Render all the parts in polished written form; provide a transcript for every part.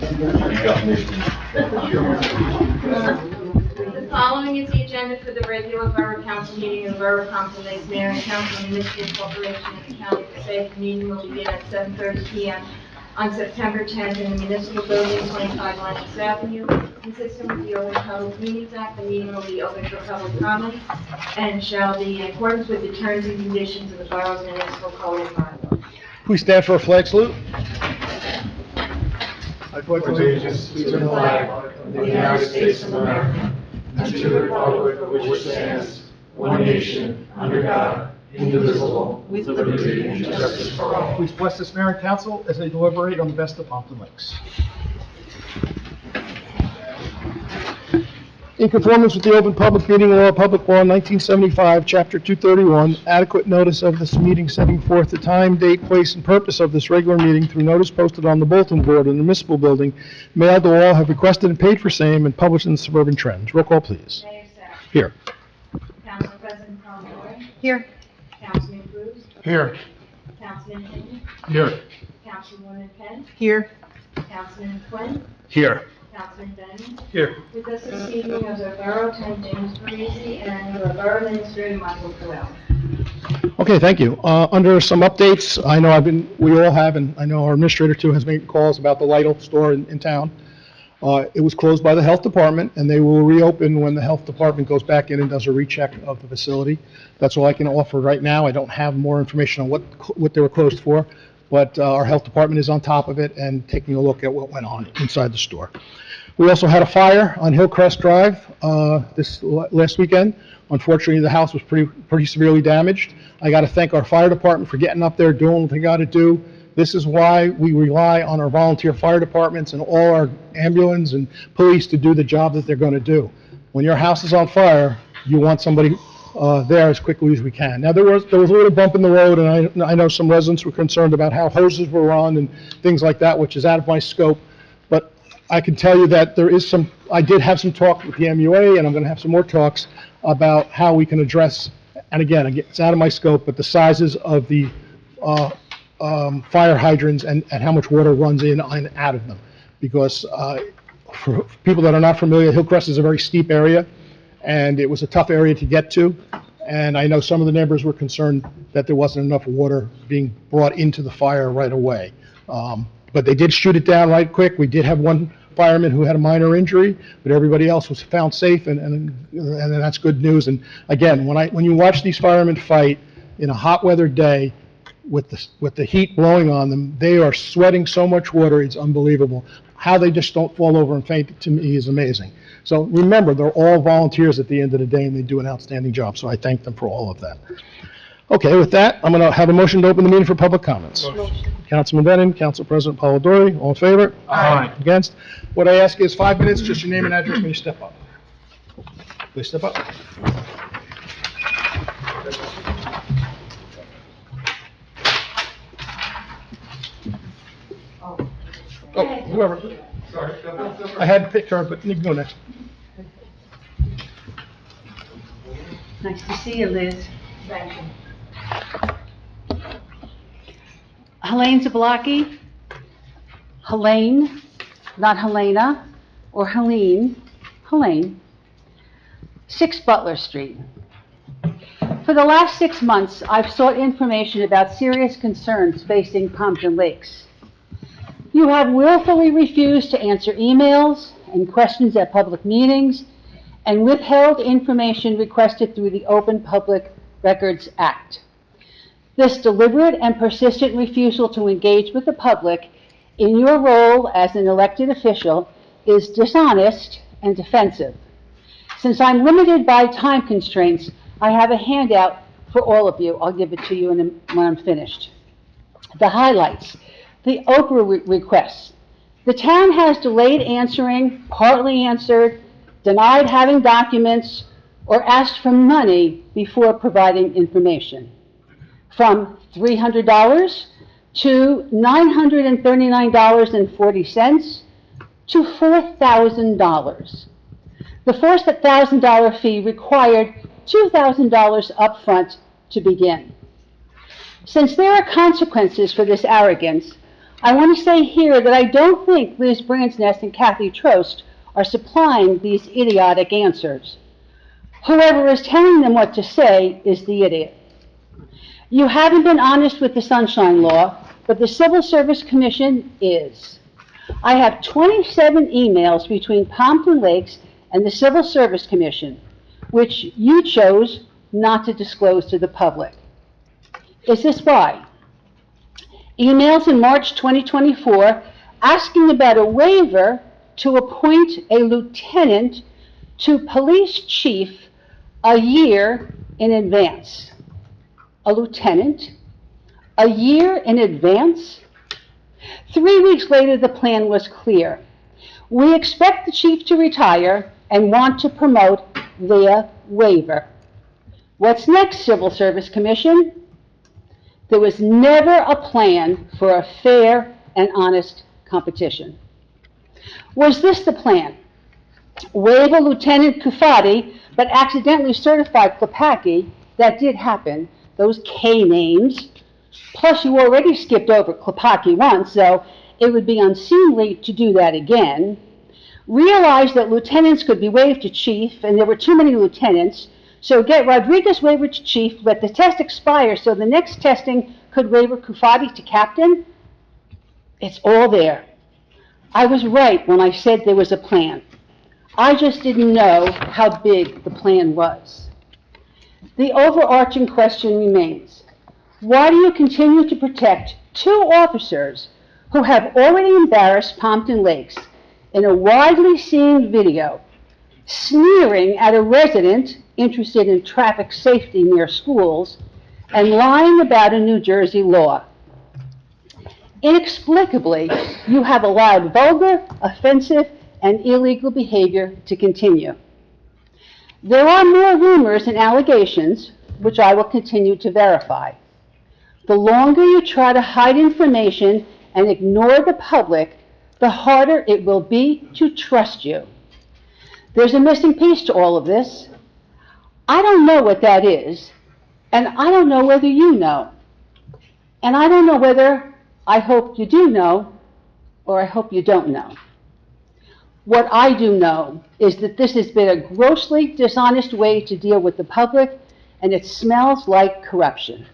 The following is the agenda for the regular Borough Council meeting of the Borough of Pompton Lakes Mayor and Council of Michigan Corporation and the County of Passaic. The meeting will begin at 7:30 p.m. on September 10th in the Municipal Building, 25 Lenox Avenue. Consistent with the Open Public Meetings Act, the meeting will be open for public comment and shall be in accordance with the terms and conditions of the Borough's Municipal Code and bylaws. Please stand for a flag salute. I pledge allegiance to the flag of the United States of America and to the republic for which it stands, one nation, under God, indivisible, with liberty and justice for all. Please bless this mayor and council as they deliberate on the best of Pompton Lakes. In conformance with the Open Public Meeting Law, Public Law 1975, Chapter 231, adequate notice of this meeting setting forth the time, date, place, and purpose of this regular meeting through notice posted on the bulletin board in the municipal building, mailed to all, have requested and paid for same, and published in the Suburban Trends. Roll call, please. Mayor Sarah. Here. Council President Pompton. Here. Councilman Cruz. Here. Councilman Hinton. Here. Councilwoman Penn. Here. Councilman Quinn. Here. Councilman Bennett. Here. With us this evening is our Borough Attorney James Parisi and our Borough Administrator Michael Coelho. Okay, thank you. Under some updates, I know we all have, and I know our administrator too has made calls about the Lidl store in town. It was closed by the health department, and they will reopen when the health department goes back in and does a recheck of the facility. That's all I can offer right now. I don't have more information on what they were closed for, but our health department is on top of it and taking a look at what went on inside the store. We also had a fire on Hillcrest Drive this last weekend. Unfortunately, the house was pretty severely damaged. I got to thank our fire department for getting up there, doing what they got to do. This is why we rely on our volunteer fire departments and all our ambulance and police to do the job that they're going to do. When your house is on fire, you want somebody there as quickly as we can. Now, there was a little bump in the road, and I know some residents were concerned about how hoses were run and things like that, which is out of my scope. But I can tell you that I did have some talk with the MUA, and I'm going to have some more talks about how we can address, and again, it's out of my scope, but the sizes of the fire hydrants and how much water runs in and out of them. Because for people that are not familiar, Hillcrest is a very steep area, and it was a tough area to get to. And I know some of the neighbors were concerned that there wasn't enough water being brought into the fire right away. But they did shoot it down right quick. We did have one fireman who had a minor injury, but everybody else was found safe, and that's good news. And again, when you watch these firemen fight in a hot weather day with the heat blowing on them, they are sweating so much water, it's unbelievable. How they just don't fall over and faint, to me, is amazing. So remember, they're all volunteers at the end of the day, and they do an outstanding job, so I thank them for all of that. Okay, with that, I'm going to have a motion to open the meeting for public comments. Motion. Councilman Denon, Council President Polidori, all in favor? Aye. Against? What I ask is 5 minutes, just your name and address when you step up. Please step up. Oh, whoever. Sorry. I had to pick her, but you can go next. Nice to see you, Liz. Thank you. Helene Zablocki. Helene, not Helena, or Helene. Helene. 6 Butler Street. For the last 6 months, I've sought information about serious concerns facing Pompton Lakes. You have willfully refused to answer emails and questions at public meetings and withheld information requested through the Open Public Records Act. This deliberate and persistent refusal to engage with the public in your role as an elected official is dishonest and offensive. Since I'm limited by time constraints, I have a handout for all of you. I'll give it to you when I'm finished. The highlights. The Oprah requests. The town has delayed answering, partly answered, denied having documents, or asked for money before providing information. From $300 to $939.40 to $4,000. The $4,000 fee required $2,000 upfront to begin. Since there are consequences for this arrogance, I want to say here that I don't think Liz Bransnest and Kathy Trost are supplying these idiotic answers. Whoever is telling them what to say is the idiot. You haven't been honest with the Sunshine Law, but the Civil Service Commission is. I have 27 emails between Pompton Lakes and the Civil Service Commission, which you chose not to disclose to the public. Is this why? Emails in March 2024 asking about a waiver to appoint a lieutenant to police chief a year in advance. A lieutenant? A year in advance? 3 weeks later, the plan was clear. We expect the chief to retire and want to promote via waiver. What's next, Civil Service Commission? There was never a plan for a fair and honest competition. Was this the plan? Waiver Lieutenant Kufati, but accidentally certify Klepacki? That did happen. Those K names. Plus, you already skipped over Klepacki once, so it would be unseemly to do that again. Realize that lieutenants could be waived to chief, and there were too many lieutenants, so get Rodriguez waiver to chief, let the test expire so the next testing could waiver Kufati to captain. It's all there. I was right when I said there was a plan. I just didn't know how big the plan was. The overarching question remains, why do you continue to protect 2 officers who have already embarrassed Pompton Lakes in a widely seen video, sneering at a resident interested in traffic safety near schools and lying about a New Jersey law? Inexplicably, you have allowed vulgar, offensive, and illegal behavior to continue. There are more rumors and allegations, which I will continue to verify. The longer you try to hide information and ignore the public, the harder it will be to trust you. There's a missing piece to all of this. I don't know what that is, and I don't know whether you know. And I don't know whether I hope you do know, or I hope you don't know. What I do know is that this has been a grossly dishonest way to deal with the public, and it smells like corruption.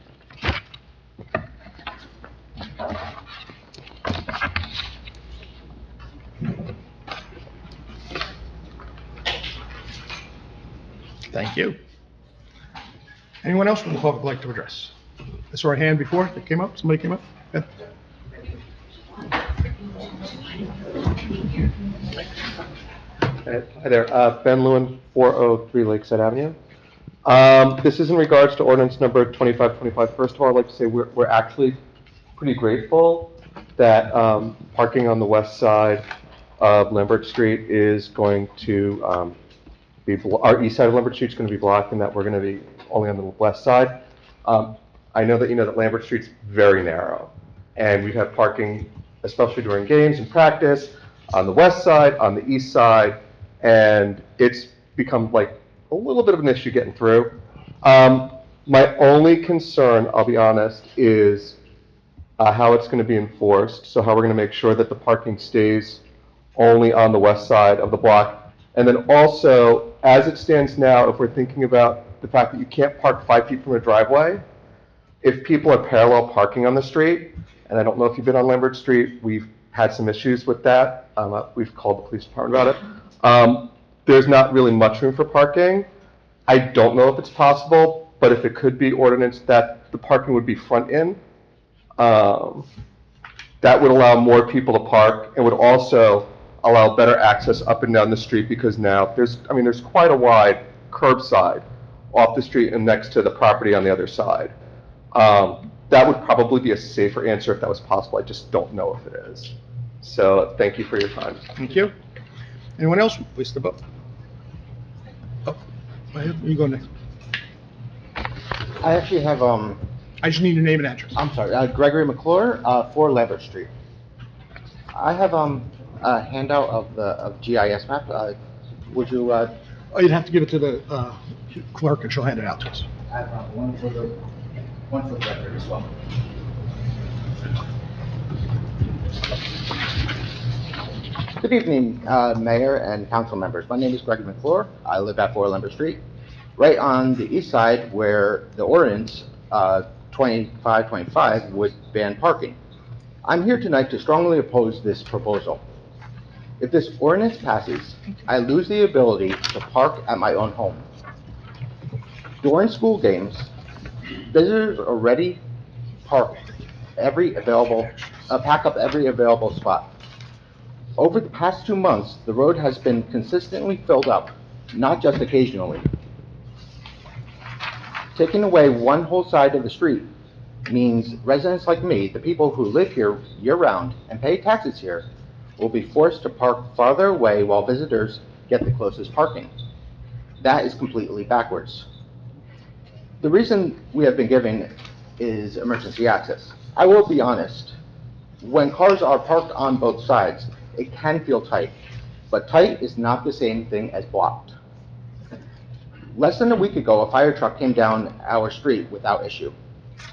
Thank you. Anyone else from the public like to address? I saw a hand before that came up. Somebody came up? Yeah. Hi there, Ben Lewin, 403 Lakeside Avenue. This is in regards to ordinance number 2525. First of all, I'd like to say we're actually pretty grateful that parking on the west side of Lambert Street is going to our east side of Lambert Street is going to be blocked, and that we're going to be only on the west side. I know that you know that Lambert Street's very narrow, and we've had parking, especially during games and practice, on the west side, on the east side, and it's become like a little bit of an issue getting through. My only concern, I'll be honest, is how it's going to be enforced. So how we're going to make sure that the parking stays only on the west side of the block. And then also, as it stands now, if we're thinking about the fact that you can't park 5 feet from a driveway, if people are parallel parking on the street, and I don't know if you've been on Lambert Street, we've had some issues with that. We've called the police department about it. There's not really much room for parking. I don't know if it's possible, but if it could be ordinance that the parking would be front in, that would allow more people to park and would also allow better access up and down the street, because now there's quite a wide curbside off the street and next to the property on the other side. That would probably be a safer answer if that was possible. I just don't know if it is. So thank you for your time. Thank you. Anyone else? Please step up. Oh, go ahead. You go next. I actually have, I just need your name and address. I'm sorry, Gregory McClure, 4 Lambert Street. I have a handout of GIS map. Would you? Oh, you'd have to give it to the clerk, and she'll hand it out to us. I have one for the record as well. Good evening, Mayor and council members. My name is Greg McClure. I live at 4 Lambert Street, right on the east side where the ordinance 2525 would ban parking. I'm here tonight to strongly oppose this proposal. If this ordinance passes, I lose the ability to park at my own home. During school games, visitors already pack up every available spot. Over the past 2 months, the road has been consistently filled up, not just occasionally. Taking away one whole side of the street means residents like me, the people who live here year-round and pay taxes here, will be forced to park farther away while visitors get the closest parking. That is completely backwards. The reason we have been giving is emergency access. I will be honest, when cars are parked on both sides, it can feel tight, but tight is not the same thing as blocked. Less than a week ago, a fire truck came down our street without issue.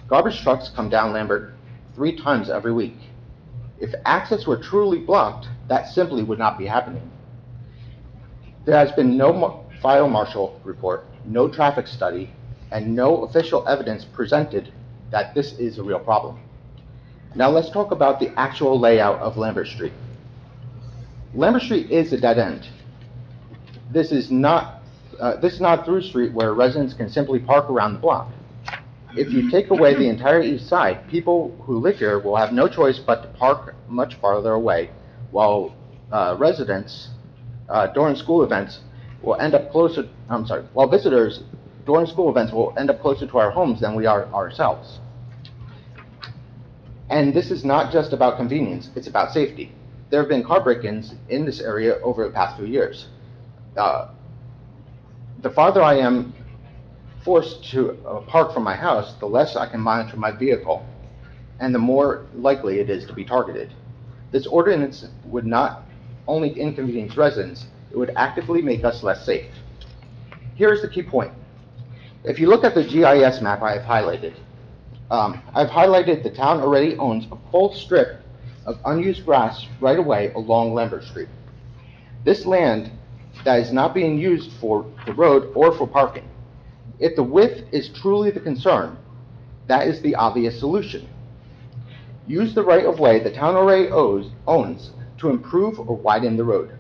Garbage trucks come down Lambert 3 times every week. If access were truly blocked, that simply would not be happening. There has been no fire marshal report, no traffic study, and no official evidence presented that this is a real problem. Now let's talk about the actual layout of Lambert Street. Lambert Street is a dead end. This is not a through street where residents can simply park around the block. If you take away the entire east side, people who live here will have no choice but to park much farther away, while residents during school events will end up closer. While visitors during school events will end up closer to our homes than we are ourselves. And this is not just about convenience; it's about safety. There have been car break-ins in this area over the past few years. The farther I am forced to park from my house, the less I can monitor my vehicle, and the more likely it is to be targeted. This ordinance would not only inconvenience residents, it would actively make us less safe. Here is the key point. If you look at the GIS map I have highlighted, the town already owns a full strip of unused grass right away along Lambert Street. This land that is not being used for the road or for parking. If the width is truly the concern, that is the obvious solution. Use the right-of-way the town already owns to improve or widen the road.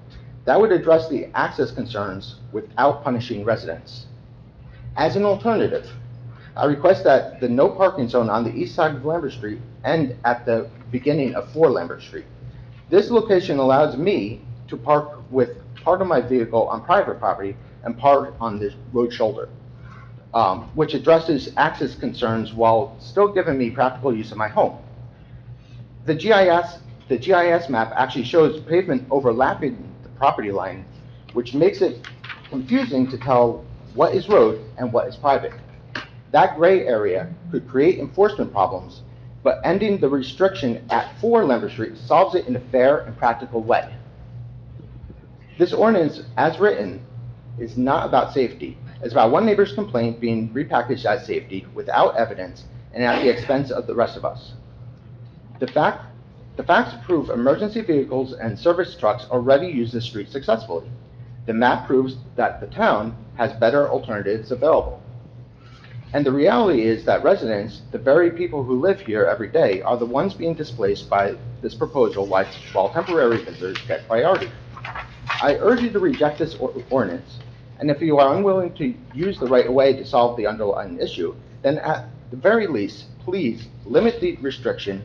That would address the access concerns without punishing residents. As an alternative, I request that the no parking zone on the east side of Lambert Street end at the beginning of 4 Lambert Street. This location allows me to park with part of my vehicle on private property and part on the road shoulder, which addresses access concerns while still giving me practical use of my home. The GIS map actually shows pavement overlapping the property line, which makes it confusing to tell what is road and what is private. That gray area could create enforcement problems, but ending the restriction at 4 Lambert Street solves it in a fair and practical way. This ordinance, as written, is not about safety. It's about one neighbor's complaint being repackaged as safety without evidence and at the expense of the rest of us. The facts prove emergency vehicles and service trucks already use this street successfully. The map proves that the town has better alternatives available. And the reality is that residents, the very people who live here every day, are the ones being displaced by this proposal while temporary visitors get priority. I urge you to reject this ordinance, and if you are unwilling to use the right-of-way to solve the underlying issue, then at the very least, please limit the restriction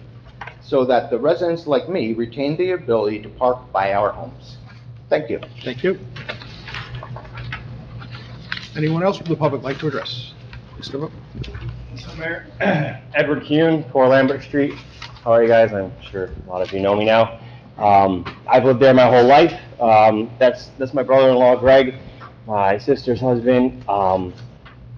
so that the residents like me retain the ability to park by our homes. Thank you. Thank you. Anyone else from the public like to address? Mr. Vogt. Mr. Mayor, Edward Kuhn, 4 Lambert Street. How are you guys? I'm sure a lot of you know me now. I've lived there my whole life. That's my brother-in-law, Greg, my sister's husband.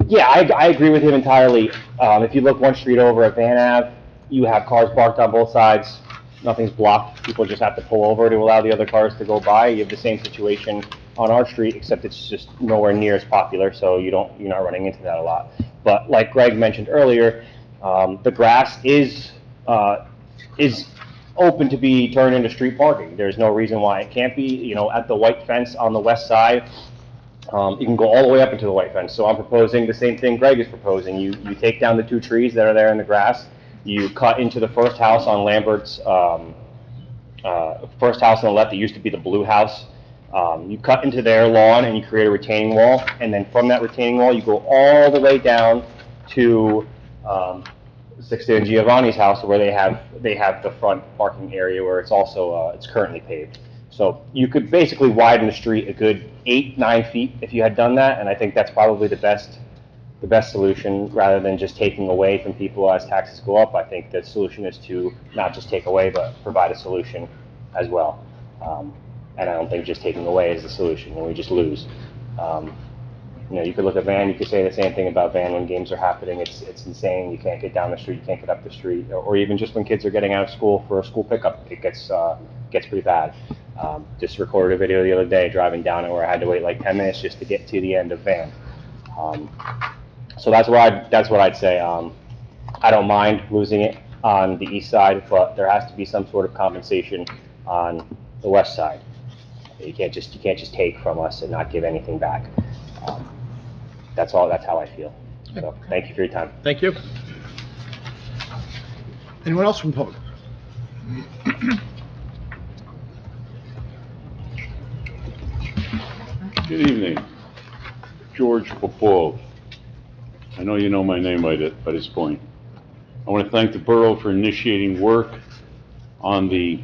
Yeah, I agree with him entirely. If you look one street over at Van Ave, you have cars parked on both sides. Nothing's blocked. People just have to pull over to allow the other cars to go by. You have the same situation on our street, except it's just nowhere near as popular, so you're not running into that a lot. But like Greg mentioned earlier, the grass is open to be turned into street parking. There's no reason why it can't be. You know, at the white fence on the west side, you can go all the way up into the white fence. So I'm proposing the same thing Greg is proposing. You take down the 2 trees that are there in the grass. You cut into the first house on Lambert's, first house on the left that used to be the blue house. You cut into their lawn and you create a retaining wall. And then from that retaining wall, you go all the way down to 60 and Giovanni's house, where they have the front parking area where it's also it's currently paved. So you could basically widen the street a good 8-9 feet if you had done that, and I think that's probably the best solution, rather than just taking away from people as taxes go up. I think the solution is to not just take away, but provide a solution as well. And I don't think just taking away is the solution, and we just lose. You know, you could look at Van, you could say the same thing about Van when games are happening. It's insane. You can't get down the street, you can't get up the street, or even just when kids are getting out of school for a school pickup, it gets pretty bad. Just recorded a video the other day driving down it where I had to wait like 10 minutes just to get to the end of Van. So that's what I'd say. I don't mind losing it on the east side, but there has to be some sort of compensation on the west side. You can't just take from us and not give anything back. That's all. That's how I feel. So thank you for your time. Thank you. Anyone else from the public? Good evening. George Popov. I know you know my name by this point. I want to thank the borough for initiating work on the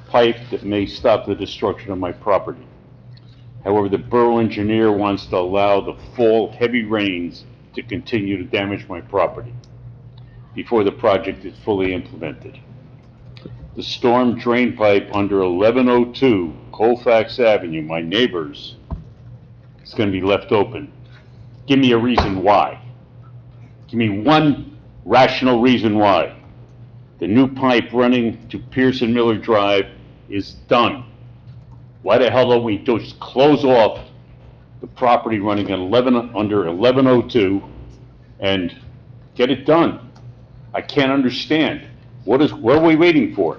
pipe that may stop the destruction of my property. However, the borough engineer wants to allow the fall heavy rains to continue to damage my property before the project is fully implemented. The storm drain pipe under 1102 Colfax Avenue, my neighbors, is going to be left open. Give me a reason why. Give me one rational reason why. The new pipe running to Pearson Miller Drive is done. Why the hell don't we just close off the property running at under 1102 and get it done? I can't understand. What are we waiting for?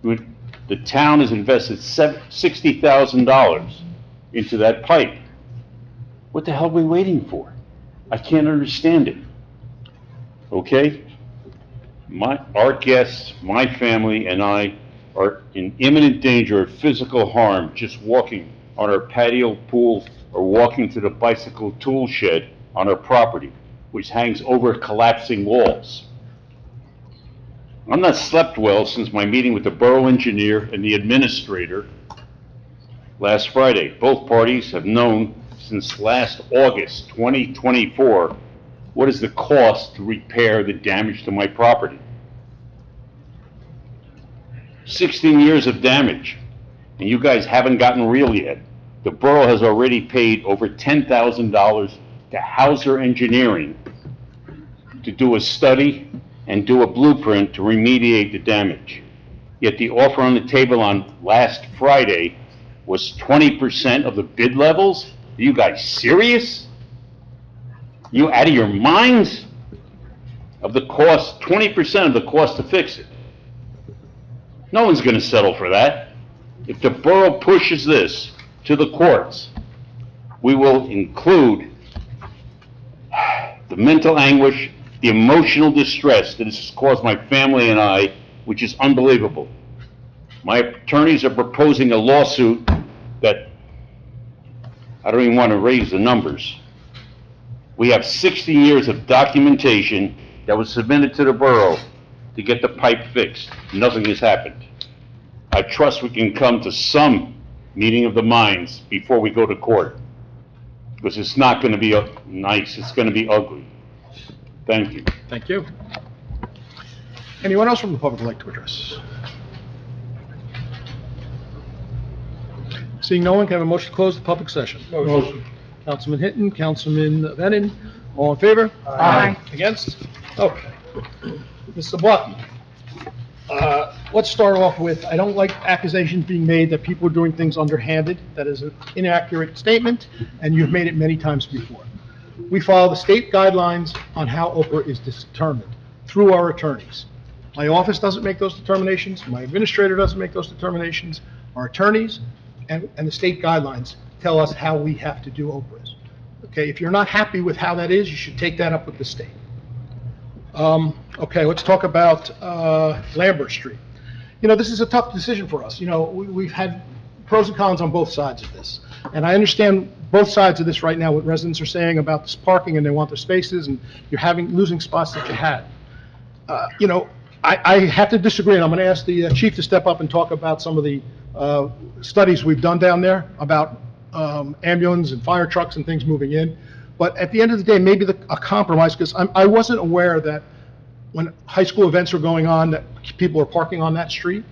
The town has invested $60,000 into that pipe. What the hell are we waiting for? I can't understand it. Okay? Our guests, my family, and I are in imminent danger of physical harm just walking on our patio pool or walking to the bicycle tool shed on our property, which hangs over collapsing walls. I'm not slept well since my meeting with the borough engineer and the administrator last Friday. Both parties have known since last August 2024 what is the cost to repair the damage to my property. 16 years of damage, and you guys haven't gotten real yet. The borough has already paid over $10,000 to Hauser Engineering to do a study and do a blueprint to remediate the damage. Yet the offer on the table on last Friday was 20% of the bid levels? Are you guys serious? You out of your minds? Of the cost, 20% of the cost to fix it. No one's going to settle for that. If the borough pushes this to the courts, we will include the mental anguish, the emotional distress that this has caused my family and I, which is unbelievable. My attorneys are proposing a lawsuit that I don't even want to raise the numbers. We have 60 years of documentation that was submitted to the borough to get the pipe fixed. Nothing has happened. I trust we can come to some meeting of the minds before we go to court, because it's not going to be nice, it's going to be ugly. Thank you. Thank you. Anyone else from the public would like to address? Seeing no one, can I have a motion to close the public session? Motion. Councilman Hinton, Councilman Venin, all in favor? Aye. Against? Okay. Mr. Bluffy, let's start off with, I don't like accusations being made that people are doing things underhanded. That is an inaccurate statement, and you've made it many times before. We follow the state guidelines on how Oprah is determined through our attorneys. My office doesn't make those determinations, my administrator doesn't make those determinations, our attorneys and the state guidelines tell us how we have to do OPRAs. Okay, if you're not happy with how that is, you should take that up with the state. Okay, let's talk about Lambert Street. You know, this is a tough decision for us. You know, we've had pros and cons on both sides of this. And I understand both sides of this right now, what residents are saying about this parking, and they want their spaces, and you're losing spots that you had. You know, I have to disagree, and I'm going to ask the chief to step up and talk about some of the studies we've done down there about ambulance and fire trucks and things moving in. But at the end of the day, maybe a compromise, because I wasn't aware that when high school events were going on, that people are parking on that street.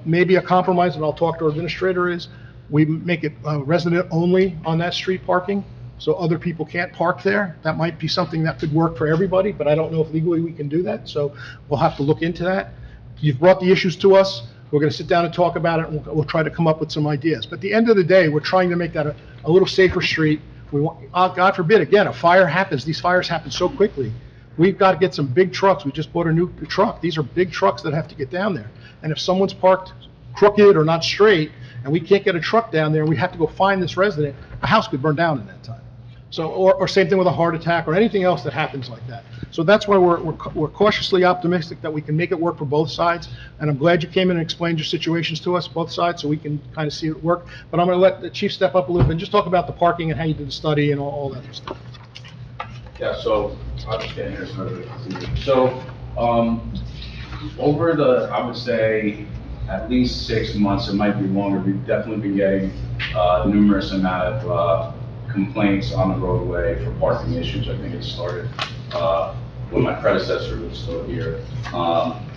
Maybe a compromise, and I'll talk to our administrator, is we make it resident only on that street parking, so other people can't park there. That might be something that could work for everybody, but I don't know if legally we can do that, so we'll have to look into that. You've brought the issues to us. We're going to sit down and talk about it, and we'll try to come up with some ideas. But at the end of the day, we're trying to make that a little safer street. We want, God forbid, again, a fire happens. These fires happen so quickly. We've got to get some big trucks. We just bought a new truck. These are big trucks that have to get down there. And if someone's parked crooked or not straight, and we can't get a truck down there, and we have to go find this resident, a house could burn down in that time. So, or same thing with a heart attack or anything else that happens like that. So that's why we're cautiously optimistic that we can make it work for both sides. And I'm glad you came in and explained your situations to us, both sides, so we can kind of see it work. But I'm going to let the chief step up a little bit and just talk about the parking and how you did the study and all that stuff. Yeah, so I'll just get here. So, over the, I would say, at least 6 months, it might be longer, we've definitely been getting numerous amount of complaints on the roadway for parking issues. I think it started when my predecessor was still here.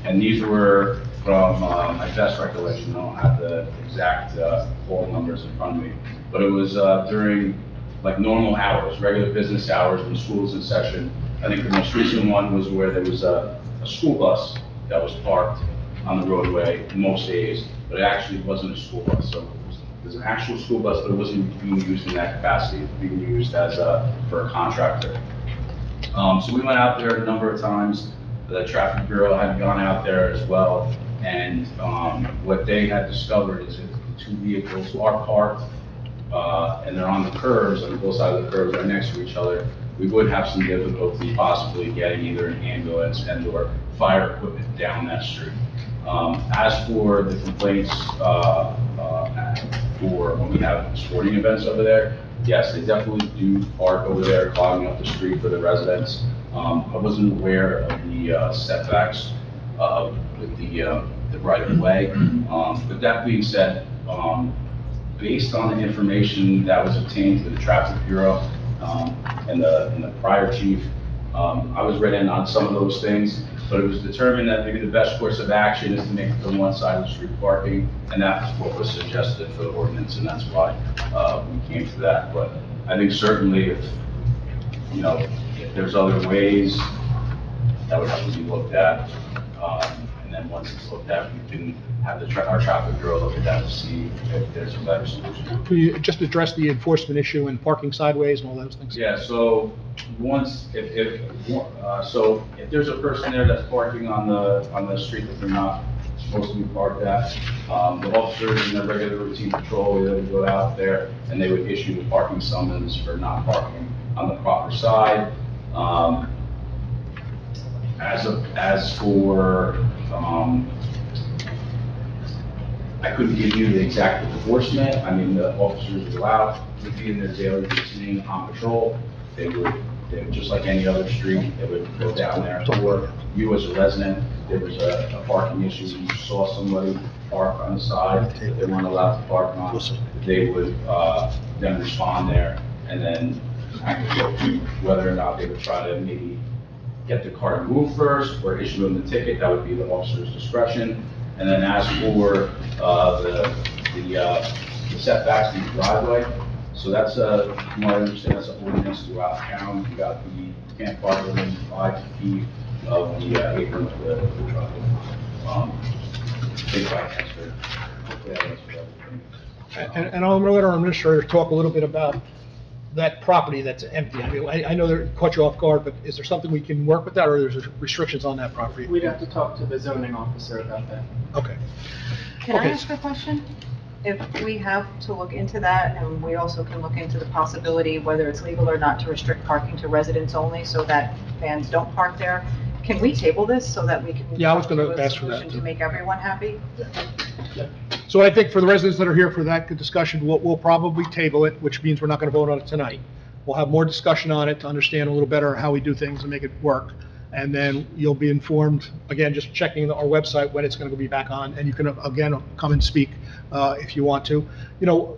And these were from my best recollection. I don't have the exact poll numbers in front of me, but it was during like normal hours, regular business hours when school was in session. I think the most recent one was where there was a school bus that was parked on the roadway most days, but it actually wasn't a school bus. So it was an actual school bus, but it wasn't being used in that capacity. It was being used as for a contractor. So we went out there a number of times. The traffic bureau had gone out there as well, and what they had discovered is that the two vehicles are parked and they're on the curves, on both sides of the curves right next to each other. We would have some difficulty possibly getting either an ambulance and or fire equipment down that street. As for the complaints for when we have sporting events over there, yes, they definitely do park over there, clogging up the street for the residents. I wasn't aware of the setbacks with the right of way. But that being said, based on the information that was obtained through the traffic bureau and the prior chief, I was read in on some of those things. But it was determined that maybe the best course of action is to make it on one side of the street parking, and that's what was suggested for the ordinance, and that's why we came to that. But I think certainly if there's other ways, that would have to be looked at. And then once it's looked at, we can have our traffic bureau look at that to see if there's a better solution. Can you just address the enforcement issue and parking sideways and all those things? Yeah, so if there's a person there that's parking on the street that they're not supposed to be parked at, the officers in their regular routine patrol, they would go out there and they would issue the parking summons for not parking on the proper side. As for I couldn't give you the exact enforcement. I mean, the officers were allowed to be in their daily routine on patrol. They would just like any other street, they would go down there. Or you as a resident, there was a parking issue, you saw somebody park on the side that they weren't allowed to park on, they would then respond there and then whether or not they would try to maybe get the car moved first or issue them the ticket. That would be the officer's discretion. And then as for the setbacks in the driveway, so that's from what I understand, that's an ordinance throughout town. You can't park within 5 feet of the apron of the driveway. Big bike answer. And I'm going to let our administrator talk a little bit about that property that's empty? I mean, I know they caught you off guard, but is there something we can work with that, or there's restrictions on that property? We'd have to talk to the zoning officer about that. Okay. Can I Okay. ask a question? If we have to look into that, and we also can look into the possibility, whether it's legal or not, to restrict parking to residents only so that vans don't park there, can we table this so that we can? Yeah, I was come gonna to a ask for that, solution too. To make everyone happy? So I think for the residents that are here for that good discussion, we'll probably table it, which means we're not going to vote on it tonight. We'll have more discussion on it to understand a little better how we do things and make it work. And then you'll be informed, again, just checking our website when it's going to be back on, and you can, again, come and speak if you want to. You know,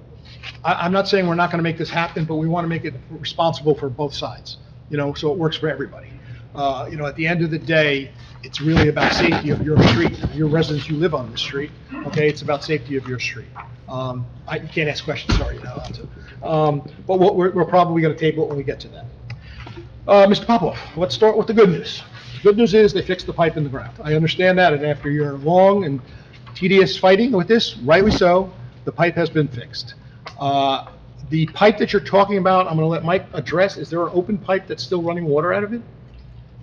I'm not saying we're not going to make this happen, but we want to make it responsible for both sides, you know, so it works for everybody. You know, at the end of the day, it's really about safety of your street, your residents who live on the street, okay? It's about safety of your street. You can't ask questions, sorry, you're not allowed to. But we're probably going to table it when we get to that. Mr. Popoff, let's start with the good news. The good news is they fixed the pipe in the ground. I understand that, and after your long and tedious fighting with this, rightly so, the pipe has been fixed. The pipe that you're talking about, I'm going to let Mike address. Is there an open pipe that's still running water out of it?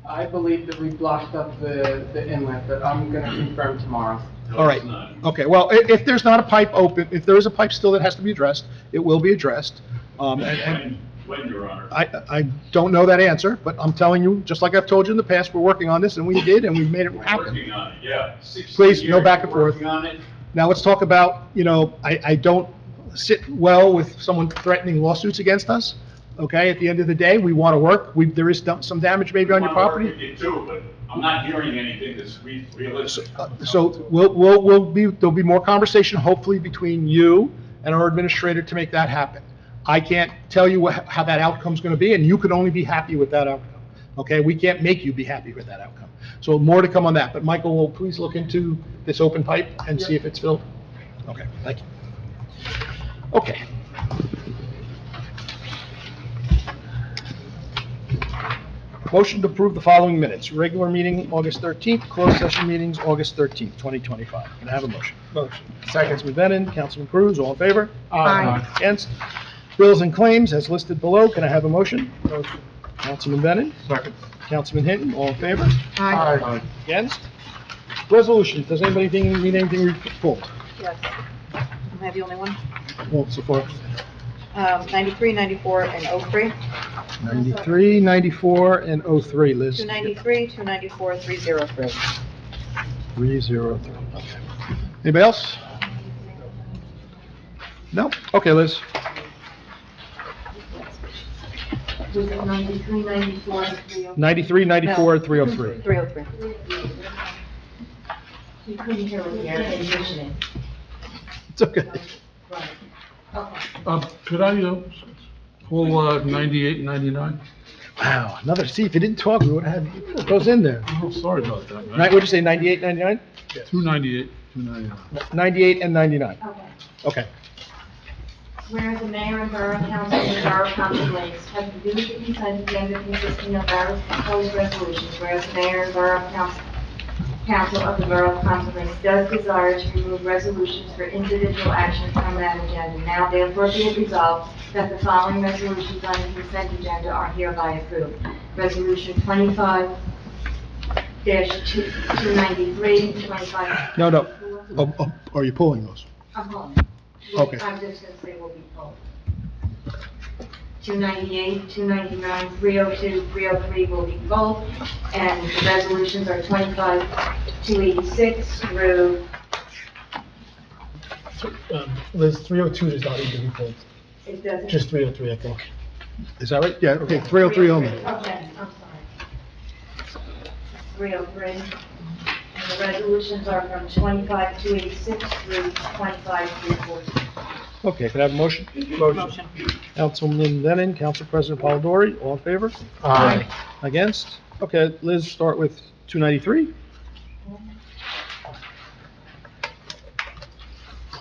I believe that we blocked up the inlet, but I'm gonna confirm tomorrow. All right. Okay, well, if there's not a pipe open, if there is a pipe still that has to be addressed, it will be addressed. And When, Your Honor? I don't know that answer, but I'm telling you, just like I've told you in the past, we're working on this, and we did, and we made it happen. Working on it, yeah. 16 Please, no years back and forth. Working on it. Now, let's talk about, you know, I don't sit well with someone threatening lawsuits against us, okay? At the end of the day, we want to work. There is some damage maybe on your I wanna work property. with you too, but I'm not hearing anything that's realistic. So there'll be more conversation hopefully between you and our administrator to make that happen. I can't tell you how that outcome's going to be, and you can only be happy with that outcome, okay? We can't make you be happy with that outcome. So more to come on that, but Michael will please look into this open pipe and see if it's filled. Okay, thank you. Okay. Motion to approve the following minutes. Regular meeting, August 13th, closed session meetings, August 13th, 2025. Can I have a motion? Motion. Councilman Bennett, Councilman Cruz, all in favor? Aye. Against? Bills and claims as listed below. Can I have a motion? Motion. Councilman Bennett? Second. Councilman Hinton, all in favor? Aye. Against? Resolutions. Does anybody need anything pulled? Yes. Am I the only one? Well, so far. 93, 94, and 03. 93, 94, and 03, Liz. 293, 294, 303. 303, okay. Anybody else? No? Okay, Liz. Was it 93, 94, and 303? 93, 94, 303. 303. You couldn't hear what the air conditioning. It's okay. Right. Okay. Could I pull 98 and 99? Wow, another, see, if you didn't talk, we would have had, it goes in there. Oh, sorry about that, man. What'd you say, 98, 99? 298, 299. 98 and 99. Okay. Okay. Whereas the mayor and borough council of the borough of Pompton Lakes have reviewed the consent agenda consisting of various proposed resolutions, whereas the mayor and borough council of the borough of Pompton Lakes does desire to remove resolutions for individual action from that agenda. Now therefore be it resolved that the following resolutions on the consent agenda are hereby approved. Resolution 25-293, 25. No. Are you pulling those? I'm pulling. Okay. I'm just gonna say will be pulled. 298, 299, 302, 303 will be pulled, and the resolutions are 25, 286 through, Liz, 302 is not even to be pulled. it doesn't. Just 303, I think. Is that right? Yeah, okay, 303 only. Okay, I'm sorry. 303. And the resolutions are from 25, 286 through 25, 340. Okay, can I have a motion? Motion. Councilman Lennon, Council President Polidori, all in favor? Aye. Against? Okay, Liz, start with 293.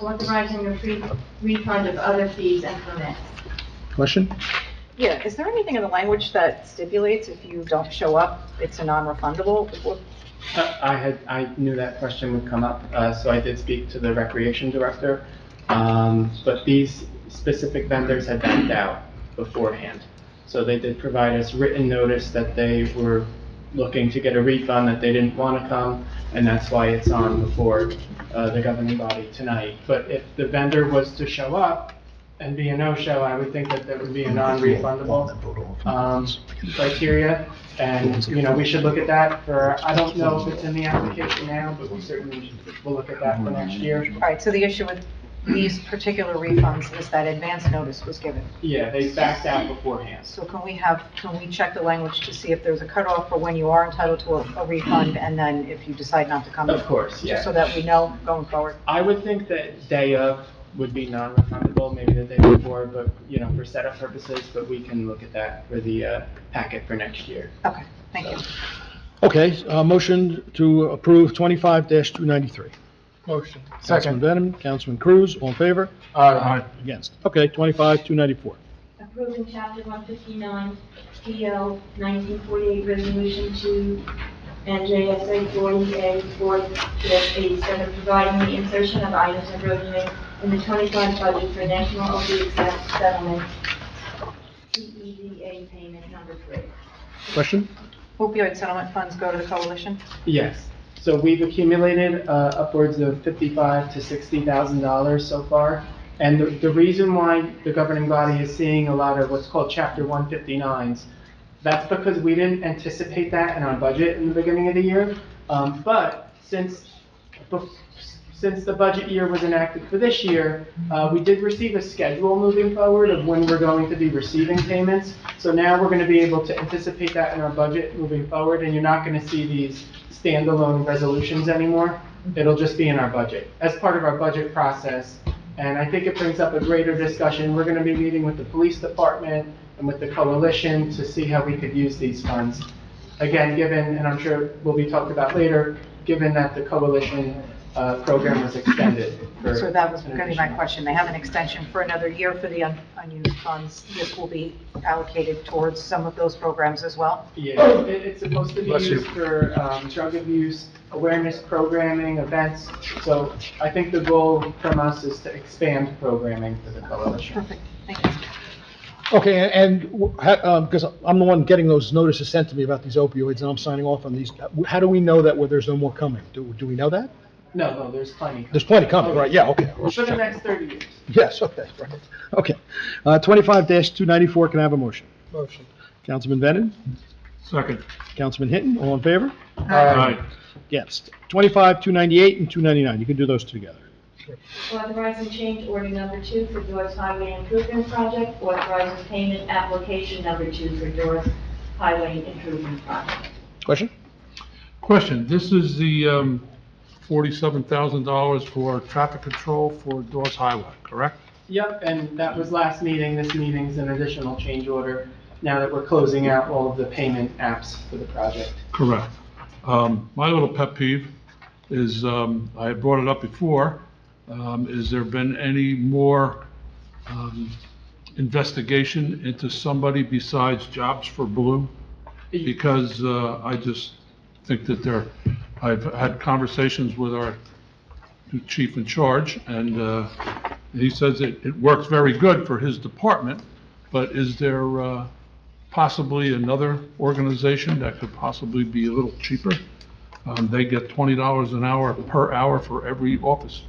Authorizing the refund of other fees and permits. Question? Yeah, is there anything in the language that stipulates if you don't show up, it's a non-refundable? I knew that question would come up, so I did speak to the recreation director. But these specific vendors had backed out. beforehand. So they did provide us written notice that they were looking to get a refund, that they didn't want to come, and that's why it's on before the governing body tonight. But if the vendor was to show up and be a no-show, I would think that there would be a non-refundable criteria. And, you know, we should look at that for, I don't know if it's in the application now, but we certainly will look at that for next year. All right, so the issue with these particular refunds is that advance notice was given. Yeah, they backed out beforehand. So can we check the language to see if there's a cutoff for when you are entitled to a refund, and then if you decide not to come? Of course, yeah. Just so that we know going forward? I would think that day of would be non-refundable, maybe the day before, but, you know, for setup purposes, but we can look at that for the packet for next year. Okay, thank you. Okay, motion to approve 25-293. Motion. Councilman Venom, Councilman Cruz, all in favor? Aye. Against. Okay, 25-294. Approving Chapter 159, PL 1948 Resolution to NJSA 40A 4-87, providing the insertion of items of revenue in the 25 budget for National Opioid Settlement, CEDA payment number 3. Question? Opioid settlement funds go to the coalition? Yes. So we've accumulated upwards of $55,000 to $60,000 so far. And the reason why the governing body is seeing a lot of what's called Chapter 159s, that's because we didn't anticipate that in our budget in the beginning of the year. But since the budget year was enacted for this year, we did receive a schedule moving forward of when we're going to be receiving payments. So now we're going to be able to anticipate that in our budget moving forward, and you're not going to see these standalone resolutions anymore. It'll just be in our budget as part of our budget process. And I think it brings up a greater discussion. We're going to be meeting with the police department and with the coalition to see how we could use these funds. Again, given, and I'm sure will be talked about later, given that the coalition program was extended. So that was going to be my question. They have an extension for another year for the unused funds. This will be allocated towards some of those programs as well? Yeah, it's supposed to be used for drug abuse, awareness programming, events. So I think the goal from us is to expand programming for the coalition. Perfect, thank you. Okay, and because I'm the one getting those notices sent to me about these opioids, and I'm signing off on these, how do we know that there's no more coming? Do we know that? No, there's plenty. There's plenty coming, right? Yeah, okay. For the next 30 years. Yes, okay, right. Okay. 25-294, can I have a motion? Motion. Councilman Venom? Second. Councilman Hinton, all in favor? Aye. Against. 25-298 and 299, you can do those together. Authorizing change order number 2 for Doris Highway Improvement Project. Authorizing payment application number 2 for Doris Highway Improvement Project. Question? Question, this is the $47,000 for traffic control for Dawes Highway, correct? Yep, and that was last meeting. This meeting's an additional change order now that we're closing out all of the payment apps for the project. Correct. My little pet peeve is, I had brought it up before, is there been any more investigation into somebody besides Jobs for Blue? Because I just think that I've had conversations with our chief in charge, and he says it works very good for his department, but is there possibly another organization that could possibly be a little cheaper? They get $20 an hour per hour for every office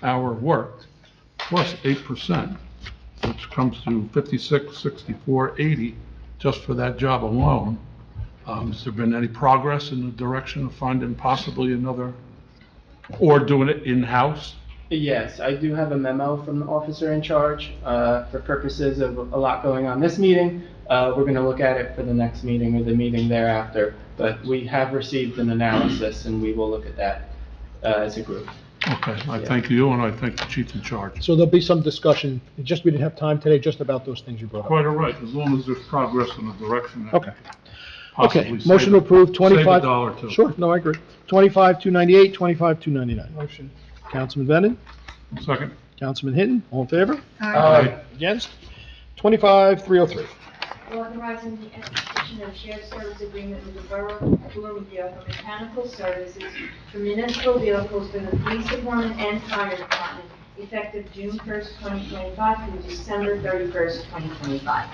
hour worked, plus 8%, which comes to $56, $64, $80 just for that job alone. Has there been any progress in the direction of finding possibly another, or doing it in-house? Yes, I do have a memo from the officer in charge for purposes of a lot going on this meeting. We're going to look at it for the next meeting or the meeting thereafter, but we have received an analysis and we will look at that as a group. Okay, I thank you and I thank the chief in charge. So there'll be some discussion, we didn't have time today, just about those things you brought up. Quite all right, as long as there's progress in the direction that Okay. possibly Okay, motion to approve 25. Save a dollar or two. Sure, no, I agree. 25-298, 25-299. Motion. Councilman Venom, Second. Councilman Hinton, all in favor? Aye. Against? 25-303. Authorizing the execution of shared service agreement with the Borough of Bloomingdale for mechanical services for municipal vehicles for the police department and fire department, effective June 1st, 2025 through December 31st, 2025.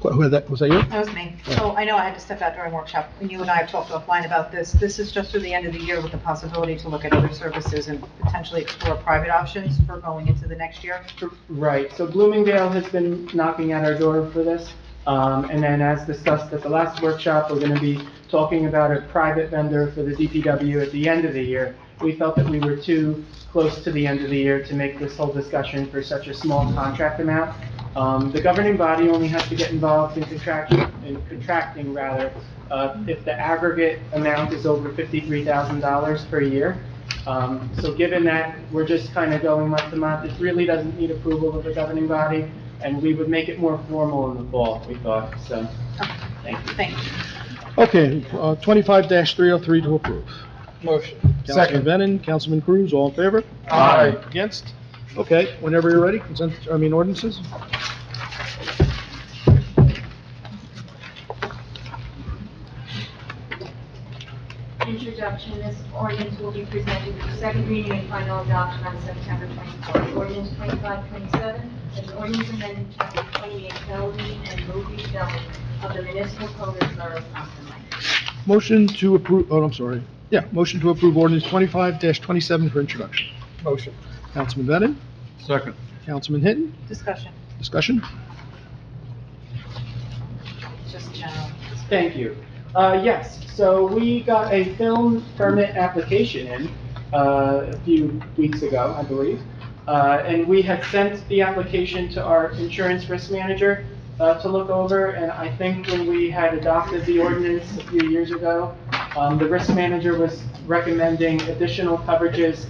Who had that, was that you? That was me. So I know I had to step out during workshop, and you and I have talked offline about this. This is just through the end of the year with the possibility to look at other services and potentially explore private options for going into the next year. Right, so Bloomingdale has been knocking at our door for this. And then as discussed at the last workshop, we're gonna be talking about a private vendor for the DPW at the end of the year. We felt that we were too close to the end of the year to make this whole discussion for such a small contract amount. The governing body only has to get involved in contracting rather, if the aggregate amount is over $53,000 per year. So given that we're just kind of going month to month, it really doesn't need approval of the governing body, and we would make it more formal in the fall, we thought, so, thank you. Thank you. Okay, 25-303 to approve. Motion. Councilman Brennan, Councilman Cruz, all in favor? Aye. Against? Okay, whenever you're ready, ordinances? Introduction, this ordinance will be presented for second reading and final adoption on September 24th. Ordinance 2527, an ordinance amending chapter 28 television and movie film of the municipal code of the Borough of Pompton. Motion to approve, oh, I'm sorry. Yeah, motion to approve ordinance 25-27 for introduction. Motion. Councilman Brennan, Second. Councilman Hinton, Discussion, discussion? just general. Thank you. Yes, so we got a film permit application in, a few weeks ago, I believe. And we had sent the application to our insurance risk manager, to look over, and I think when we had adopted the ordinance a few years ago, the risk manager was recommending additional coverages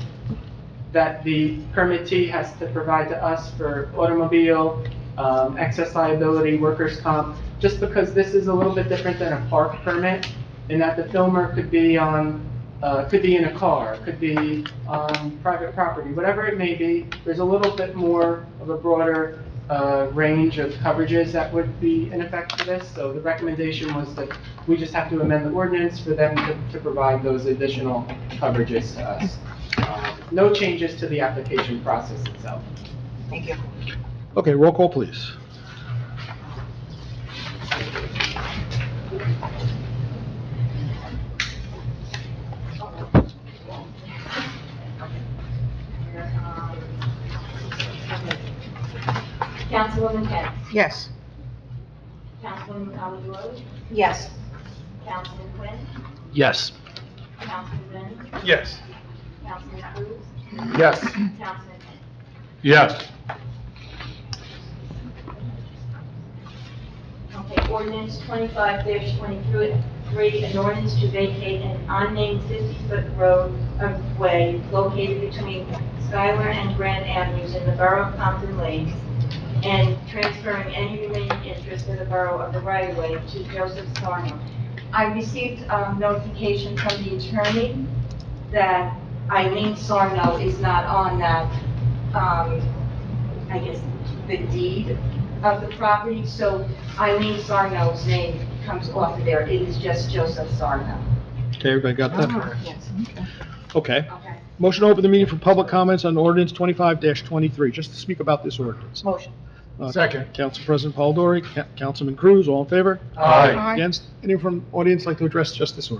that the permittee has to provide to us for automobile, excess liability, workers' comp, just because this is a little bit different than a park permit, in that the filmer could be on, could be in a car, could be on private property, whatever it may be. There's a little bit more of a broader range of coverages that would be in effect for this. So the recommendation was that we just have to amend the ordinance for them to provide those additional coverages to us. No changes to the application process itself. Thank you. Okay, roll call, please. Councilwoman Kent. Yes. Councilwoman Palladoro. Yes. Councilman Quinn. Yes. Councilman Brennan. Yes. Councilman Cruz. Yes. Councilman Hinton. Yes. Okay, ordinance 25-23, an ordinance to vacate an unnamed 50-foot road of way located between Schuyler and Grand Avenues in the Borough of Pompton Lakes, and transferring any remaining interest in the borough of the right-of-way to Joseph Sarno. I received notification from the attorney that Eileen Sarno is not on that, I guess, the deed of the property, so Eileen Sarno's name comes off of there. It is just Joseph Sarno. Okay, everybody got that? Yes. Okay. Okay. Motion to open the meeting for public comments on ordinance 25-23, just to speak about this ordinance. Motion. Second. Council President Polidori, Councilman Cruz, all in favor? Aye. Against? Anyone from audience like to address just this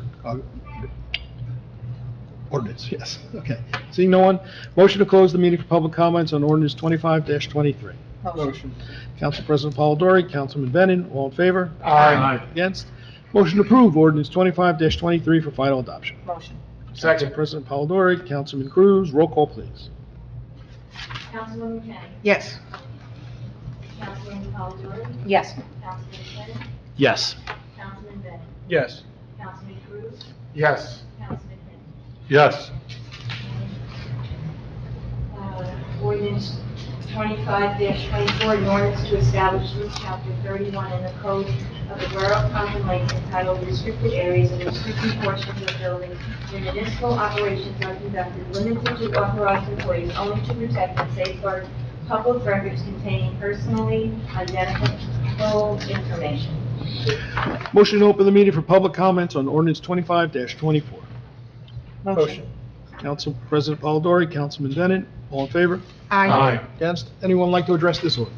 ordinance? Yes, okay. Seeing no one, motion to close the meeting for public comments on ordinance 25-23. Motion. Council President Polidori, Councilman Brennan, all in favor? Aye. Against? Motion to approve ordinance 25-23 for final adoption. Motion. Council President Polidori, Councilman Cruz, roll call, please. Councilwoman Kent. Yes. Councilwoman Palladoro. Yes. Councilman Quinn. Yes. Councilman Bennett. Yes. Councilman Cruz. Yes. Councilman Hinton. Yes. Ordinance 25-24, an ordinance to establish new chapter 31 in the code of the Borough of Pompton Lakes entitled Restricted Areas and Restricted Portions of Buildings where municipal operations are conducted, limited to authorized employees only to protect and safeguard public records containing personally identifiable information. Motion to open the meeting for public comments on ordinance 25-24. Motion. Council President Polidori, Councilman Bennett, all in favor? Aye. Against? Anyone like to address this ordinance?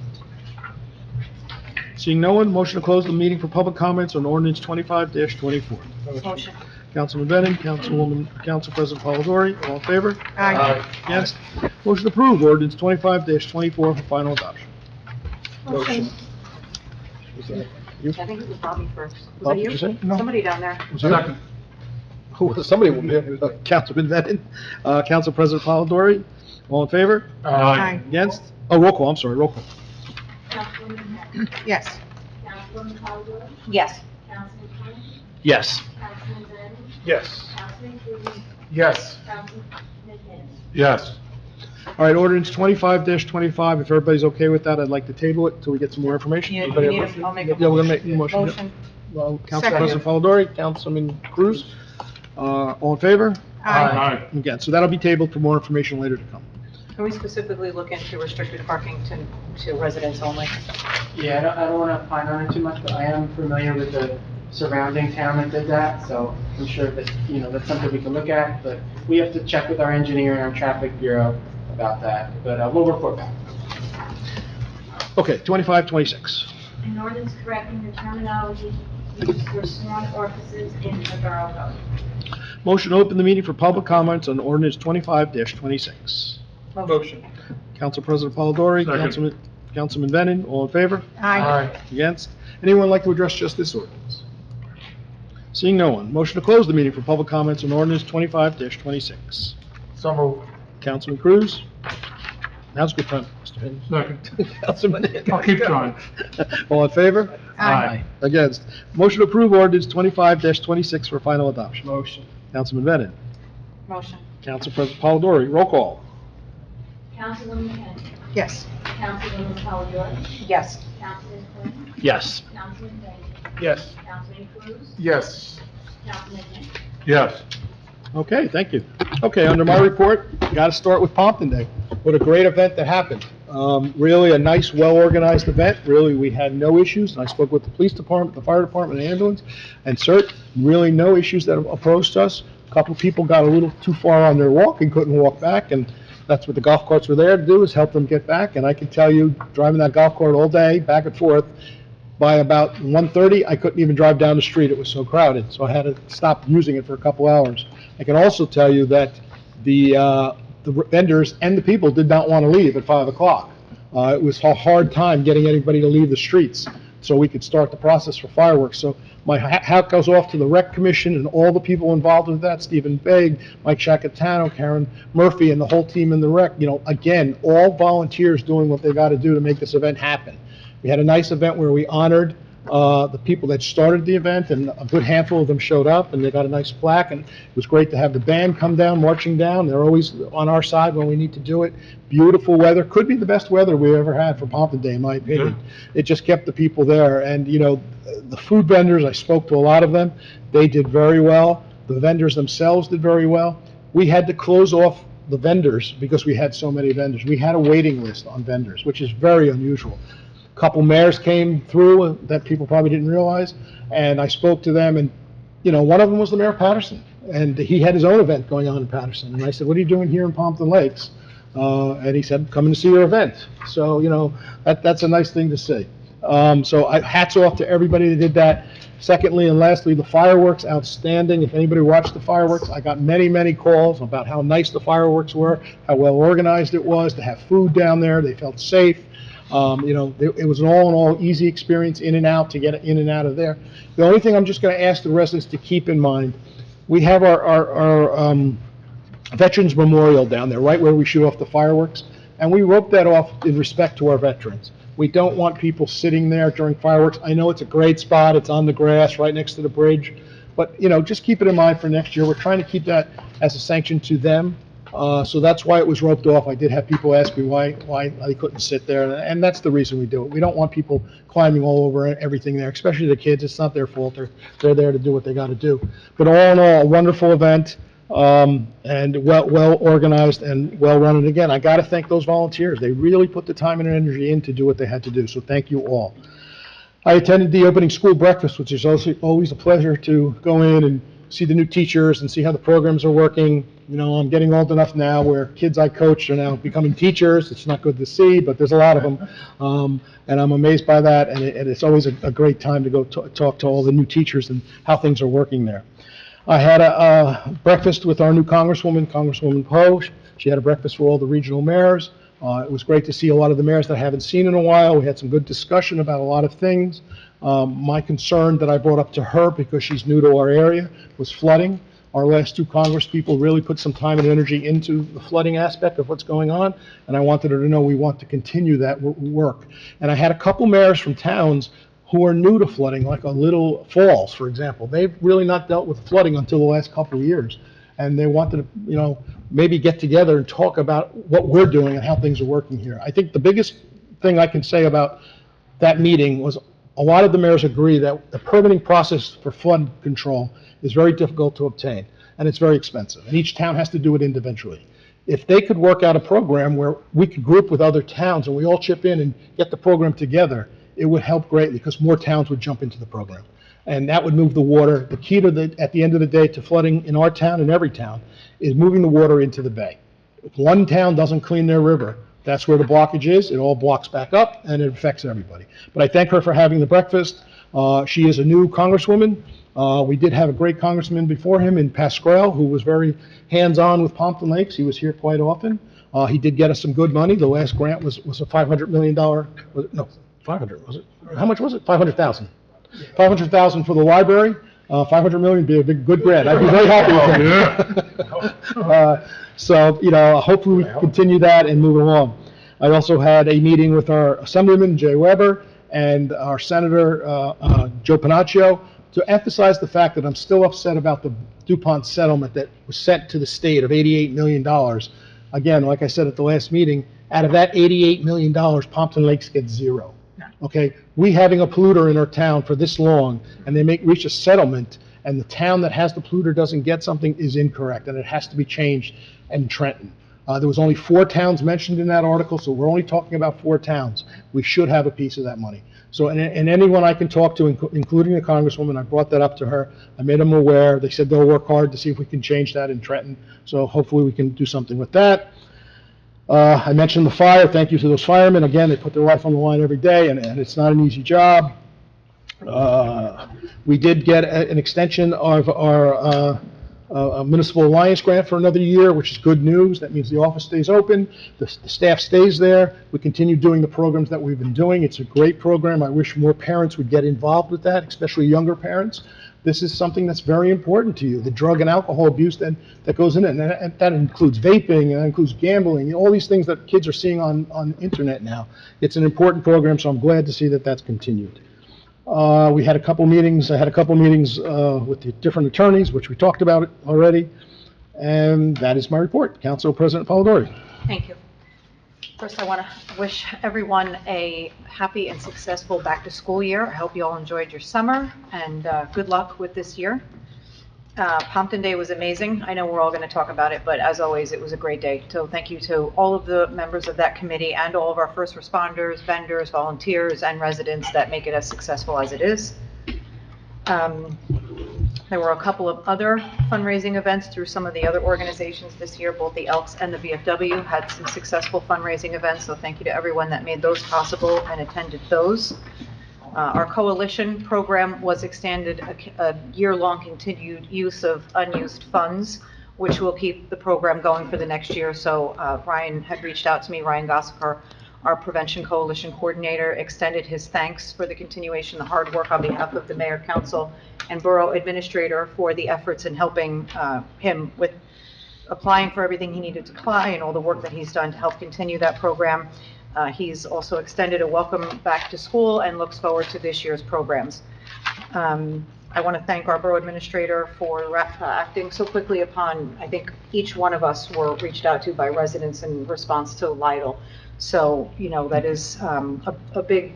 Seeing no one, motion to close the meeting for public comments on ordinance 25-24. Motion. Councilman Bennett, Council President Polidori, all in favor? Aye. Against? Motion approved, ordinance 25-24 for final adoption. Motion. Was that you? I think it was Bobby first. Was Bob, that did you say? you? No. Somebody down there. Was that- Somebody will be, Councilman Bennett, Council President Polidori, all in favor? Aye. Against? Oh, roll call, I'm sorry, roll call. Councilwoman Henry. Yes. Councilwoman Polidori. Yes. Councilman Quinn. Yes. Councilman Bennett. Yes. Councilman Cruz. Yes. Councilman Hill. Yes. All right, ordinance 25-25, if everybody's okay with that, I'd like to table it till we get some more information. You Anybody need have- a- I'll make a Yeah, we're gonna make a motion. yeah. Motion. Well, Council Second. President Polidori, Councilman Cruz, all in favor? Aye. Again, so that'll be tabled for more information later to come. Can we specifically look into restricted parking to residents only? Yeah, I don't want to opine on it too much, but I am familiar with the surrounding town that did that, so I'm sure that, that's something we can look at, but we have to check with our engineer and our traffic bureau about that, but we'll report back. Okay, 25-26. An ordinance correcting the terminology used for sworn offices in the Borough Code. Motion to open the meeting for public comments on ordinance 25-26. Motion. Council President Polidori, Second. Councilman Bennett, all in favor? Aye. Against? Anyone like to address just this ordinance? Seeing no one, motion to close the meeting for public comments on ordinance 25-26. So moved. Councilman Cruz? Now's a good time, Mr. Haynes. Second. Councilman. I'll keep trying. All in favor? Aye. Against? Motion to approve ordinance 25-26 for final adoption. Motion. Councilman Bennett. Motion. Council President Polidori, roll call. Councilwoman Henry. Yes. Councilwoman Polidori. Yes. Councilman Quinn. Yes. Councilman Bennett. Yes. Councilman Cruz. Yes. Councilman Hill. Yes. Okay, thank you. Okay, under my report, got to start with Pompton Day. What a great event that happened. Really a nice, well-organized event. Really, we had no issues. I spoke with the police department, the fire department, and ambulance, and really no issues that approached us. A couple people got a little too far on their walk and couldn't walk back, and that's what the golf carts were there to do, is help them get back. And I can tell you, driving that golf cart all day, back and forth, by about 1:30, I couldn't even drive down the street. It was so crowded, so I had to stop using it for a couple hours. I can also tell you that the vendors and the people did not want to leave at 5 o'clock. It was a hard time getting anybody to leave the streets so we could start the process for fireworks. So my hat goes off to the Rec Commission and all the people involved with that, Stephen Begg, Mike Shacatano, Karen Murphy, and the whole team in the Rec. Again, all volunteers doing what they got to do to make this event happen. We had a nice event where we honored the people that started the event, and a good handful of them showed up, and they got a nice plaque, and it was great to have the band come down, marching down. They're always on our side when we need to do it. Beautiful weather, could be the best weather we ever had for Pompton Day, in my opinion. It just kept the people there, and, the food vendors, I spoke to a lot of them. They did very well. The vendors themselves did very well. We had to close off the vendors because we had so many vendors. We had a waiting list on vendors, which is very unusual. Couple mayors came through that people probably didn't realize, and I spoke to them, and, one of them was the mayor of Patterson, and he had his own event going on in Patterson, and I said, what are you doing here in Pompton Lakes? And he said, coming to see your event. So, that's a nice thing to see. So hats off to everybody that did that. Secondly and lastly, the fireworks, outstanding. If anybody watched the fireworks, I got many, many calls about how nice the fireworks were, how well organized it was, to have food down there. They felt safe. It was an all-in-all easy experience in and out, to get in and out of there. The only thing I'm just going to ask the residents to keep in mind, we have our Veterans Memorial down there, right where we shoot off the fireworks, and we roped that off in respect to our veterans. We don't want people sitting there during fireworks. I know it's a great spot. It's on the grass right next to the bridge, but, just keep it in mind for next year. We're trying to keep that as a sanction to them. So that's why it was roped off. I did have people ask me why they couldn't sit there, and that's the reason we do it. We don't want people climbing all over everything there, especially the kids. It's not their fault. They're there to do what they got to do. But all in all, a wonderful event, and well organized and well run. And again, I got to thank those volunteers. They really put the time and energy in to do what they had to do. So thank you all. I attended the opening school breakfast, which is also always a pleasure to go in and see the new teachers and see how the programs are working. You know, I'm getting old enough now where kids I coach are now becoming teachers. It's not good to see, but there's a lot of them. And I'm amazed by that, and it's always a great time to go talk to all the new teachers and how things are working there. I had a breakfast with our new Congresswoman Poe. She had a breakfast for all the regional mayors. It was great to see a lot of the mayors that I haven't seen in a while. We had some good discussion about a lot of things. My concern that I brought up to her, because she's new to our area, was flooding. Our last two congresspeople really put some time and energy into the flooding aspect of what's going on, and I wanted her to know we want to continue that work. And I had a couple mayors from towns who are new to flooding, like a Little Falls, for example. They've really not dealt with flooding until the last couple of years. And they wanted to, you know, maybe get together and talk about what we're doing and how things are working here. I think the biggest thing I can say about that meeting was a lot of the mayors agree that the permitting process for flood control is very difficult to obtain, and it's very expensive, and each town has to do it individually. If they could work out a program where we could group with other towns and we all chip in and get the program together, it would help greatly, because more towns would jump into the program. And that would move the water. The key to at the end of the day, to flooding in our town and every town is moving the water into the bay. If one town doesn't clean their river, that's where the blockage is. It all blocks back up, and it affects everybody. But I thank her for having the breakfast. She is a new congresswoman. We did have a great congressman before him in Pasquale, who was very hands-on with Pompton Lakes. He was here quite often. He did get us some good money. The last grant was a $500 million, no, 500, was it? How much was it? 500,000. 500,000 for the library. 500 million would be a big, good grant. I'd be very happy with it. So, you know, hopefully we can continue that and move along. I also had a meeting with our Assemblyman, Jay Weber, and our Senator, Joe Panaccio, to emphasize the fact that I'm still upset about the DuPont settlement that was sent to the state of $88 million. Again, like I said at the last meeting, out of that $88 million, Pompton Lakes gets zero. Okay, we having a polluter in our town for this long, and they reach a settlement, and the town that has the polluter doesn't get something is incorrect, and it has to be changed in Trenton. There was only 4 towns mentioned in that article, so we're only talking about 4 towns. We should have a piece of that money. So, and anyone I can talk to, including the Congresswoman, I brought that up to her. I made them aware. They said they'll work hard to see if we can change that in Trenton. So hopefully we can do something with that. I mentioned the fire. Thank you to those firemen. Again, they put their life on the line every day, and it's not an easy job. We did get an extension of our municipal alliance grant for another year, which is good news. That means the office stays open, the staff stays there. We continue doing the programs that we've been doing. It's a great program. I wish more parents would get involved with that, especially younger parents. This is something that's very important to you, the drug and alcohol abuse that goes in it. And that includes vaping, and that includes gambling, all these things that kids are seeing on internet now. It's an important program, so I'm glad to see that that's continued. We had a couple meetings. I had a couple meetings with the different attorneys, which we talked about already. And that is my report. Council President Polidori. Thank you. First, I want to wish everyone a happy and successful back-to-school year. I hope you all enjoyed your summer, and good luck with this year. Pompton Day was amazing. I know we're all going to talk about it, but as always, it was a great day. So thank you to all of the members of that committee and all of our first responders, vendors, volunteers, and residents that make it as successful as it is. There were a couple of other fundraising events through some of the other organizations this year. Both the Elks and the VFW had some successful fundraising events, so thank you to everyone that made those possible and attended those. Our coalition program was extended a year-long continued use of unused funds, which will keep the program going for the next year. So Ryan had reached out to me, Ryan Gossiker, our Prevention Coalition Coordinator, extended his thanks for the continuation, the hard work on behalf of the Mayor, Council, and Borough Administrator for the efforts in helping him with applying for everything he needed to apply and all the work that he's done to help continue that program. He's also extended a welcome back to school and looks forward to this year's programs. I want to thank our Borough Administrator for acting so quickly upon, I think each one of us were reached out to by residents in response to Lytle. So, you know, that is a big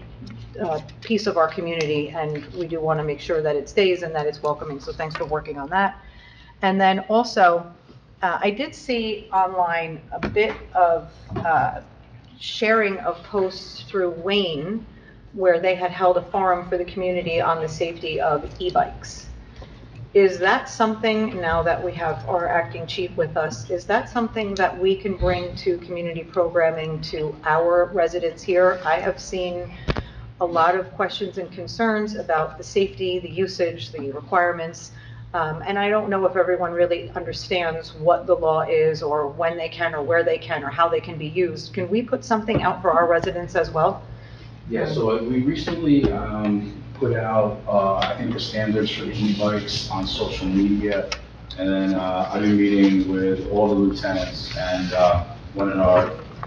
piece of our community, and we do want to make sure that it stays and that it's welcoming. So thanks for working on that. And then also, I did see online a bit of sharing of posts through Wayne, where they had held a forum for the community on the safety of e-bikes. Is that something, now that we have our acting chief with us, is that something that we can bring to community programming to our residents here? I have seen a lot of questions and concerns about the safety, the usage, the requirements, and I don't know if everyone really understands what the law is, or when they can, or where they can, or how they can be used. Can we put something out for our residents as well? Yeah, so we recently put out, I think, the standards for e-bikes on social media. And then I've been meeting with all the lieutenants, and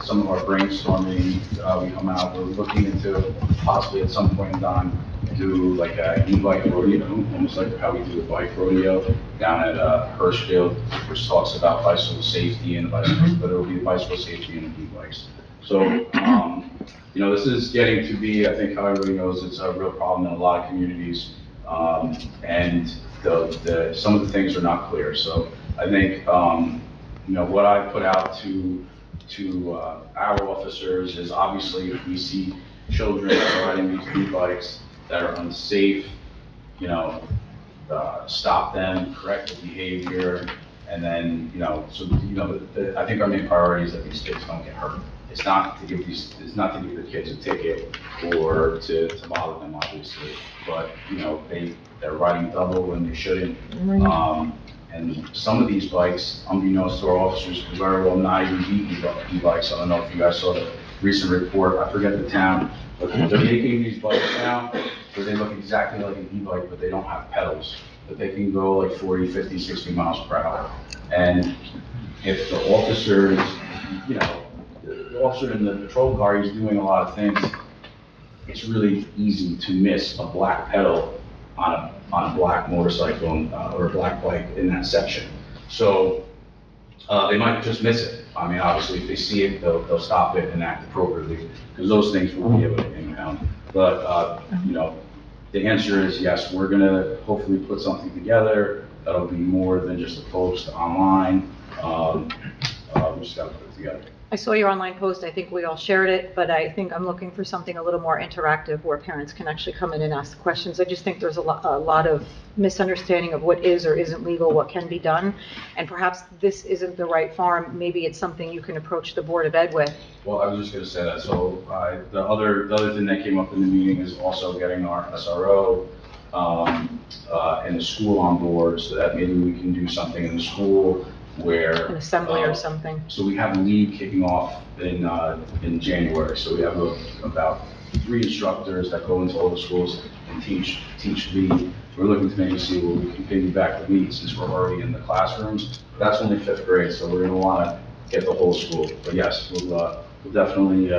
some of our brainstorming, we come out, we're looking into possibly at some point in time, do like a e-bike rodeo, almost like how we do a bike rodeo down at Hirschfield, which talks about bicycle safety and bicycles, but it'll be bicycle safety and e-bikes. So, this is getting to be, I think how everybody knows, it's a real problem in a lot of communities. And some of the things are not clear. So I think, what I put out to our officers is, obviously, if we see children riding these e-bikes that are unsafe, stop them, correct the behavior, and then, I think our main priority is that these kids don't get hurt. It's not to give the kids a ticket or to bother them, obviously, but, they're riding double when they shouldn't. And some of these bikes, unbeknownst to our officers, could very well not even be e-bikes. I don't know if you guys saw the recent report, I forget the town, but they're making these bikes now where they look exactly like an e-bike, but they don't have pedals, but they can go like 40, 50, 60 miles per hour. And if the officer is, the officer in the patrol car, he's doing a lot of things, it's really easy to miss a black pedal on a black motorcycle or a black bike in that section. So they might just miss it. I mean, obviously, if they see it, they'll stop it and act appropriately, because those things will be able to impound. But, the answer is yes, we're going to hopefully put something together that'll be more than just a post online. We just got to put it together. I saw your online post, I think we all shared it, but I think I'm looking for something a little more interactive where parents can actually come in and ask questions. I just think there's a lot of misunderstanding of what is or isn't legal, what can be done, and perhaps this isn't the right forum. Maybe it's something you can approach the Board of Ed with. Well, I was just going to say that. So the other thing that came up in the meeting is also getting our SRO and the school on board, so that maybe we can do something in the school where An assembly or something. So we have a league kicking off in January. So we have about 3 instructors that go into all the schools and teach league. We're looking to maybe see will we continue back to league since we're already in the classrooms. That's only 5th grade, so we're going to want to get the whole school. But yes, we'll definitely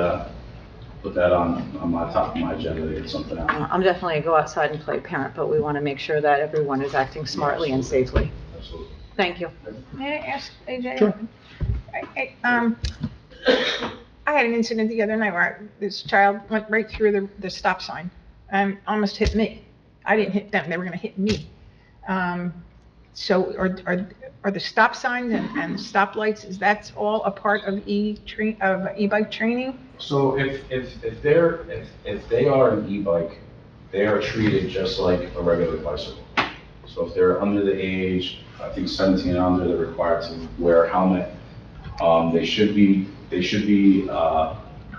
put that on my top of my agenda to get something out. I'm definitely a go outside and play parent, but we want to make sure that everyone is acting smartly and safely. Absolutely. Thank you. May I ask, AJ? Sure. I had an incident the other night where this child went right through the stop sign and almost hit me. I didn't hit them, they were gonna hit me. So are the stop signs and stoplights, is that all a part of e-bike training? So if they are an e-bike, they are treated just like a regular bicycle. So if they're under the age, I think 17 and under, they're required to wear a helmet. They should be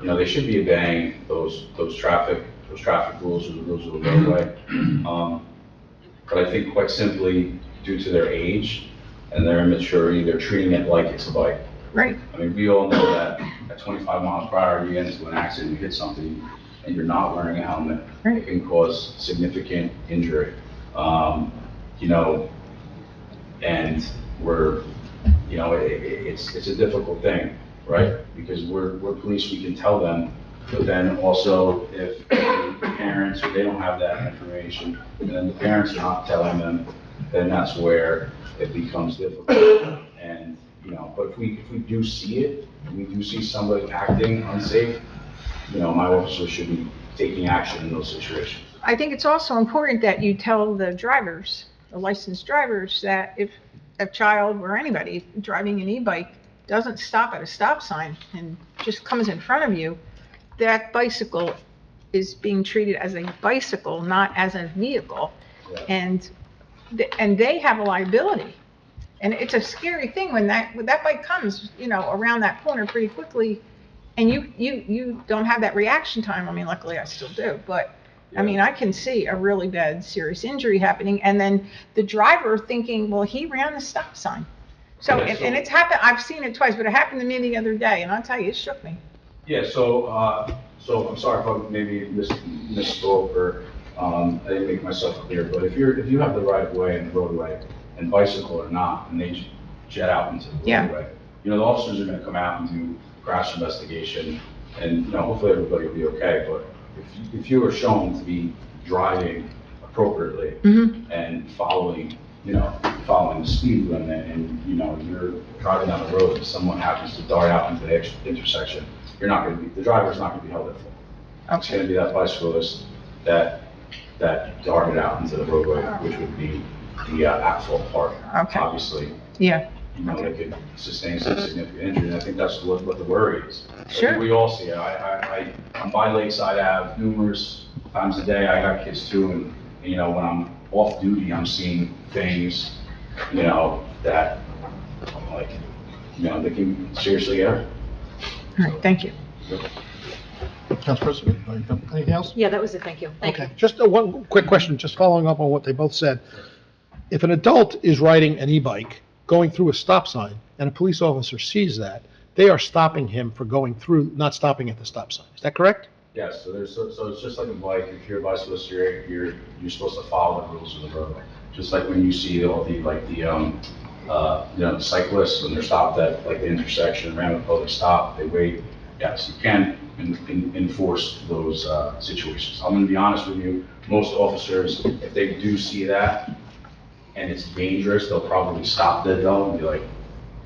obeying those traffic rules or the rules of the roadway. But I think quite simply, due to their age and their immaturity, they're treating it like it's a bike. Right. I mean, we all know that at 25 miles per hour, you get into an accident, you hit something, and you're not wearing a helmet, it can cause significant injury. And it's a difficult thing, right? Because we're police, we can tell them, but then also if the parents, or they don't have that information, and then the parents are not telling them, then that's where it becomes difficult. And, but if we do see it, and we do see somebody acting unsafe, my officer should be taking action in those situations. I think it's also important that you tell the drivers, the licensed drivers, that if a child or anybody driving an e-bike doesn't stop at a stop sign and just comes in front of you, that bicycle is being treated as a bicycle, not as a vehicle. Yeah. And and they have a liability. And it's a scary thing when that bike comes, around that corner pretty quickly, and you don't have that reaction time. I mean, luckily I still do, but I mean, I can see a really bad, serious injury happening, and then the driver thinking, well, he ran the stop sign. So, and it's happened, I've seen it twice, but it happened to me the other day, and I'll tell you, it shook me. Yeah, so I'm sorry if I maybe misspoke or, I didn't make myself clear, but if you have the right of way and the roadway, and bicycle or not, and they jet out into the roadway, the officers are gonna come out and do crash investigation, and, hopefully everybody will be okay, but if you are shown to be driving appropriately and following the speed limit, and, you're driving down the road and someone happens to dart out into the intersection, the driver's not gonna be held at fault. It's gonna be that bicyclist that darted out into the roadway, which would be the at-fault part. Okay. Obviously. Yeah. They could sustain some significant injury, and I think that's what the worry is. Sure. I think we all see it. I'm by Lakeside Ave numerous times a day. I got kids too, and, when I'm off duty, I'm seeing things, that I'm like, they can seriously get hurt. All right, thank you. Council President, anything else? Yeah, that was it, thank you. Okay, just one quick question, just following up on what they both said. If an adult is riding an e-bike, going through a stop sign, and a police officer sees that, they are stopping him for going through, not stopping at the stop sign. Is that correct? Yes, so it's just like a bike. If you're a bicyclist, you're supposed to follow the rules of the roadway. Just like when you see all the cyclists, when they're stopped at like the intersection, around the public stop, they wait. Yes, you can enforce those situations. I'm gonna be honest with you, most officers, if they do see that and it's dangerous, they'll probably stop the adult and be like,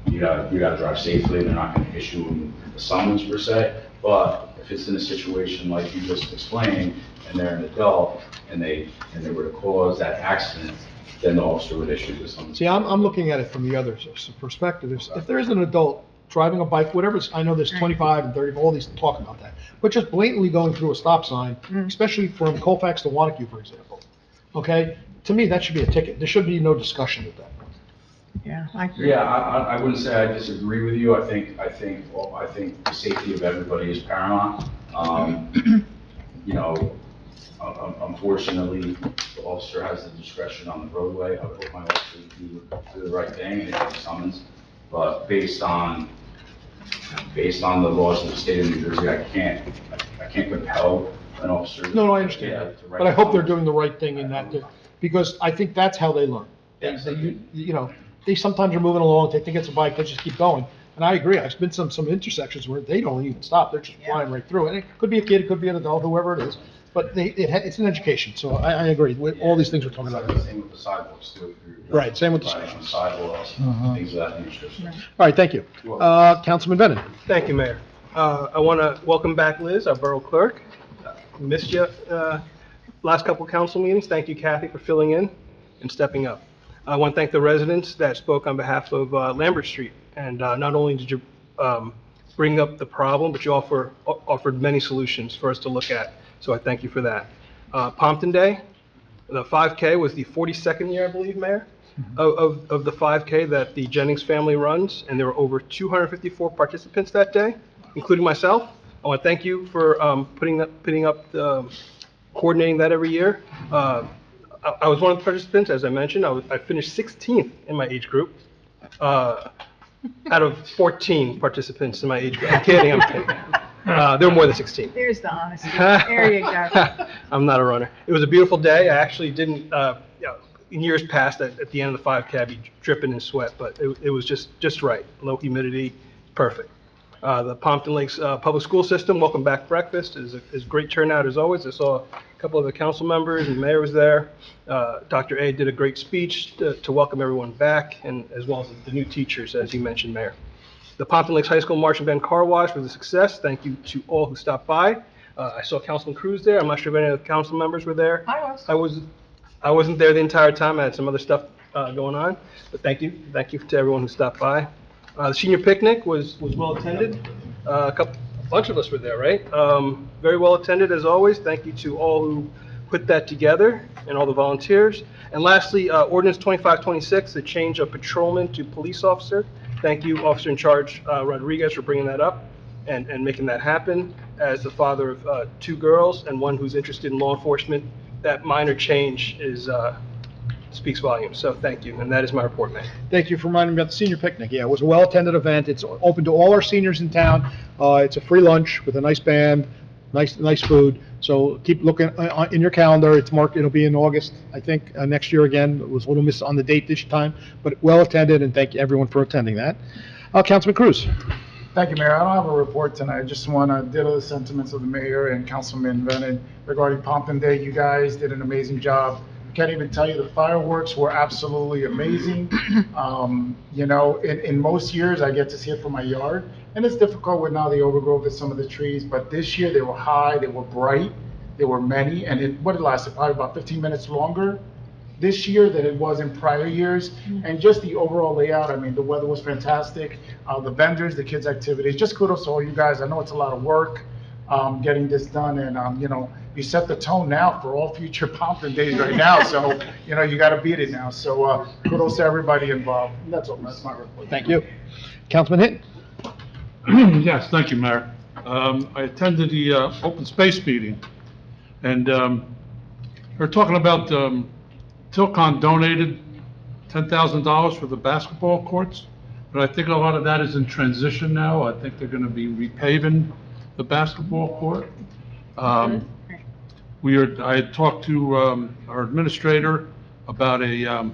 you gotta drive safely. They're not gonna issue them a summons per se. But if it's in a situation like you just explained, and they're an adult, and they were to cause that accident, then the officer would issue the summons. See, I'm looking at it from the other perspective. If there is an adult driving a bike, whatever, I know there's 25 and 30, all these talk about that, but just blatantly going through a stop sign, especially from Colfax to Wanacue, for example, okay? To me, that should be a ticket. There should be no discussion at that point. Yeah, I agree. Yeah, I wouldn't say I disagree with you. I think the safety of everybody is paramount. Unfortunately, the officer has the discretion on the roadway. I would hope my officers do the right thing and issue summons. But based on the laws of the state of New Jersey, I can't compel an officer. No, I understand that. But I hope they're doing the right thing in that, because I think that's how they learn. They sometimes are moving along, they think it's a bike, they just keep going. And I agree, I've been some intersections where they don't even stop, they're just flying right through. And it could be a kid, it could be an adult, whoever it is, but it's an education, so I agree with all these things we're talking about. Same with the sidewalks too. Right, same with the sidewalks. Sidewalks, things of that nature. All right, thank you. Councilman Bennett. Thank you, Mayor. I want to welcome back Liz, our Borough Clerk. Missed you last couple council meetings. Thank you, Kathy, for filling in and stepping up. I want to thank the residents that spoke on behalf of Lambert Street. And not only did you bring up the problem, but you offered many solutions for us to look at. So I thank you for that. Pompton Day, the 5K was the 42nd year, I believe, Mayor, of the 5K that the Jennings family runs. And there were over 254 participants that day, including myself. I want to thank you for coordinating that every year. I was one of the participants, as I mentioned. I finished 16th in my age group, out of 14 participants in my age group. I'm kidding. There were more than 16. There's the honesty. There you go. I'm not a runner. It was a beautiful day. I actually didn't, in years past, at the end of the 5K, I'd be dripping in sweat, but it was just right. Low humidity, perfect. The Pompton Lakes Public School System, welcome back breakfast, is great turnout as always. I saw a couple of the council members and the mayor was there. Dr. A did a great speech to welcome everyone back, and as well as the new teachers, as you mentioned, Mayor. The Pompton Lakes High School Marching Band Car Wash was a success. Thank you to all who stopped by. I saw Councilman Cruz there. I'm not sure if any of the council members were there. I wasn't there the entire time. I had some other stuff going on, but thank you. Thank you to everyone who stopped by. The senior picnic was well attended. A bunch of us were there, right? Very well attended as always. Thank you to all who put that together and all the volunteers. And lastly, ordinance 2526, the change of patrolman to police officer. Thank you, Officer in Charge Rodriguez, for bringing that up and making that happen. As the father of 2 girls and one who's interested in law enforcement, that minor change speaks volumes. So thank you, and that is my report, Mayor. Thank you for reminding me about the senior picnic. Yeah, it was a well-attended event. It's open to all our seniors in town. It's a free lunch with a nice band, nice food. So keep looking in your calendar. It's marked, it'll be in August, I think, next year again. It was a little miss on the date this time, but well-attended, and thank you everyone for attending that. Councilman Cruz. Thank you, Mayor. I don't have a report tonight. I just want to ditto the sentiments of the mayor and Councilman Bennett regarding Pompton Day. You guys did an amazing job. Can't even tell you, the fireworks were absolutely amazing. You know, in most years, I get to see it from my yard, and it's difficult with now the overgrowth of some of the trees, but this year they were high, they were bright, there were many, and it lasted probably about 15 minutes longer this year than it was in prior years. And just the overall layout, I mean, the weather was fantastic, the vendors, the kids' activities, just kudos to all you guys. I know it's a lot of work getting this done, and you know, you set the tone now for all future Pompton days right now, so you know, you got to beat it now. So kudos to everybody involved. That's all. That's my report. Thank you. Councilman Hinton. Yes, thank you, Mayor. I attended the open space meeting, and they're talking about Tilcon donated $10,000 for the basketball courts, but I think a lot of that is in transition now. I think they're going to be repaving the basketball court. I had talked to our administrator about a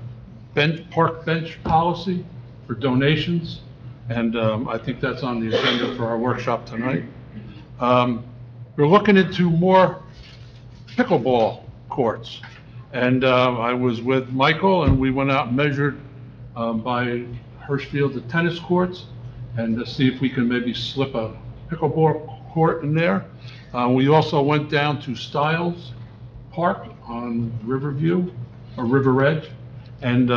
park bench policy for donations, and I think that's on the agenda for our workshop tonight. We're looking into more pickleball courts, and I was with Michael, and we went out and measured by Hirschfield the tennis courts, and to see if we can maybe slip a pickleball court in there. We also went down to Stiles Park on Riverview, or River Edge, and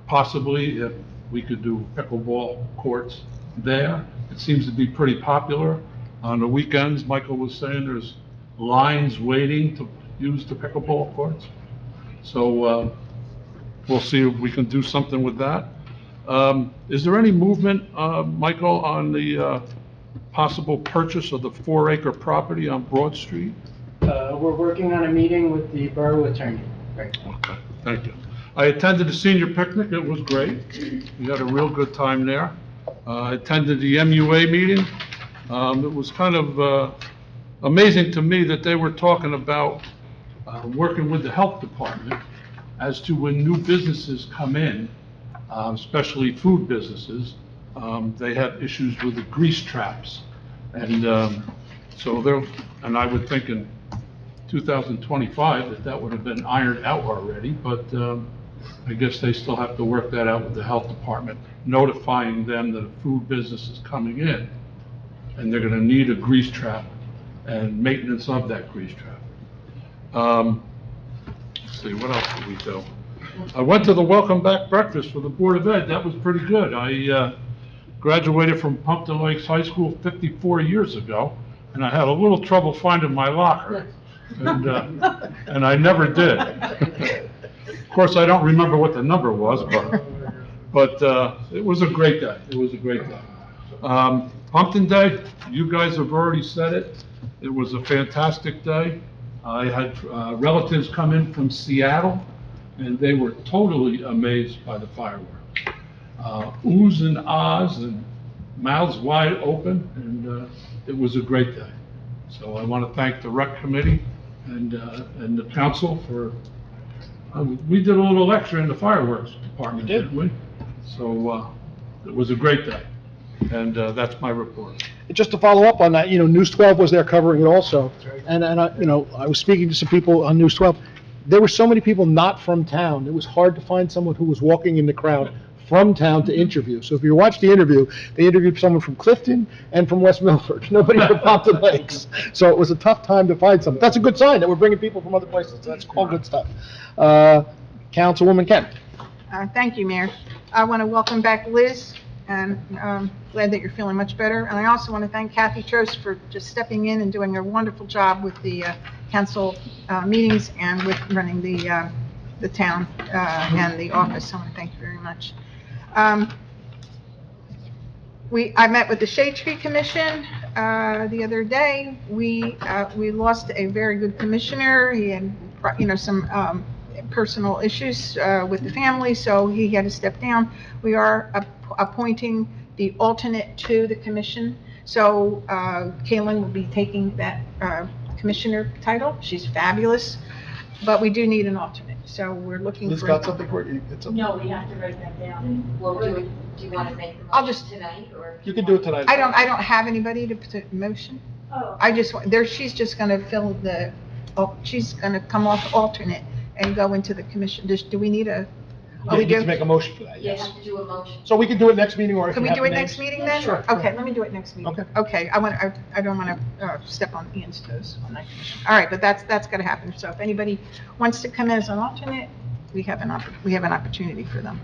possibly if we could do pickleball courts there. It seems to be pretty popular. On the weekends, Michael was saying there's lines waiting to use the pickleball courts. So we'll see if we can do something with that. Is there any movement, Michael, on the possible purchase of the 4-acre property on Broad Street? We're working on a meeting with the borough attorney. Right. Okay, thank you. I attended the senior picnic. It was great. We had a real good time there. I attended the MUA meeting. It was kind of amazing to me that they were talking about working with the health department as to when new businesses come in, especially food businesses, they have issues with the grease traps. And and I would think in 2025 that would have been ironed out already, but I guess they still have to work that out with the health department, notifying them that a food business is coming in, and they're gonna need a grease trap and maintenance of that grease trap. Let's see, what else did we do? I went to the welcome back breakfast for the Board of Ed. That was pretty good. I graduated from Pompton Lakes High School 54 years ago, and I had a little trouble finding my locker, and I never did. Of course, I don't remember what the number was, but it was a great day. It was a great day. Pompton Day, you guys have already said it. It was a fantastic day. I had relatives come in from Seattle, and they were totally amazed by the fireworks. Oohs and ahs and mouths wide open, and it was a great day. So I want to thank the rec committee and the council for, we did a little extra in the fireworks department, didn't we? So it was a great day, and that's my report. Just to follow up on that, you know, News 12 was there covering it also, and I, you know, I was speaking to some people on News 12. There were so many people not from town. It was hard to find someone who was walking in the crowd from town to interview. So if you watch the interview, they interviewed someone from Clifton and from West Milford. Nobody from Pompton Lakes. So it was a tough time to find someone. That's a good sign that we're bringing people from other places. So that's all good stuff. Councilwoman Kent. Thank you, Mayor. I want to welcome back Liz, and glad that you're feeling much better. And I also want to thank Kathy Trost for just stepping in and doing a wonderful job with the council meetings and with running the town and the office. So I want to thank you very much. I met with the Shade Tree Commission the other day. We lost a very good commissioner. He had, some personal issues with the family, so he had to step down. We are appointing the alternate to the commission. So Kaylin will be taking that commissioner title. She's fabulous, but we do need an alternate. So we're looking for. Liz got something for you? No, we have to write that down. Well, do you want to make the I'll motion just- tonight, or? You can do it tonight. I don't have anybody to put a motion. Oh. I just, she's just gonna fill she's gonna come off alternate and go into the commission. Do we need a, Yeah, you need to make a motion for that, You yes. have to do a motion. So we can do it next meeting, or if Can you we have do it the next names. meeting then? Sure. Okay, let me do it next meeting. Okay. Okay, I don't wanna step on Ian's toes on that commission. All right, but that's gonna happen. So if anybody wants to come in as an alternate, we have an opportunity for them.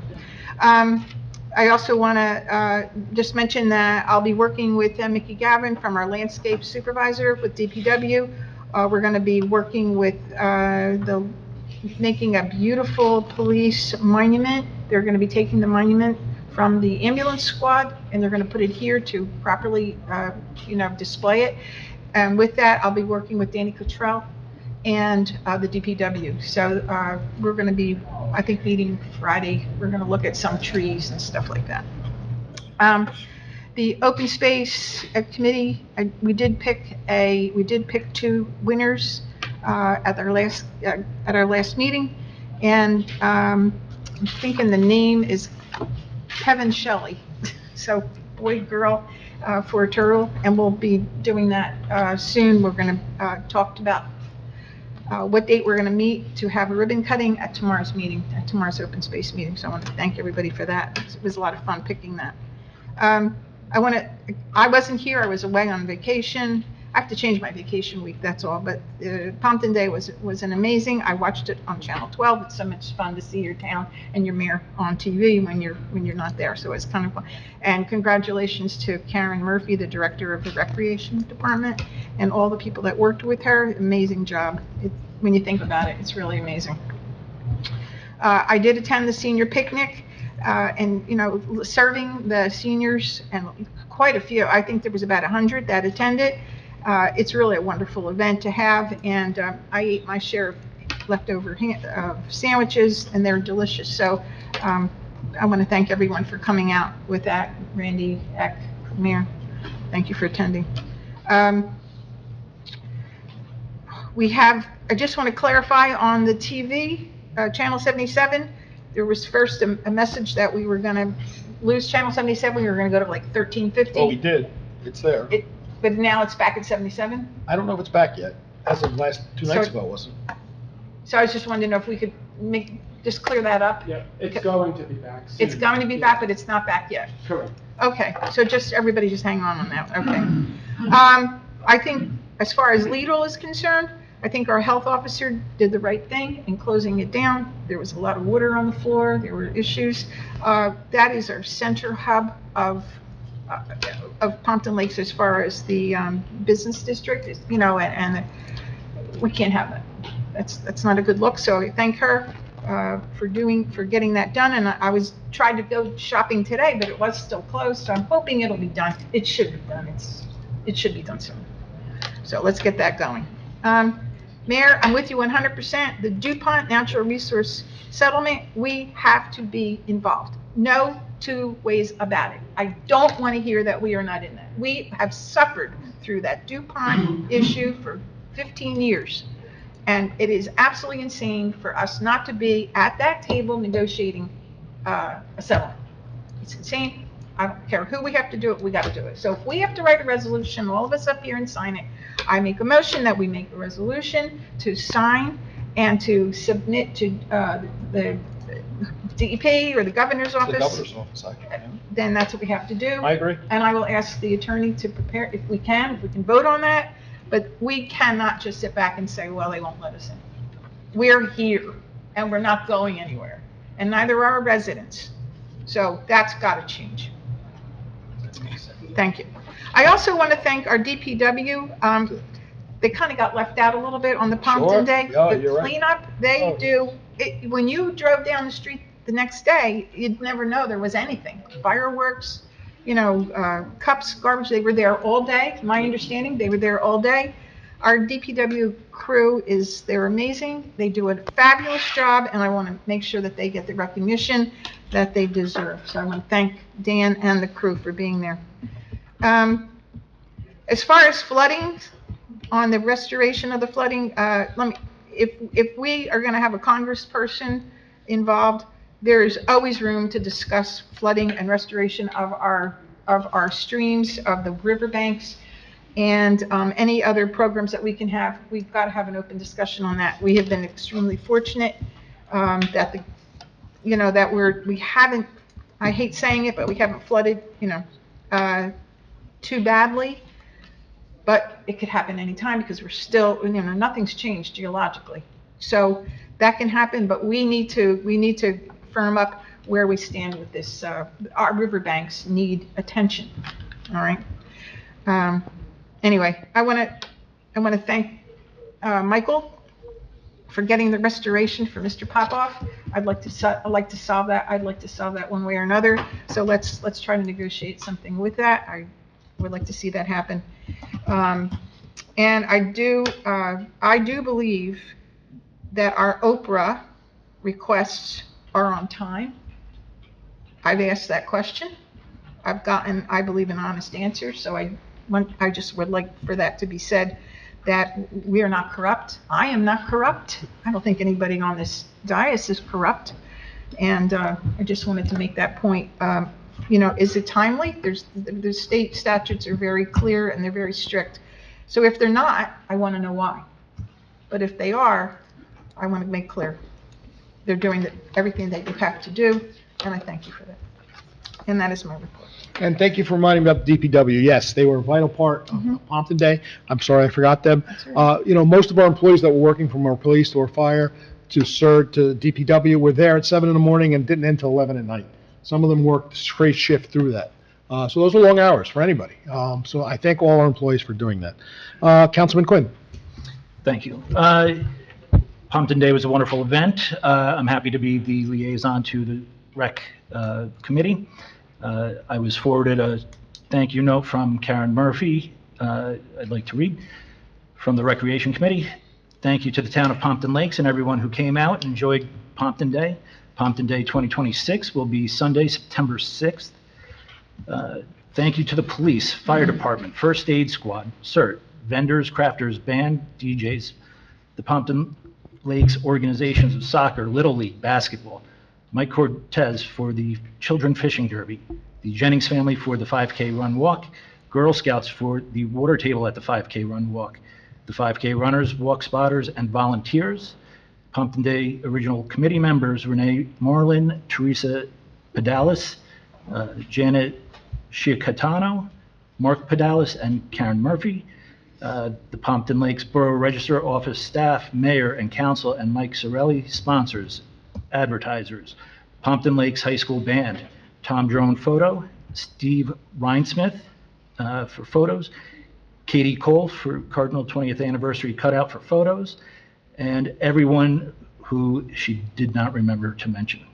I also want to just mention that I'll be working with Mickey Gavin from our landscape supervisor with DPW. We're going to be working with making a beautiful police monument. They're going to be taking the monument from the ambulance squad, and they're going to put it here to properly, display it. And with that, I'll be working with Danny Cottrell and the DPW. So we're going to be, I think, meeting Friday. We're going to look at some trees and stuff like that. The Open Space Committee, we did pick two winners at our last meeting, and I'm thinking the name is Kevin Shelley. So boy, girl, for a turtle, and we'll be doing that soon. We're going to talk about what date we're going to meet to have a ribbon cutting at tomorrow's meeting, at tomorrow's open space meeting. So I want to thank everybody for that. It was a lot of fun picking that. I wasn't here, I was away on vacation. I have to change my vacation week, that's all. But Pompton Day was an amazing. I watched it on Channel 12. It's so much fun to see your town and your mayor on TV when you're not there. So it's kind of fun. And congratulations to Karen Murphy, the director of the Recreation Department, and all the people that worked with her. Amazing job. When you think about it, it's really amazing. I did attend the senior picnic. And, serving the seniors, and quite a few, I think there was about 100 that attended. It's really a wonderful event to have, and I ate my share of leftover sandwiches, and they're delicious. So I want to thank everyone for coming out with that. Randy, Eck, Mayor, thank you for attending. I just want to clarify on the TV, Channel 77, there was first a message that we were going to lose Channel 77. We were going to go to like 1350. Oh, we did. It's there. But now it's back at 77? I don't know if it's back yet. As of two nights ago, it wasn't. So I was just wanting to know if we could just clear that up. Yeah, it's going to be back soon. It's going to be back, but it's not back yet. Correct. Okay, so everybody just hang on that. Okay. I think as far as Lidl is concerned, I think our health officer did the right thing in closing it down. There was a lot of water on the floor. There were issues. That is our center hub of Pompton Lakes as far as the business district, and we can't have that. That's not a good look. So I thank her for getting that done. And I was trying to go shopping today, but it was still closed. So I'm hoping it'll be done. It should be done. It should be done soon. So let's get that going. Mayor, I'm with you 100%. The DuPont Natural Resource Settlement, we have to be involved. No two ways about it. I don't want to hear that we are not in that. We have suffered through that DuPont issue for 15 years. And it is absolutely insane for us not to be at that table negotiating a settlement. It's insane. I don't care who we have to do it, we got to do it. So if we have to write a resolution, all of us up here and sign it, I make a motion that we make a resolution to sign and to submit to the DEP or the governor's office. The governor's office, Then that's what we have to do. I agree. And I will ask the attorney to prepare, if we can vote on that. But we cannot just sit back and say, well, they won't let us in. We're here, and we're not going anywhere. And neither are our residents. So that's got to change. Thank you. I also want to thank our DPW. they kind of got left out a little bit on the Pompton Day. Yeah, The you're right. cleanup, they Oh. do, when you drove down the street the next day, you'd never know there was anything. Fireworks, cups, garbage, they were there all day. My understanding, they were there all day. Our DPW crew they're amazing. They do a fabulous job, and I want to make sure that they get the recognition that they deserve. So I want to thank Dan and the crew for being there. As far as flooding, on the restoration of the flooding, if we are going to have a congressperson involved, there is always room to discuss flooding and restoration of our streams, of the riverbanks, and any other programs that we can have. We've got to have an open discussion on that. We have been extremely fortunate that we haven't, I hate saying it, but we haven't flooded, too badly. But it could happen anytime because we're still, nothing's changed geologically. So that can happen, but we need to firm up where we stand with this. Our riverbanks need attention. All right. Anyway, I want to thank Michael for getting the restoration for Mr. Popoff. I'd like to solve that. I'd like to solve that one way or another. So let's try to negotiate something with that. I would like to see that happen. And I do believe that our Oprah requests are on time. I've asked that question. I've gotten, I believe, an honest answer. So I just would like for that to be said, that we are not corrupt. I am not corrupt. I don't think anybody on this dais is corrupt. And I just wanted to make that point. Is it timely? The state statutes are very clear and they're very strict. So if they're not, I want to know why. But if they are, I want to make clear they're doing everything they have to do, and I thank you for that. And that is my report. And thank you for reminding me about the DPW. Yes, they were a vital part of Pompton Day. I'm sorry I forgot them. Right. Most of our employees that were working from our police to our fire to CERT to DPW were there at 7 in the morning and didn't end till 11 at night. Some of them worked straight shift through that. So those are long hours for anybody. So I thank all our employees for doing that. Councilman Quinn. Thank you. Pompton Day was a wonderful event. I'm happy to be the liaison to the rec committee. I was forwarded a thank you note from Karen Murphy, I'd like to read, from the Recreation Committee. Thank you to the town of Pompton Lakes and everyone who came out and enjoyed Pompton Day. Pompton Day 2026 will be Sunday, September 6th. Thank you to the police, fire department, first aid squad, CERT, vendors, crafters, band, DJs, the Pompton Lakes organizations of soccer, Little League, basketball, Mike Cortez for the Children Fishing Derby, the Jennings family for the 5K Run Walk, Girl Scouts for the water table at the 5K Run Walk, the 5K runners, walk spotters, and volunteers, Pompton Day original committee members Renee Marlin, Teresa Pedalis, Janet Chiacatano, Mark Pedalis, and Karen Murphy, the Pompton Lakes Borough Register office staff, mayor and council, and Mike Sorelli, sponsors, advertisers, Pompton Lakes High School Band, Tom Drone Photo, Steve Reinsmith for photos, Katie Cole for Cardinal 20th Anniversary Cutout for photos, and everyone who she did not remember to mention.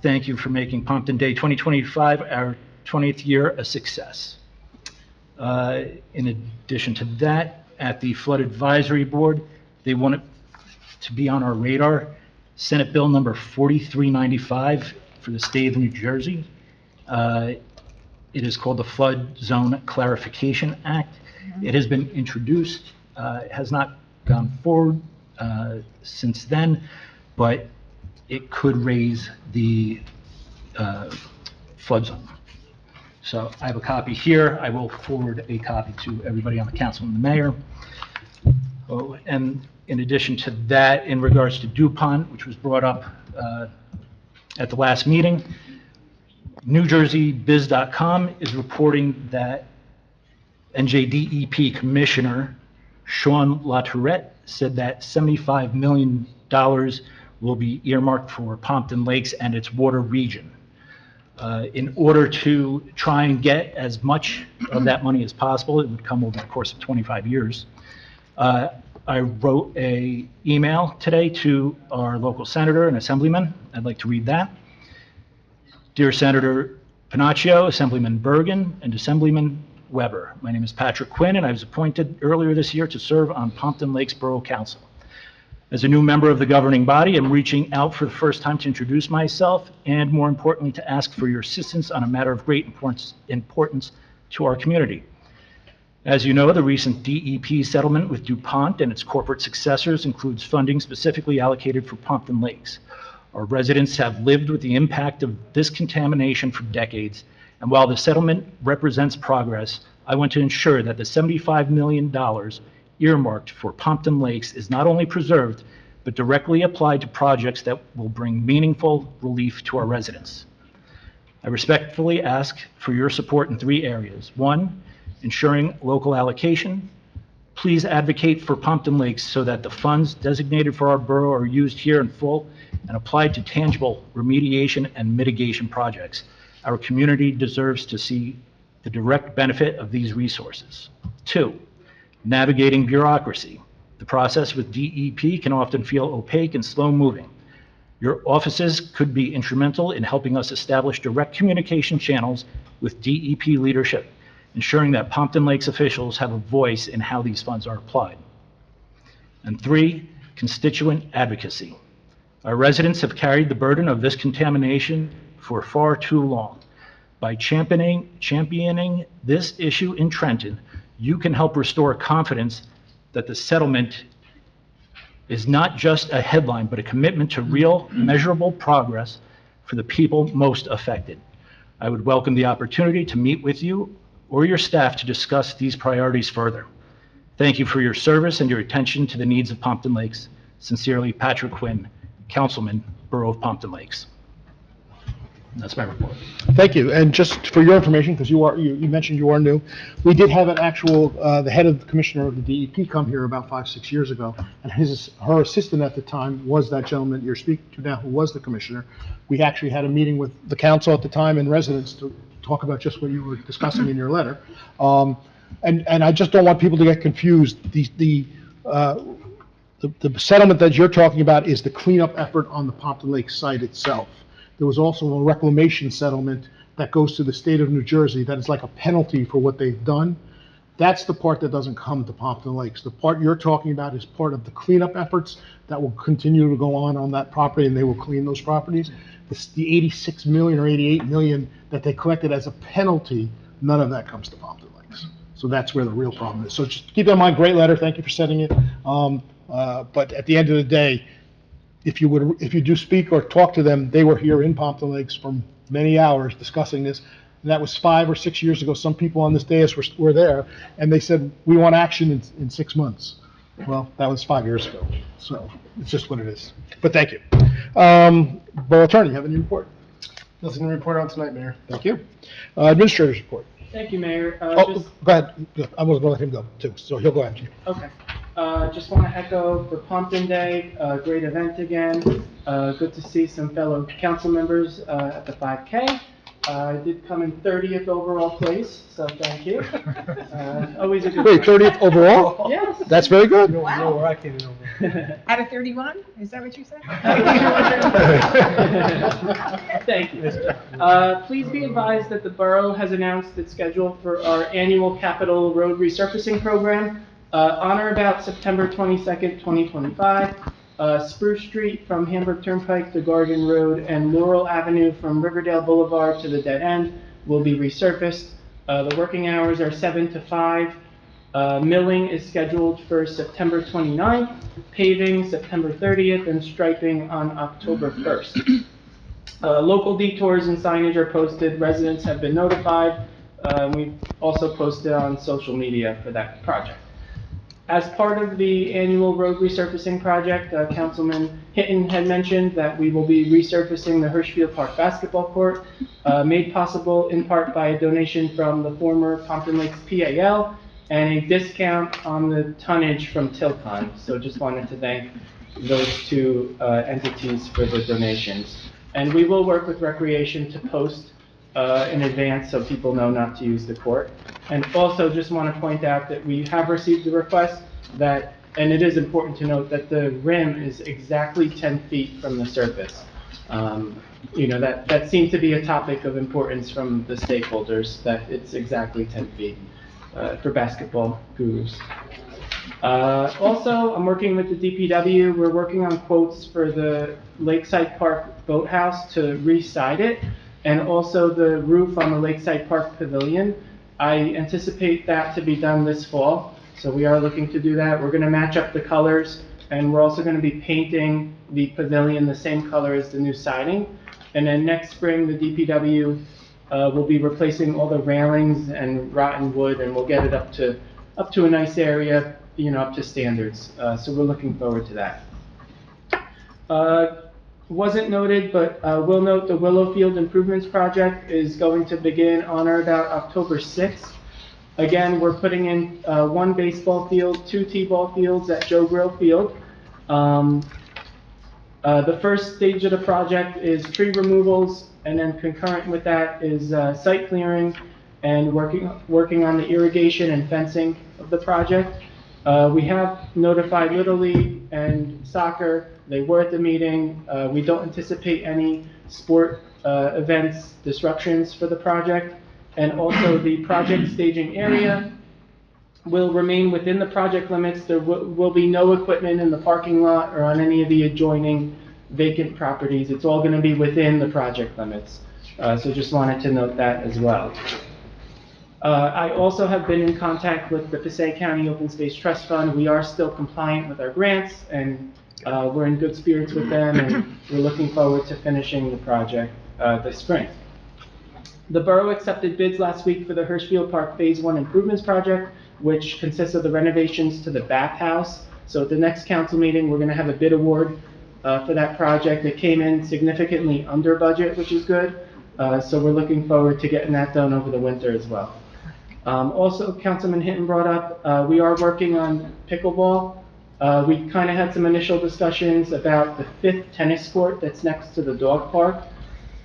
Thank you for making Pompton Day 2025, our 20th year, a success. In addition to that, at the Flood Advisory Board, they wanted to be on our radar. Senate Bill number 4395 for the state of New Jersey. It is called the Flood Zone Clarification Act. It has been introduced, has not gone forward since then, but it could raise the flood zone. So I have a copy here. I will forward a copy to everybody on the council and the mayor. Oh, and in addition to that, in regards to DuPont, which was brought up at the last meeting, NewJerseyBiz.com is reporting that NJDEP Commissioner Sean LaTourette said that $75 million will be earmarked for Pompton Lakes and its water region. In order to try and get as much of that money as possible, it would come over the course of 25 years. I wrote a email today to our local senator and assemblyman. I'd like to read that. Dear Senator Panaccio, Assemblyman Bergen, and Assemblyman Weber, my name is Patrick Quinn, and I was appointed earlier this year to serve on Pompton Lakes Borough Council. As a new member of the governing body, I'm reaching out for the first time to introduce myself and, more importantly, to ask for your assistance on a matter of great importance to our community. As you know, the recent DEP settlement with DuPont and its corporate successors includes funding specifically allocated for Pompton Lakes. Our residents have lived with the impact of this contamination for decades, and while the settlement represents progress, I want to ensure that the $75 million earmarked for Pompton Lakes is not only preserved, but directly applied to projects that will bring meaningful relief to our residents. I respectfully ask for your support in 3 areas. 1, ensuring local allocation. Please advocate for Pompton Lakes so that the funds designated for our borough are used here in full and applied to tangible remediation and mitigation projects. Our community deserves to see the direct benefit of these resources. 2, navigating bureaucracy. The process with DEP can often feel opaque and slow-moving. Your offices could be instrumental in helping us establish direct communication channels with DEP leadership, ensuring that Pompton Lakes officials have a voice in how these funds are applied. And 3, constituent advocacy. Our residents have carried the burden of this contamination for far too long. By championing this issue in Trenton, you can help restore confidence that the settlement is not just a headline, but a commitment to real, measurable progress for the people most affected. I would welcome the opportunity to meet with you or your staff to discuss these priorities further. Thank you for your service and your attention to the needs of Pompton Lakes. Sincerely, Patrick Quinn, Councilman, Borough of Pompton Lakes. And that's my report. Thank you. And just for your information, because you mentioned you are new, we did have an actual, the head of the commissioner of the DEP come here about 5-6 years ago, and her assistant at the time was that gentleman you're speaking to now, who was the commissioner. We actually had a meeting with the council at the time and residents to talk about just what you were discussing in your letter. And I just don't want people to get confused. The settlement that you're talking about is the cleanup effort on the Pompton Lake site itself. There was also a reclamation settlement that goes to the state of New Jersey that is like a penalty for what they've done. That's the part that doesn't come to Pompton Lakes. The part you're talking about is part of the cleanup efforts that will continue to go on that property, and they will clean those properties. The 86 million or 88 million that they collected as a penalty, none of that comes to Pompton Lakes. So that's where the real problem is. So just keep that in mind. Great letter. Thank you for sending it. But at the end of the day, if you do speak or talk to them, they were here in Pompton Lakes for many hours discussing this. And that was 5 or 6 years ago. Some people on this dais were there, and they said, we want action in 6 months. Well, that was 5 years ago. So it's just what it is. But thank you. Borough Attorney, you have any report? Nothing to report on tonight, Mayor. Thank you. Administrator's report. Thank you, Mayor. Go ahead. I was going to let him go, too, so he'll go after you. Okay. Just want to echo the Pompton Day, great event again. Good to see some fellow council members at the 5K. I did come in 30th overall place, so thank you. Always a good. Wait, 30th overall? Yes. That's very good. Wow. where I came in over. Out of 31? Is that what you said? Thank you. Please be advised that the borough has announced its schedule for our annual capital road resurfacing program. On or about September 22nd, 2025, Spruce Street from Hamburg Turnpike to Garden Road and Laurel Avenue from Riverdale Boulevard to the dead end will be resurfaced. The working hours are 7 to 5. Milling is scheduled for September 29th, paving September 30th, and striping on October 1st. Local detours and signage are posted. Residents have been notified. We've also posted on social media for that project. As part of the annual road resurfacing project, Councilman Hinton had mentioned that we will be resurfacing the Hirschfield Park basketball court, made possible in part by a donation from the former Pompton Lakes PAL and a discount on the tonnage from Tilcon. So just wanted to thank those two entities for the donations. And we will work with Recreation to post in advance so people know not to use the court. And also just want to point out that we have received a request that, and it is important to note that the rim is exactly 10 feet from the surface. That seemed to be a topic of importance from the stakeholders, that it's exactly 10 feet for basketball gurus. Also, I'm working with the DPW. We're working on quotes for the Lakeside Park Boathouse to re-side it, and also the roof on the Lakeside Park Pavilion. I anticipate that to be done this fall, so we are looking to do that. We're going to match up the colors, and we're also going to be painting the pavilion the same color as the new siding. And then next spring, the DPW will be replacing all the railings and rotten wood, and we'll get it up to a nice area, up to standards. So we're looking forward to that. Wasn't noted, but will note the Willowfield Improvements Project is going to begin on or about October 6th. Again, we're putting in 1 baseball field, 2 t-ball fields at Joe Grill Field. The first stage of the project is tree removals, and then concurrent with that is site clearing and working on the irrigation and fencing of the project. We have notified Little League and soccer. They were at the meeting. We don't anticipate any sport events disruptions for the project. And also the project staging area will remain within the project limits. There will be no equipment in the parking lot or on any of the adjoining vacant properties. It's all going to be within the project limits. So just wanted to note that as well. I also have been in contact with the Passaic County Open Space Trust Fund. We are still compliant with our grants, and we're in good spirits with them, and we're looking forward to finishing the project this spring. The borough accepted bids last week for the Hirschfield Park Phase 1 Improvements Project, which consists of the renovations to the bathhouse. So at the next council meeting, we're going to have a bid award for that project. It came in significantly under budget, which is good. So we're looking forward to getting that done over the winter as well. Also, Councilman Hinton brought up, we are working on pickleball. We kind of had some initial discussions about the 5th tennis court that's next to the dog park.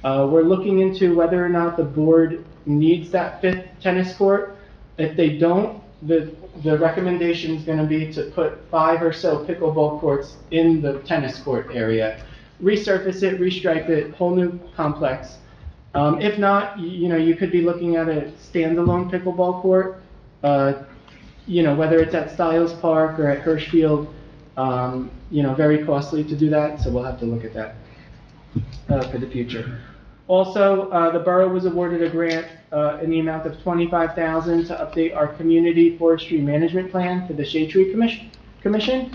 We're looking into whether or not the board needs that 5th tennis court. If they don't, the recommendation is going to be to put 5 or so pickleball courts in the tennis court area. Resurface it, restripe it, whole new complex. If not, you could be looking at a standalone pickleball court, whether it's at Stiles Park or at Hirschfield, very costly to do that, so we'll have to look at that for the future. Also, the borough was awarded a grant in the amount of $25,000 to update our community forestry management plan for the Shade Tree Commission.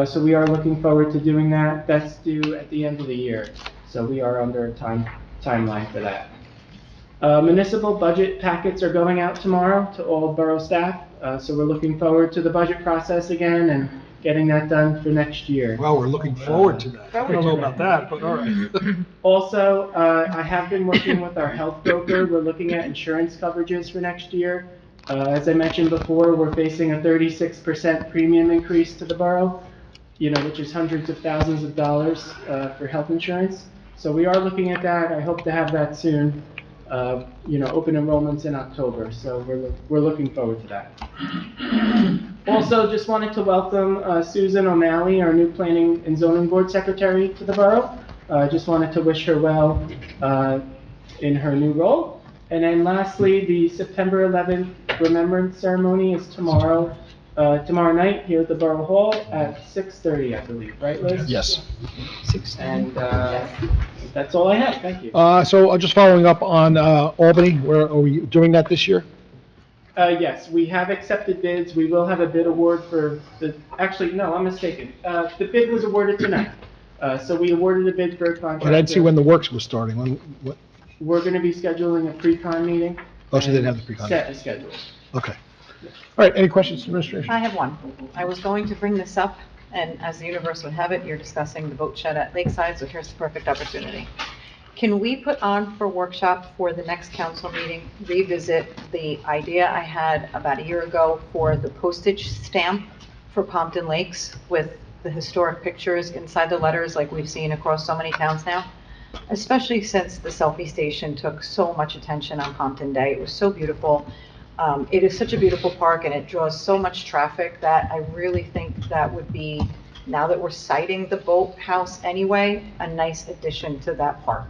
So we are looking forward to doing that. That's due at the end of the year, so we are under a timeline for that. Municipal budget packets are going out tomorrow to all borough staff, so we're looking forward to the budget process again and getting that done for next year. Well, we're looking forward to that. I don't know about that, but all right. Also, I have been working with our health broker. We're looking at insurance coverages for next year. As I mentioned before, we're facing a 36% premium increase to the borough, which is hundreds of thousands of dollars for health insurance. So we are looking at that. I hope to have that soon. Open enrollments in October, so we're looking forward to that. Also, just wanted to welcome Susan O'Malley, our new Planning and Zoning Board Secretary to the borough. Just wanted to wish her well in her new role. And then lastly, the September 11th Remembrance Ceremony is tomorrow night here at the Borough Hall at 6:30, I believe, right, Liz? Yes. And that's all I have. Thank you. So just following up on Albany, where are we doing that this year? Yes, we have accepted bids. We will have a bid award for actually, no, I'm mistaken. The bid was awarded tonight. So we awarded a bid for a contract. But I didn't see when the works was starting. What? We're going to be scheduling a pre-con meeting. Oh, so they didn't have the pre-con. Set a schedule. Okay. All right, any questions, administration? I have one. I was going to bring this up, and as the universe would have it, you're discussing the boat shed at Lakeside, so here's the perfect opportunity. Can we put on for workshop for the next council meeting, revisit the idea I had about a year ago for the postage stamp for Pompton Lakes with the historic pictures inside the letters like we've seen across so many towns now? especially since the selfie station took so much attention on Pompton Day. It was so beautiful. It is such a beautiful park and it draws so much traffic that I really think that would be, now that we're citing the boathouse anyway, a nice addition to that park.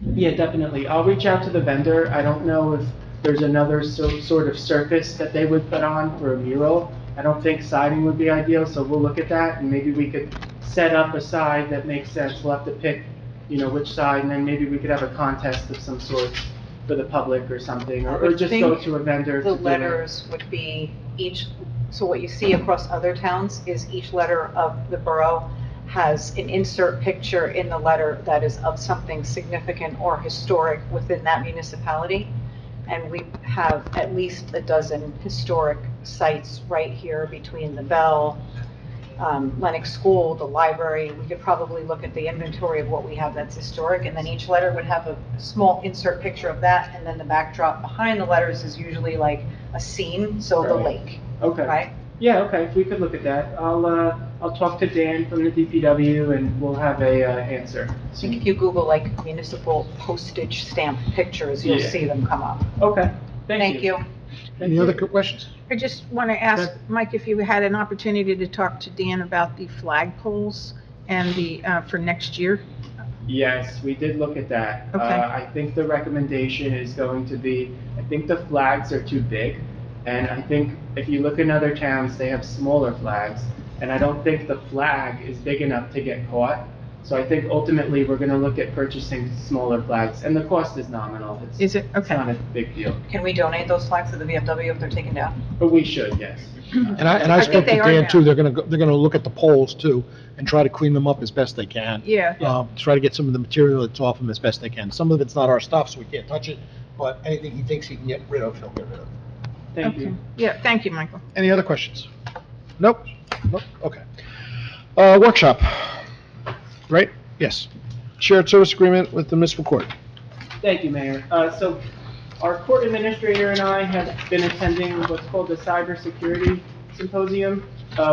Yeah, definitely. I'll reach out to the vendor. I don't know if there's another sort of surface that they would put on for a mural. I don't think siding would be ideal, so we'll look at that, and maybe we could set up a side that makes sense. We'll have to pick, which side, and then maybe we could have a contest of some sort for the public or something, or just go to a vendor. The letters would be so what you see across other towns is each letter of the borough has an insert picture in the letter that is of something significant or historic within that municipality. And we have at least a dozen historic sites right here between the Bell, Lennox School, the library. We could probably look at the inventory of what we have that's historic, and then each letter would have a small insert picture of that, and then the backdrop behind the letters is usually like a scene, so the lake. Okay. Right? Yeah, okay, we could look at that. I'll talk to Dan from the DPW and we'll have a answer. I think if you Google like municipal postage stamp pictures, you'll see them come up. Okay, Thank you. Any other questions? I just want to ask Mike if you had an opportunity to talk to Dan about the flagpoles and the, for next year. Yes, we did look at that. Okay. I think the recommendation is going to be, I think the flags are too big. And I think if you look in other towns, they have smaller flags. And I don't think the flag is big enough to get caught. So I think ultimately we're going to look at purchasing smaller flags. And the cost is nominal. Is it? Okay. It's not a big deal. Can we donate those flags to the VFW if they're taken down? But we should, yes. And I spoke to Dan too, they're gonna look at the poles too, and try to clean them up as best they can. Yeah. Try to get some of the material that's off them as best they can. Some of it's not our stuff, so we can't touch it, but anything he thinks he can get rid of, he'll get rid of. Thank you. Yeah, thank you, Michael. Any other questions? Nope? Nope, okay. Workshop, right? Yes. Shared service agreement with the municipal court. Thank you, Mayor. So our court administrator and I have been attending what's called the Cybersecurity Symposium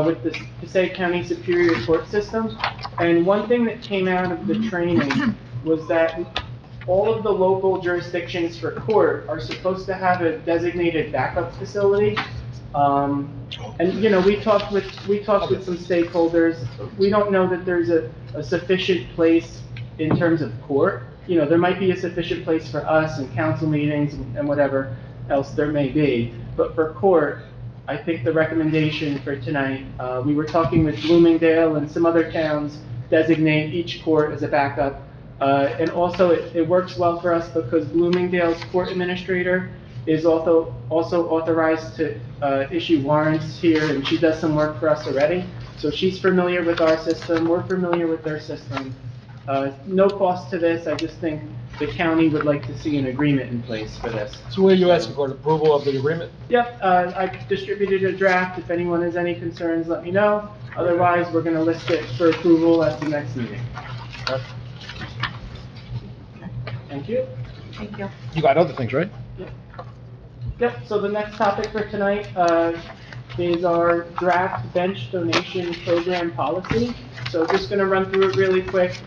with the Passaic County Superior Court System. And one thing that came out of the training was that all of the local jurisdictions for court are supposed to have a designated backup facility. And we talked with some stakeholders. We don't know that there's a sufficient place in terms of court. There might be a sufficient place for us and council meetings and whatever else there may be. But for court, I think the recommendation for tonight, we were talking with Bloomingdale and some other towns, designate each court as a backup. And also it works well for us because Bloomingdale's court administrator is also authorized to issue warrants here, and she does some work for us already. So she's familiar with our system, we're familiar with their system. No cost to this, I just think the county would like to see an agreement in place for this. So what are you asking for, approval of the agreement? Yep, I've distributed a draft. If anyone has any concerns, let me know. Otherwise, we're going to list it for approval at the next meeting. Okay. Thank you. Thank you. You got other things, right? Yep, so the next topic for tonight is our draft bench donation program policy. So just going to run through it really quick.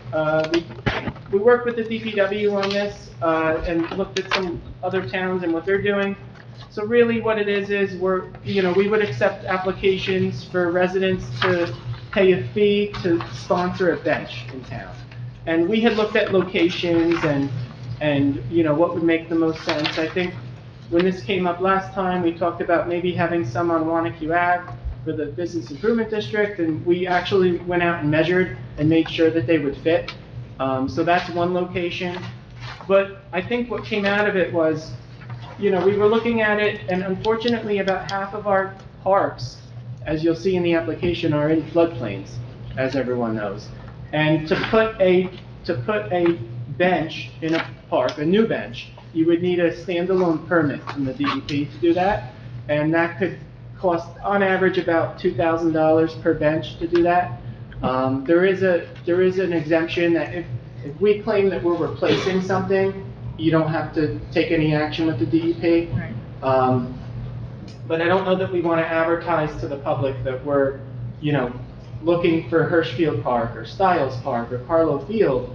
We worked with the DPW on this and looked at some other towns and what they're doing. So really what it is we would accept applications for residents to pay a fee to sponsor a bench in town. And we had looked at locations and what would make the most sense. I think when this came up last time, we talked about maybe having some on Wanacue Ave for the Business Improvement District, and we actually went out and measured and made sure that they would fit. So that's one location. But I think what came out of it was, we were looking at it, and unfortunately about half of our parks, as you'll see in the application, are in floodplains, as everyone knows. And to put a bench in a park, a new bench, you would need a standalone permit from the DEP to do that, and that could cost on average about $2,000 per bench to do that. There is an exemption that if we claim that we're replacing something, you don't have to take any action with the DEP. Right. But I don't know that we want to advertise to the public that we're, looking for Hirschfield Park or Stiles Park or Carlo Field.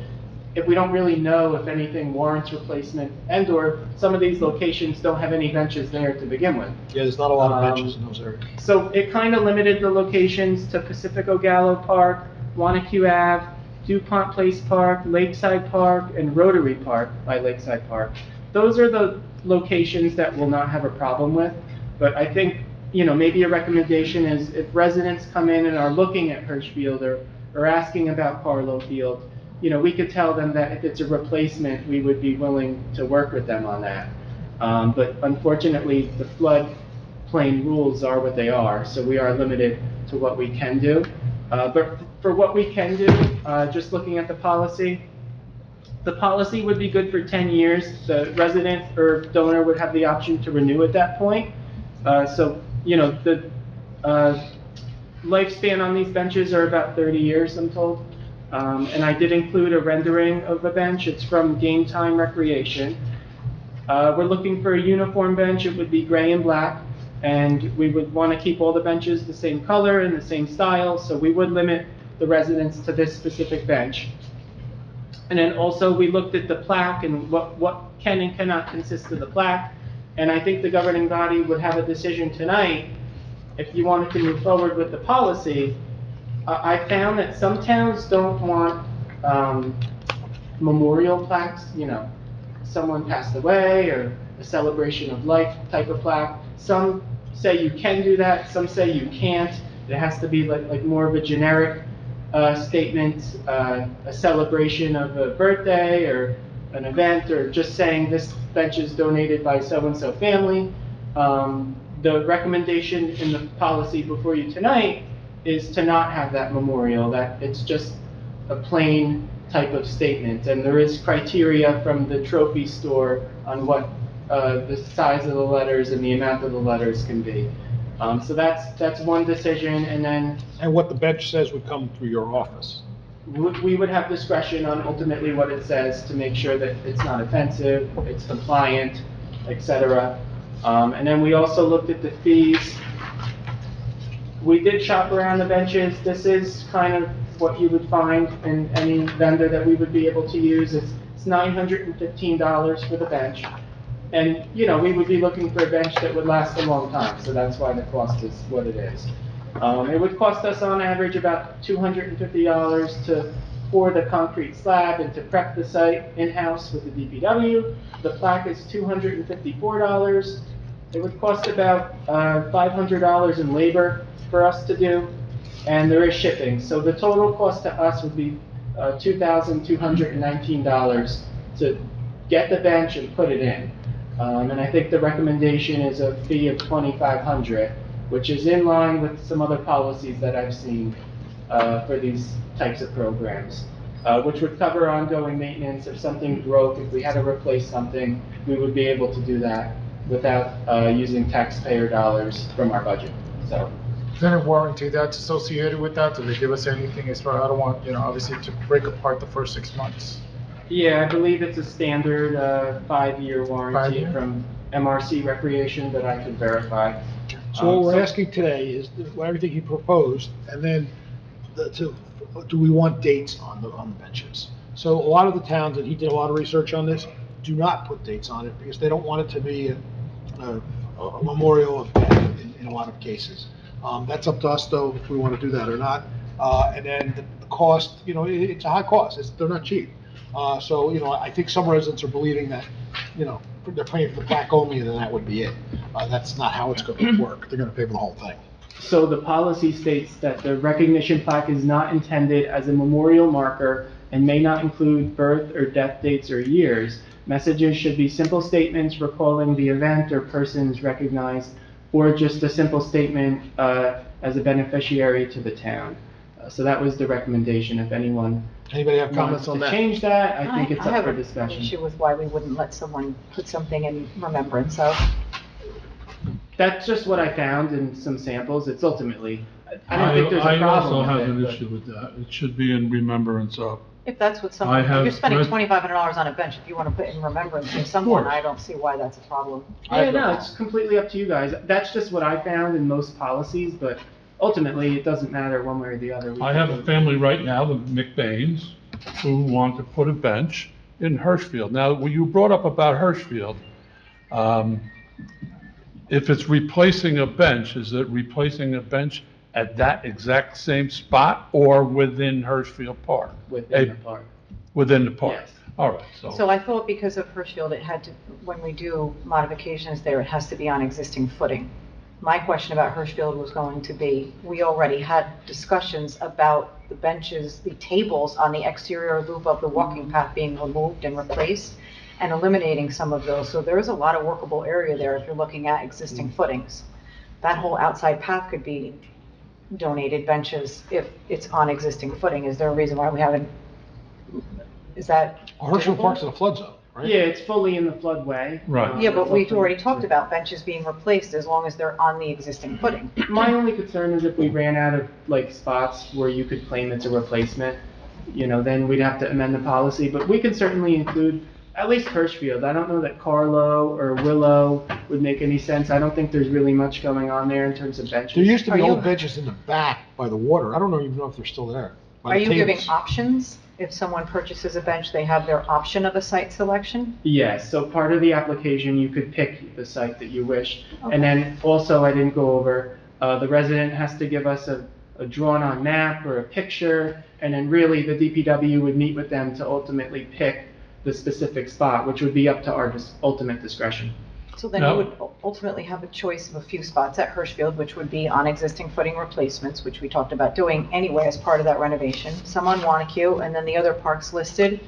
if we don't really know if anything warrants replacement, and/or some of these locations don't have any benches there to begin with. Yeah, there's not a lot of benches in those areas. So it kind of limited the locations to Pacifico Gallo Park, Wanacue Ave, DuPont Place Park, Lakeside Park, and Rotary Park by Lakeside Park. Those are the locations that we'll not have a problem with, but I think, maybe a recommendation is if residents come in and are looking at Hirschfield or asking about Carlo Field, we could tell them that if it's a replacement, we would be willing to work with them on that. But unfortunately, the floodplain rules are what they are, so we are limited to what we can do. But for what we can do, just looking at the policy would be good for 10 years. The resident or donor would have the option to renew at that point. So, the lifespan on these benches are about 30 years, I'm told. And I did include a rendering of a bench. It's from Game Time Recreation. We're looking for a uniform bench. It would be gray and black. And we would want to keep all the benches the same color and the same style. So we would limit the residents to this specific bench. And then also we looked at the plaque and what can and cannot consist of the plaque. And I think the governing body would have a decision tonight if you wanted to move forward with the policy. I found that some towns don't want memorial plaques, someone passed away or a celebration of life type of plaque. Some say you can do that, some say you can't. It has to be like more of a generic statement, a celebration of a birthday or an event, or just saying this bench is donated by so-and-so family. The recommendation in the policy before you tonight is to not have that memorial, that it's just a plain type of statement. And there is criteria from the trophy store on what the size of the letters and the amount of the letters can be. So that's one decision, and then... And what the bench says would come through your office. We would have discretion on ultimately what it says to make sure that it's not offensive, it's compliant, etc. And then we also looked at the fees. We did shop around the benches. This is kind of what you would find in any vendor that we would be able to use. It's $915 for the bench. And, we would be looking for a bench that would last a long time, so that's why the cost is what it is. It would cost us on average about $250 to pour the concrete slab and to prep the site in-house with the DPW. The plaque is $254. It would cost about $500 in labor for us to do, and there is shipping. So the total cost to us would be $2,219 to get the bench and put it in. And I think the recommendation is a fee of $2,500, which is in line with some other policies that I've seen for these types of programs, which would cover ongoing maintenance. If something broke, if we had to replace something, we would be able to do that without using taxpayer dollars from our budget. So. Is there any warranty that's associated with that? Do they give us anything as far, I don't want, obviously to break apart the first 6 months? Yeah, I believe it's a standard 5-year warranty 5 year? from MRC Recreation, but I can verify. So what we're asking today is everything he proposed, and then do we want dates on the benches? So a lot of the towns, and he did a lot of research on this, do not put dates on it because they don't want it to be a memorial of death in a lot of cases. That's up to us though, if we want to do that or not. And then the cost, it's a high cost. They're not cheap. So, I think some residents are believing that, they're paying for the plaque only and then that would be it. That's not how it's going to work. They're going to pay for the whole thing. So the policy states that the recognition plaque is not intended as a memorial marker and may not include birth or death dates or years. Messages should be simple statements recalling the event or persons recognized, or just a simple statement as a beneficiary to the town. So that was the recommendation. If anyone Anybody have comments wants on to that? change that, I think it's I up have for an discussion. issue with why we wouldn't let someone put something in remembrance of. That's just what I found in some samples. It's ultimately, I don't think there's a I problem also have with an it, but- issue with that. It should be in remembrance of. If that's what I someone, have you're spending read- $2,500 on a bench, if you want to put in remembrance of someone, course. I don't see why that's a problem. Yeah, no, it's completely up to you guys. That's just what I found in most policies, but ultimately, it doesn't matter one way or the other. We I can have do a it. family right now, the McBains, who want to put a bench in Hirschfield. Now, when you brought up about Hirschfield, if it's replacing a bench, is it replacing a bench at that exact same spot or within Hirschfield Park? Within the park. Within the park? Yes. All right, So I thought because of Hirschfield, it had to, when we do modifications there, it has to be on existing footing. My question about Hirschfield was going to be, we already had discussions about the benches, the tables on the exterior loop of the walking path being removed and replaced and eliminating some of those. So there is a lot of workable area there if you're looking at existing footings. That whole outside path could be donated benches if it's on existing footing. Is there a reason why we haven't, is that? Herschel Park's in a flood zone, right? Yeah, it's fully in the floodway. Right. Yeah, but we've already talked about benches being replaced as long as they're on the existing footing. My only concern is if we ran out of like spots where you could claim it's a replacement, then we'd have to amend the policy, but we could certainly include at least Hirschfield. I don't know that Carlo or Willow would make any sense. I don't think there's really much going on there in terms of benches. There used to be Are you- old benches in the back by the water. I don't even know if they're still there. By Are the you giving tables. options? If someone purchases a bench, they have their option of a site selection? Yes, so part of the application, you could pick the site that you wish. Okay. And then also, I didn't go over, the resident has to give us a drawn-on map or a picture, and then really the DPW would meet with them to ultimately pick the specific spot, which would be up to our ultimate discretion. So then you would ultimately have a choice of a few spots at Hirschfield, which would be on existing footing replacements, which we talked about doing anyway as part of that renovation, some on Wanacue, and then the other parks listed.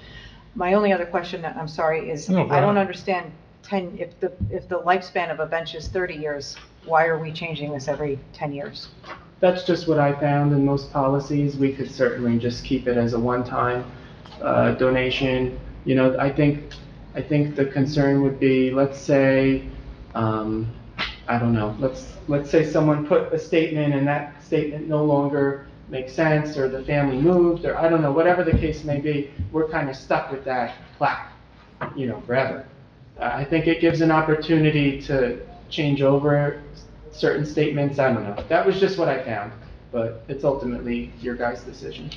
My only other question, I'm sorry, is No, go I don't ahead. understand if the lifespan of a bench is 30 years, why are we changing this every 10 years? That's just what I found in most policies. We could certainly just keep it as a one-time donation. I think the concern would be, let's say, I don't know, let's say someone put a statement and that statement no longer makes sense, or the family moved, or I don't know, whatever the case may be, we're kind of stuck with that plaque, forever. I think it gives an opportunity to change over certain statements. I don't know. That was just what I found, but it's ultimately your guys' decision.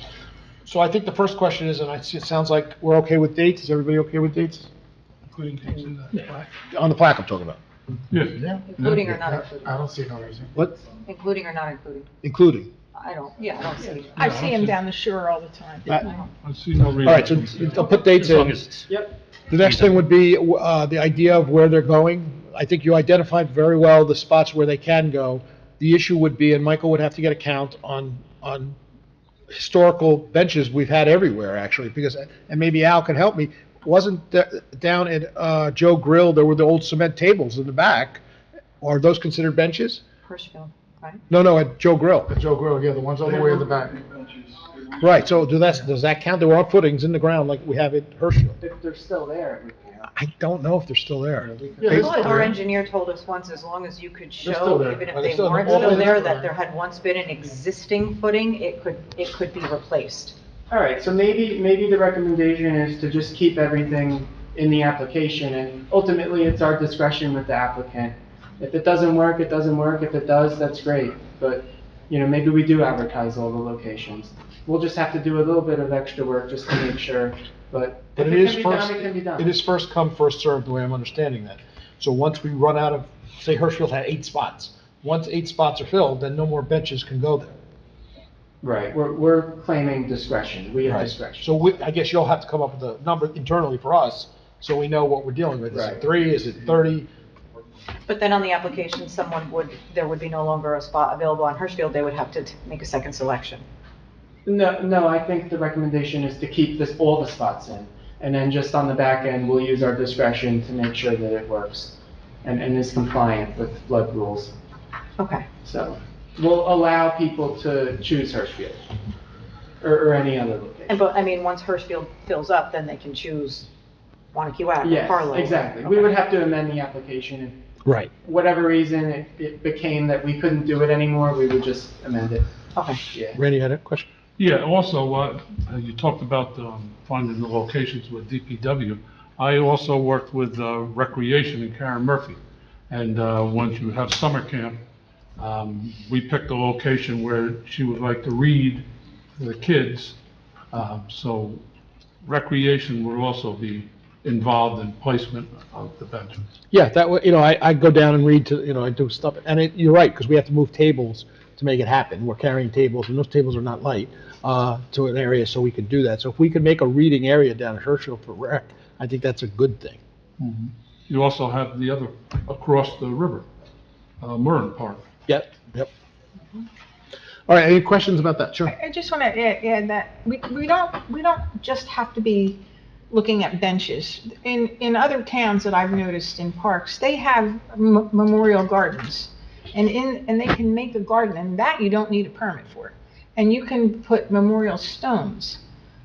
So I think the first question is, and it sounds like we're okay with dates. Is everybody okay with dates? Including things in the plaque? On the plaque I'm talking about. Yeah. Including or not including? I don't see no reason. What? Including or not including? Including. I don't see. I see them down the shore all the time. I see no reason. All right, so I'll put dates As long in. as it's Yep. The next thing would be the idea of where they're going. I think you identified very well the spots where they can go. The issue would be, and Michael would have to get a count on historical benches we've had everywhere, actually, because, and maybe Al can help me, wasn't down at Joe Grill, there were the old cement tables in the back. Are those considered benches? Hirschfield, right? No, at Joe Grill. At Joe Grill, yeah, the ones all the way in the back. Right, so does that count? They were on footings in the ground like we have at Herschel. If they're still there, it would count. I don't know if they're still there. Yeah, I they're thought still our there. engineer told us once, as long as you could still show, there. even if Are they they still- weren't all the still way there, there? that there had once been an existing footing, it could be replaced. All right, so maybe the recommendation is to just keep everything in the application, and ultimately, it's our discretion with the applicant. If it doesn't work, it doesn't work. If it does, that's great. But, maybe we do advertise all the locations. We'll just have to do a little bit of extra work just to make sure, but But if it it is can be first, done, it can be done. it is first come, first served, the way I'm understanding that. So once we run out of, say Hirschfield had 8 spots, once 8 spots are filled, then no more benches can go there. Right, we're claiming discretion. We have Right. discretion. So I guess you'll have to come up with a number internally for us, so we know what we're dealing with. Is it Right. 3, is it 30? But then on the application, there would be no longer a spot available on Hirschfield, they would have to make a second selection. No, I think the recommendation is to keep all the spots in. And then just on the back end, we'll use our discretion to make sure that it works and is compliant with flood rules. Okay. So we'll allow people to choose Hirschfield or any other location. But, once Hirschfield fills up, then they can choose Wanacue or Yes, Carlo. exactly. We would have to amend the application. If Right. whatever reason it became that we couldn't do it anymore, we would just amend it. Okay. Yeah. Randy had a question? Yeah, also, you talked about finding the locations with DPW. I also worked with Recreation in Karen Murphy. And once you have summer camp, we picked a location where she would like to read to the kids. So recreation would also be involved in placement of the benches. Yeah, that way, I go down and read to, I do stuff, and you're right, because we have to move tables to make it happen. We're carrying tables, and those tables are not light, to an area, so we can do that. So if we could make a reading area down at Herschel for rec, I think that's a good thing. You also have the other, across the river, Murren Park. Yep. All right, any questions about that? Sure. I just want to add that we don't just have to be looking at benches. In other towns that I've noticed in parks, they have memorial gardens. And they can make a garden, and that you don't need a permit for. And you can put memorial stones.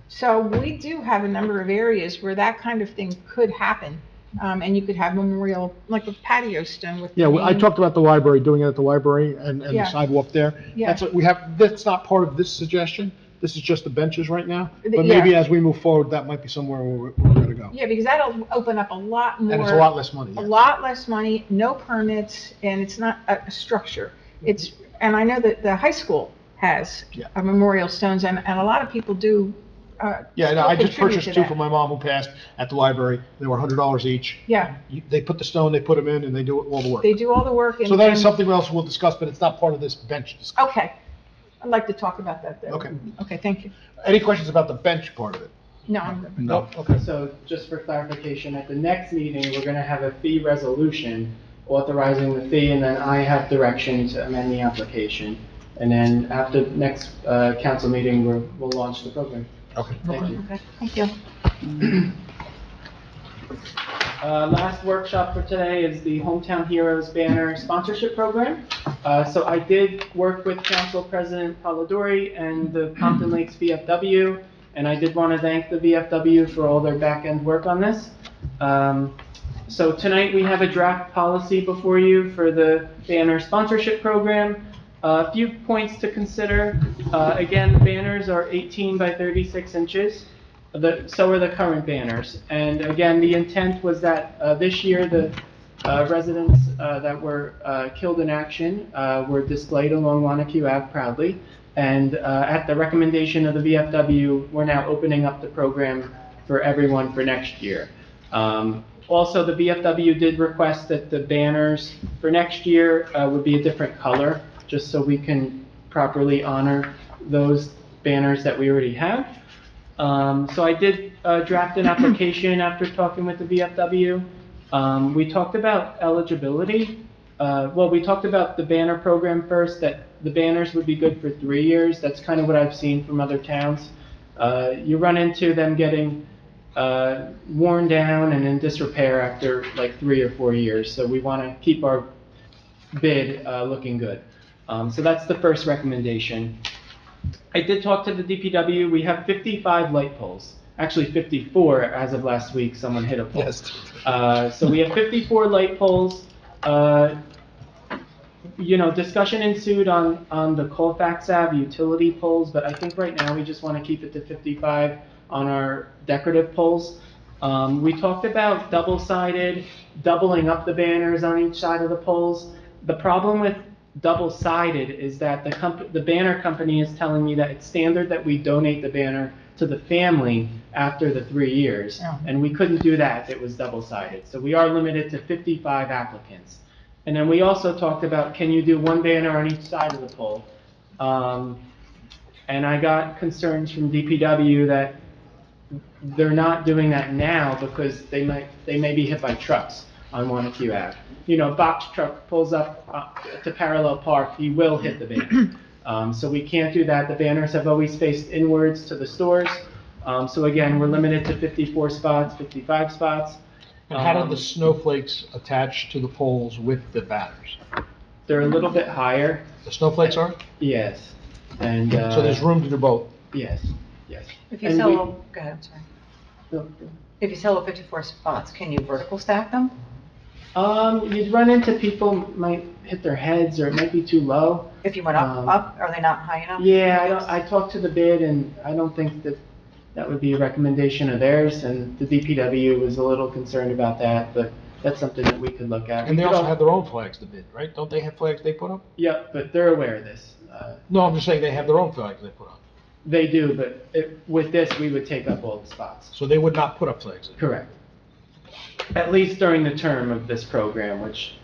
So we do have a number of areas where that kind of thing could happen. And you could have memorial, like a patio stone with. Yeah, I talked about the library, doing it at the library and the Yeah. sidewalk there. Yeah. That's what we have, that's not part of this suggestion. This is just the benches right now. But Yeah. maybe as we move forward, that might be somewhere where we're gonna go. Yeah, because that'll open up a lot more. And it's a lot less money. A lot less money, no permits, and it's not a structure. And I know that the high school has a memorial stones, and a lot of people do. Yeah, no, still I just contribute purchased to two that. for my mom who passed at the library. They were $100 each. Yeah, They put the stone, they put them in, and they do all the work. they do all the work. So that is something else we'll discuss, but it's not part of this bench discussion. Okay, I'd like to talk about that though. Okay. Okay, thank you. Any questions about the bench part of it? No, I'm good. No. Okay. So just for clarification, at the next meeting, we're going to have a fee resolution authorizing the fee, and then I have direction to amend the application. And then after the next council meeting, we'll launch the program. Okay. Thank you. Okay, thank you. Last workshop for today is the Hometown Heroes Banner Sponsorship Program. So I did work with Council President Polidori and the Pompton Lakes VFW, and I did want to thank the VFW for all their back-end work on this. So tonight we have a draft policy before you for the banner sponsorship program. A few points to consider. Again, the banners are 18 by 36 inches. So are the current banners. And again, the intent was that this year the residents that were killed in action were displayed along Wanacue Ave proudly. And at the recommendation of the VFW, we're now opening up the program for everyone for next year. Also, the VFW did request that the banners for next year would be a different color, just so we can properly honor those banners that we already have. So I did draft an application after talking with the VFW. We talked about eligibility. Well, we talked about the banner program first, that the banners would be good for 3 years. That's kind of what I've seen from other towns. You run into them getting worn down and in disrepair after like 3 or 4 years. So we want to keep our bid looking good. So that's the first recommendation. I did talk to the DPW. We have 55 light poles. Actually 54 as of last week. Someone hit a pole. Yes. So we have 54 light poles. Discussion ensued on the Colfax Ave utility poles, but I think right now we just want to keep it to 55 on our decorative poles. We talked about double-sided, doubling up the banners on each side of the poles. The problem with double-sided is that the banner company is telling me that it's standard that we donate the banner to the family after the 3 years, and we couldn't do that if it was double-sided. So we are limited to 55 applicants. And then we also talked about, can you do one banner on each side of the pole? And I got concerns from DPW that they're not doing that now because they may be hit by trucks on Wanacue Ave. Box truck pulls up to parallel park, he will hit the banner. So we can't do that. The banners have always faced inwards to the stores. So again, we're limited to 54 spots, 55 spots. And how do the snowflakes attach to the poles with the banners? They're a little bit higher. The snowflakes are? Yes. And So there's room to do both? Yes, yes. If you And sell, we- go ahead, I'm sorry. If you sell 54 spots, can you vertical stack them? You'd run into people might hit their heads or it might be too low. If you went up, are they not high enough? Yeah, I talked to the bid and I don't think that would be a recommendation of theirs, and the DPW was a little concerned about that, but that's something that we could look at. And they also have their own flags to bid, right? Don't they have flags they put up? Yep, but they're aware of this. No, I'm just saying they have their own flags they put up. They do, but with this, we would take up all the spots. So they would not put up flags? Correct. At least during the term of this program, which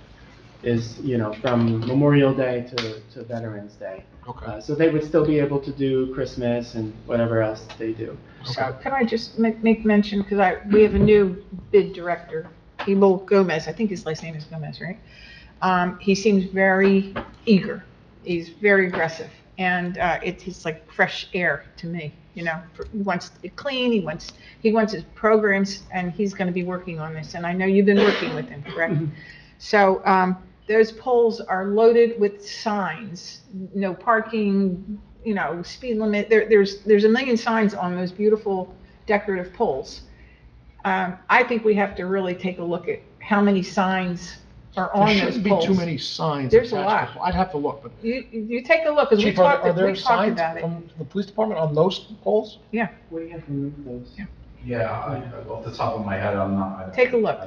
is, from Memorial Day to Veterans Day. Okay. So they would still be able to do Christmas and whatever else they do. So can I just make mention, because we have a new bid director, Emil Gomez, I think his last name is Gomez, right? He seems very eager, he's very aggressive, and it's like fresh air to me, He wants it clean, he wants his programs, and he's gonna be working on this, and I know you've been working with him, correct? So, those poles are loaded with signs, no parking, speed limit. There's a million signs on those beautiful decorative poles. I think we have to really take a look at how many signs are on There those shouldn't poles. be too many signs. There's a attached to- lot. I'd have to look, but. You take a look, because we Chief, are there talked signs about it. from the police department on those poles? Yeah, We have to remove those. Yeah, off the top of my head, I'm not. take a look.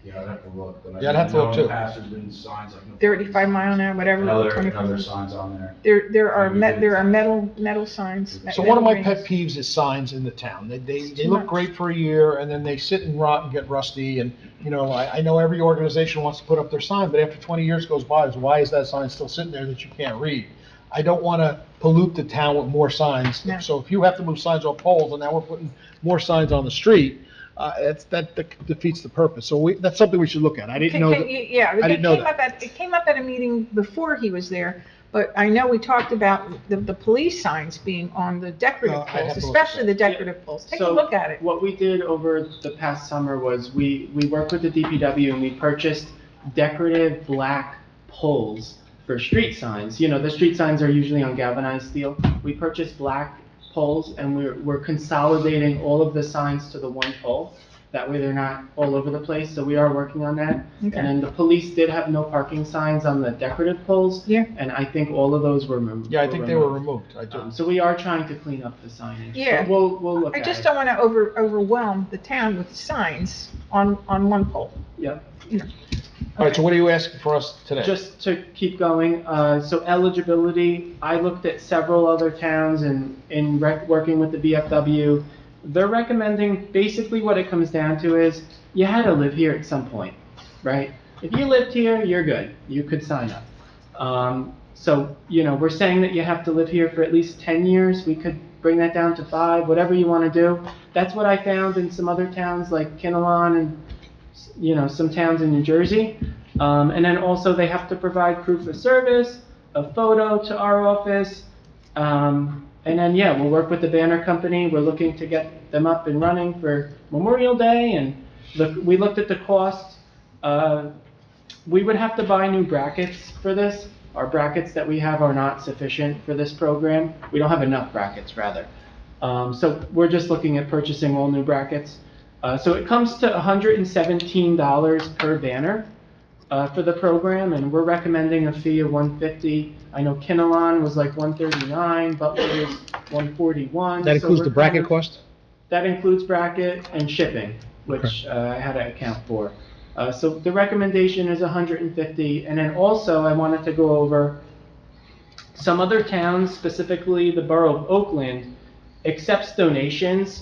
Yeah, I'd have to look. But Yeah, I'd have to look, I know in too. the past there's been signs like. 35 mile an hour, whatever. Other 25. signs on there. There are metal signs. So one of my metal pet peeves is signs in the town. They too look much. great for a year, and then they sit and rot and get rusty, and, I know every organization wants to put up their sign, but after 20 years goes by, why is that sign still sitting there that you can't read? I don't want to pollute the town with more signs. No. So if you have to move signs off poles, and now we're putting more signs on the street, that defeats the purpose. So that's something we should look at. I didn't know that. Yeah, I didn't know that. it came up at a meeting before he was there, but I know we talked about the police signs being on the decorative I'd have poles, to look at especially the decorative poles. Take a So look at it. What we did over the past summer was we worked with the DPW and we purchased decorative black poles for street signs. The street signs are usually on galvanized steel. We purchased black poles and we're consolidating all of the signs to the one pole. That way they're not all over the place, so we are working on that. Okay. And then the police did have no parking signs on the decorative poles. Yeah. And I think all of those were removed. Yeah, I think they were removed. I do. So we are trying to clean up the signage. Yeah. But we'll look I at just it. don't want to overwhelm the town with signs on one pole. Yep. All right, so what are you asking for us today? Just to keep going, so eligibility, I looked at several other towns and working with the VFW, they're recommending, basically what it comes down to is, you had to live here at some point, right? If you lived here, you're good, you could sign up. So, we're saying that you have to live here for at least 10 years, we could bring that down to 5, whatever you want to do. That's what I found in some other towns like Kinnelon and some towns in New Jersey. And then also they have to provide proof of service, a photo to our office. And then, we'll work with the banner company. We're looking to get them up and running for Memorial Day. And we looked at the cost. We would have to buy new brackets for this. Our brackets that we have are not sufficient for this program. We don't have enough brackets, rather. So we're just looking at purchasing all new brackets. So it comes to $117 per banner for the program, and we're recommending a fee of $150. I know Kinnelon was like $139, Butler was $141. That includes the bracket cost? That includes bracket and shipping, which I had to account for. So the recommendation is $150, and then also I wanted to go over some other towns, specifically the borough of Oakland, accepts donations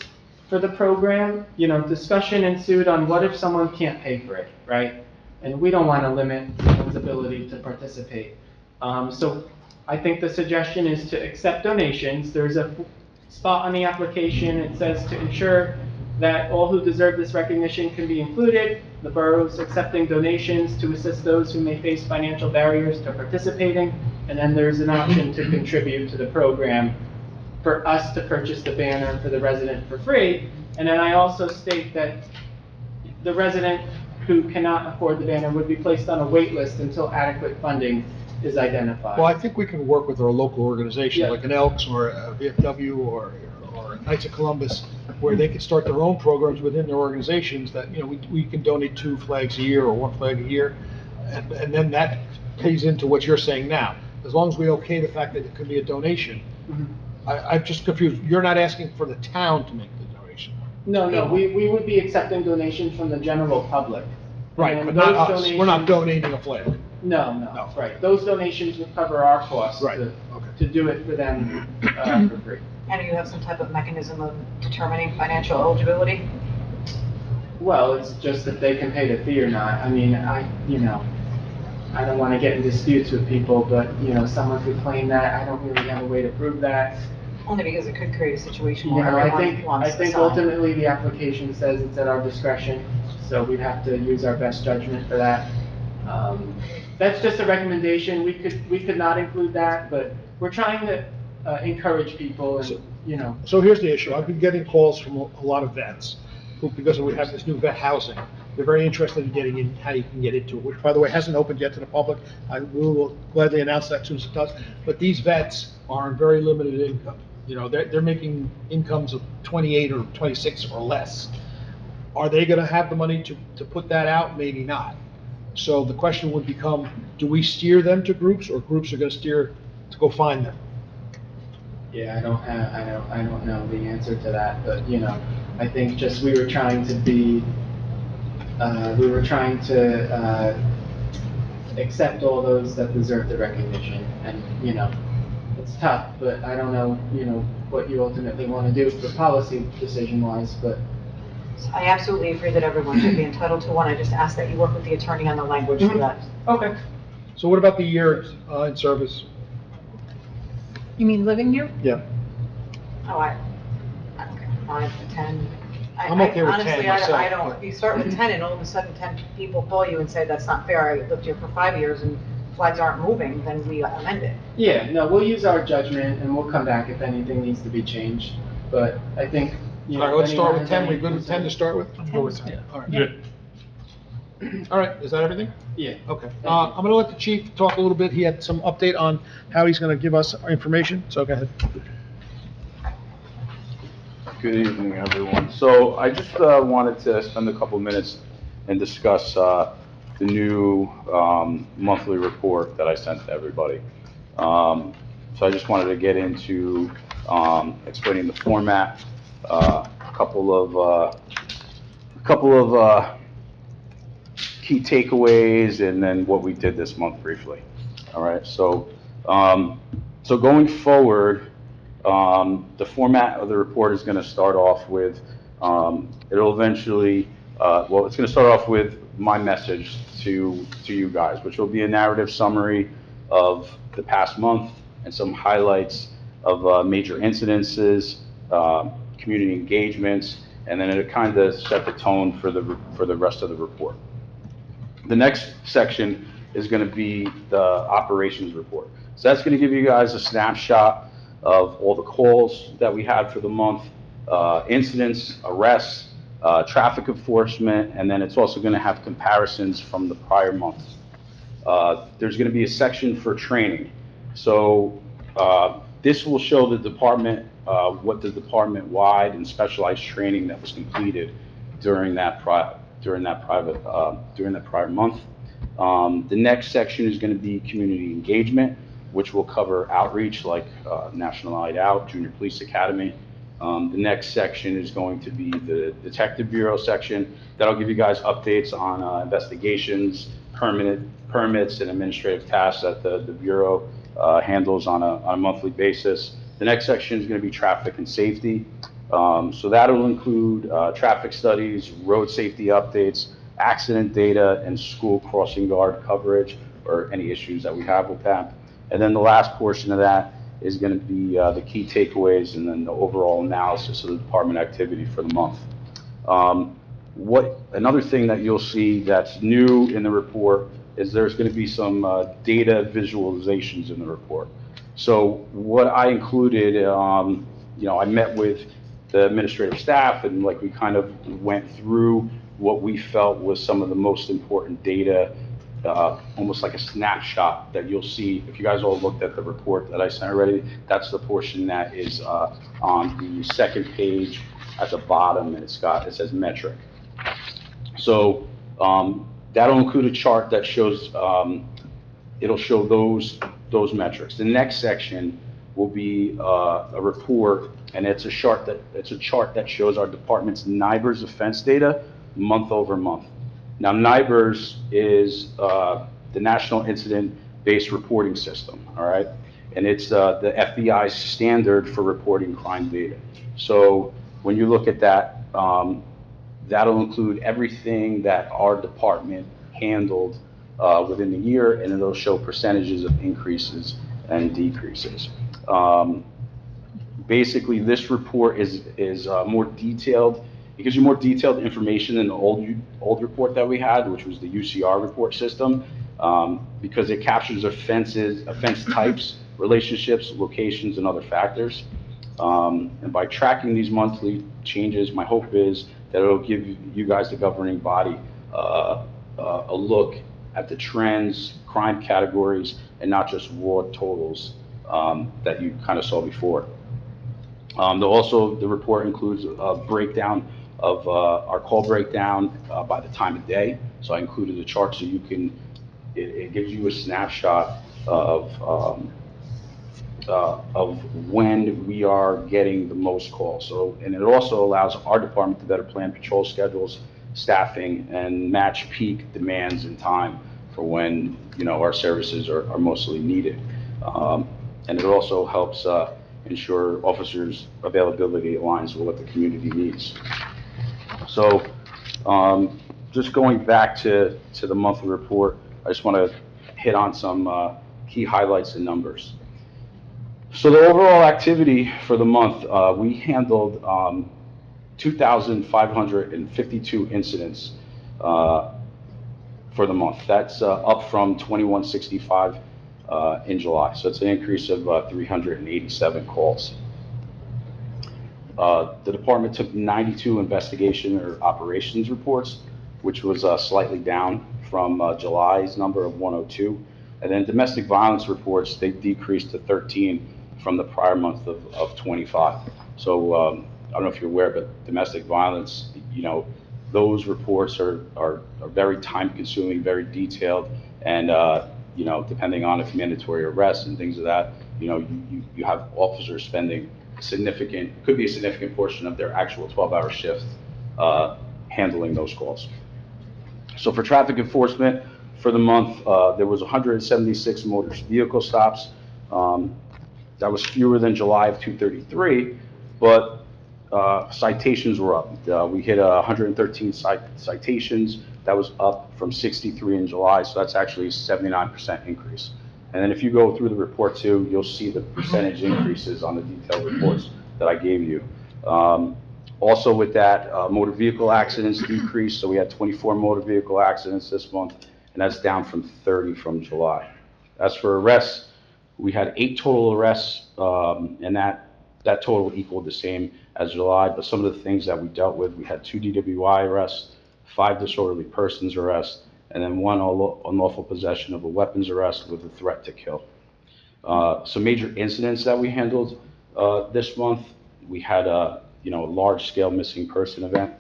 for the program. Discussion ensued on what if someone can't pay for it, right? And we don't want to limit someone's ability to participate. So I think the suggestion is to accept donations. There's a spot on the application. It says to ensure that all who deserve this recognition can be included. The borough is accepting donations to assist those who may face financial barriers to participating. And then there's an option to contribute to the program for us to purchase the banner for the resident for free. And then I also state that the resident who cannot afford the banner would be placed on a wait list until adequate funding is identified. Well, I think we can work with our local organizations, Yeah. like an Elks or a VFW or Knights of Columbus, where they can start their own programs within their organizations that, we can donate 2 flags a year or 1 flag a year. And then that pays into what you're saying now. As long as we okay the fact that it could be a donation. I'm just confused. You're not asking for the town to make the donation? No, we would be accepting donations from the general public. Right, And but not us. those We're not donations- donating a flag. No, right. Those donations would cover our costs Right, to okay. to do it for them for free. And do you have some type of mechanism of determining financial eligibility? Well, it's just if they can pay the fee or not. I mean, I don't want to get in disputes with people, but, someone could claim that. I don't really have a way to prove that. Only because it could create a situation You where know, I everyone think, wants I to think sign. ultimately the application says it's at our discretion, so we'd have to use our best judgment for that. That's just a recommendation. We could not include that, but we're trying to encourage people and, So here's the issue. I've been getting calls from a lot of vets, who, because we have this new vet housing, they're very interested in getting in, how you can get into it, which, by the way, hasn't opened yet to the public. We will gladly announce that as soon as it does. But these vets are on very limited income. They're making incomes of 28 or 26 or less. Are they gonna have the money to put that out? Maybe not. So the question would become, do we steer them to groups, or groups are gonna steer to go find them? yeah, I don't know the answer to that, but, I think just we were trying to accept all those that deserve the recognition, and, it's tough, but I don't know, what you ultimately want to do for policy decision-wise, but. I absolutely agree that everyone should be entitled to one. I just ask that you work with the attorney on the language for that. Okay. So what about the year in service? You mean living here? Yeah. Oh, I don't care, 5 to 10. I'm okay with 10 Honestly, myself, I don't, but- you start with 10 and all of a sudden 10 people call you and say, that's not fair, I lived here for 5 years and flags aren't moving, then we amend it. Yeah, no, we'll use our judgment, and we'll come back if anything needs to be changed, but I think, All right, let's start with anyone 10. has We good any with 10 to start with? Go with 10. All right. All right, is that everything? Yeah. Okay. I'm going to let the chief talk a little bit. He had some update on how he's going to give us our information, so go ahead. Good evening, everyone. So I just wanted to spend a couple minutes and discuss the new monthly report that I sent to everybody. So I just wanted to get into explaining the format, a couple of key takeaways, and then what we did this month briefly. All right. So so going forward, the format of the report is going to start off with, it'll eventually, it's going to start off with my message to you guys, which will be a narrative summary of the past month and some highlights of major incidences, community engagements, and then it'll kind of set the tone for the rest of the report. The next section is going to be the operations report. So that's going to give you guys a snapshot of all the calls that we had for the month, incidents, arrests, traffic enforcement, and then it's also going to have comparisons from the prior months. There's going to be a section for training. So this will show the department what the department-wide and specialized training that was completed during that prior month. The next section is going to be community engagement, which will cover outreach like National Night Out, Junior Police Academy. The next section is going to be the Detective Bureau section. That'll give you guys updates on investigations, permits, and administrative tasks that the Bureau handles on a monthly basis. The next section is going to be traffic and safety. So that'll include traffic studies, road safety updates, accident data, and school crossing guard coverage, or any issues that we have with that. And then the last portion of that is going to be the key takeaways and then the overall analysis of the department activity for the month. Another thing that you'll see that's new in the report is there's going to be some data visualizations in the report. So what I included, I met with the administrative staff, and we kind of went through what we felt was some of the most important data, almost like a snapshot that you'll see. If you guys all looked at the report that I sent already, that's the portion that is on the second page at the bottom, and it says metric. So that'll include a chart that shows, it'll show those metrics. The next section will be a report, and it's a chart that shows our department's NIBRS offense data month over month. Now, NIBRS is the National Incident-Based Reporting System, all right? and it's the FBI's standard for reporting crime data. So when you look at that, that'll include everything that our department handled within the year, and it'll show percentages of increases and decreases. Basically, this report is more detailed. It gives you more detailed information than the old report that we had, which was the UCR report system, because it captures offense types, relationships, locations, and other factors. And by tracking these monthly changes, my hope is that it'll give you guys, the governing body, a look at the trends, crime categories, and not just raw totals that you kind of saw before. The report includes a breakdown of our call breakdown by the time of day. So I included a chart so you can, it gives you a snapshot of when we are getting the most calls. So, and it also allows our department to better plan patrol schedules, staffing, and match peak demands in time for when, our services are mostly needed. And it also helps ensure officers' availability aligns with what the community needs. So, just going back to the monthly report, I just want to hit on some key highlights and numbers. So the overall activity for the month, we handled 2,552 incidents for the month. That's up from 2,165 in July. So it's an increase of 387 calls. The department took 92 investigation or operations reports, which was slightly down from July's number of 102. And then domestic violence reports, they decreased to 13 from the prior month of 25. So I don't know if you're aware, but domestic violence, those reports are very time consuming, very detailed, and depending on if mandatory arrests and things of that, you have officers spending could be a significant portion of their actual 12-hour shift handling those calls. So for traffic enforcement for the month, there was 176 motor vehicle stops. That was fewer than July of 233, but citations were up. We hit 113 citations. That was up from 63 in July, so that's actually a 79% increase. And then if you go through the report too, you'll see the percentage increases on the detailed reports that I gave you. Also with that, motor vehicle accidents decreased, so we had 24 motor vehicle accidents this month, and that's down from 30 from July. As for arrests, we had 8 total arrests, and that total equaled the same as July, but some of the things that we dealt with, we had 2 DWI arrests, 5 disorderly persons arrests, and then 1 unlawful possession of a weapons arrest with a threat to kill. Some major incidents that we handled this month, we had a large-scale missing person event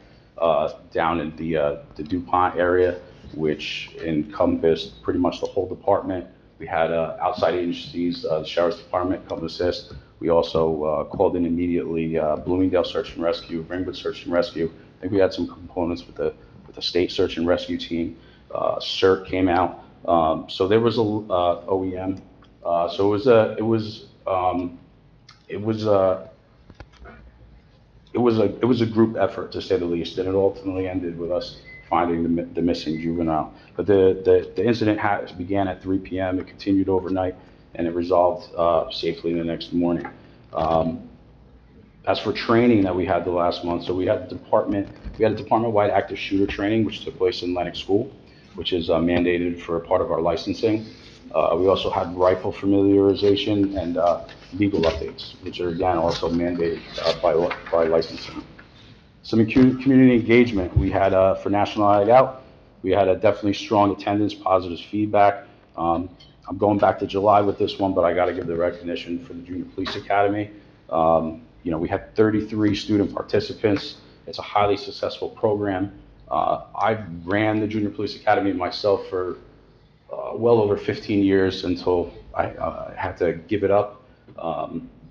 down in the DuPont area, which encompassed pretty much the whole department. We had outside agencies, the Sheriff's Department come assist. We also called in immediately Bloomingdale Search and Rescue, Ringwood Search and Rescue. I think we had some components with the state search and rescue team. CERT came out. So there was a OEM. So it was a group effort, to say the least, and it ultimately ended with us finding the missing juvenile. But the incident began at 3 p.m. It continued overnight, and it resolved safely the next morning. As for training that we had the last month, so we had a department-wide active shooter training, which took place in Lenox School, which is mandated for a part of our licensing. We also had rifle familiarization and legal updates, which are again also mandated by licensing. Some community engagement. We had for National Night Out, we had a definitely strong attendance, positive feedback. I'm going back to July with this one, but I got to give the recognition for the Junior Police Academy. We had 33 student participants. It's a highly successful program. I ran the Junior Police Academy myself for well over 15 years until I had to give it up.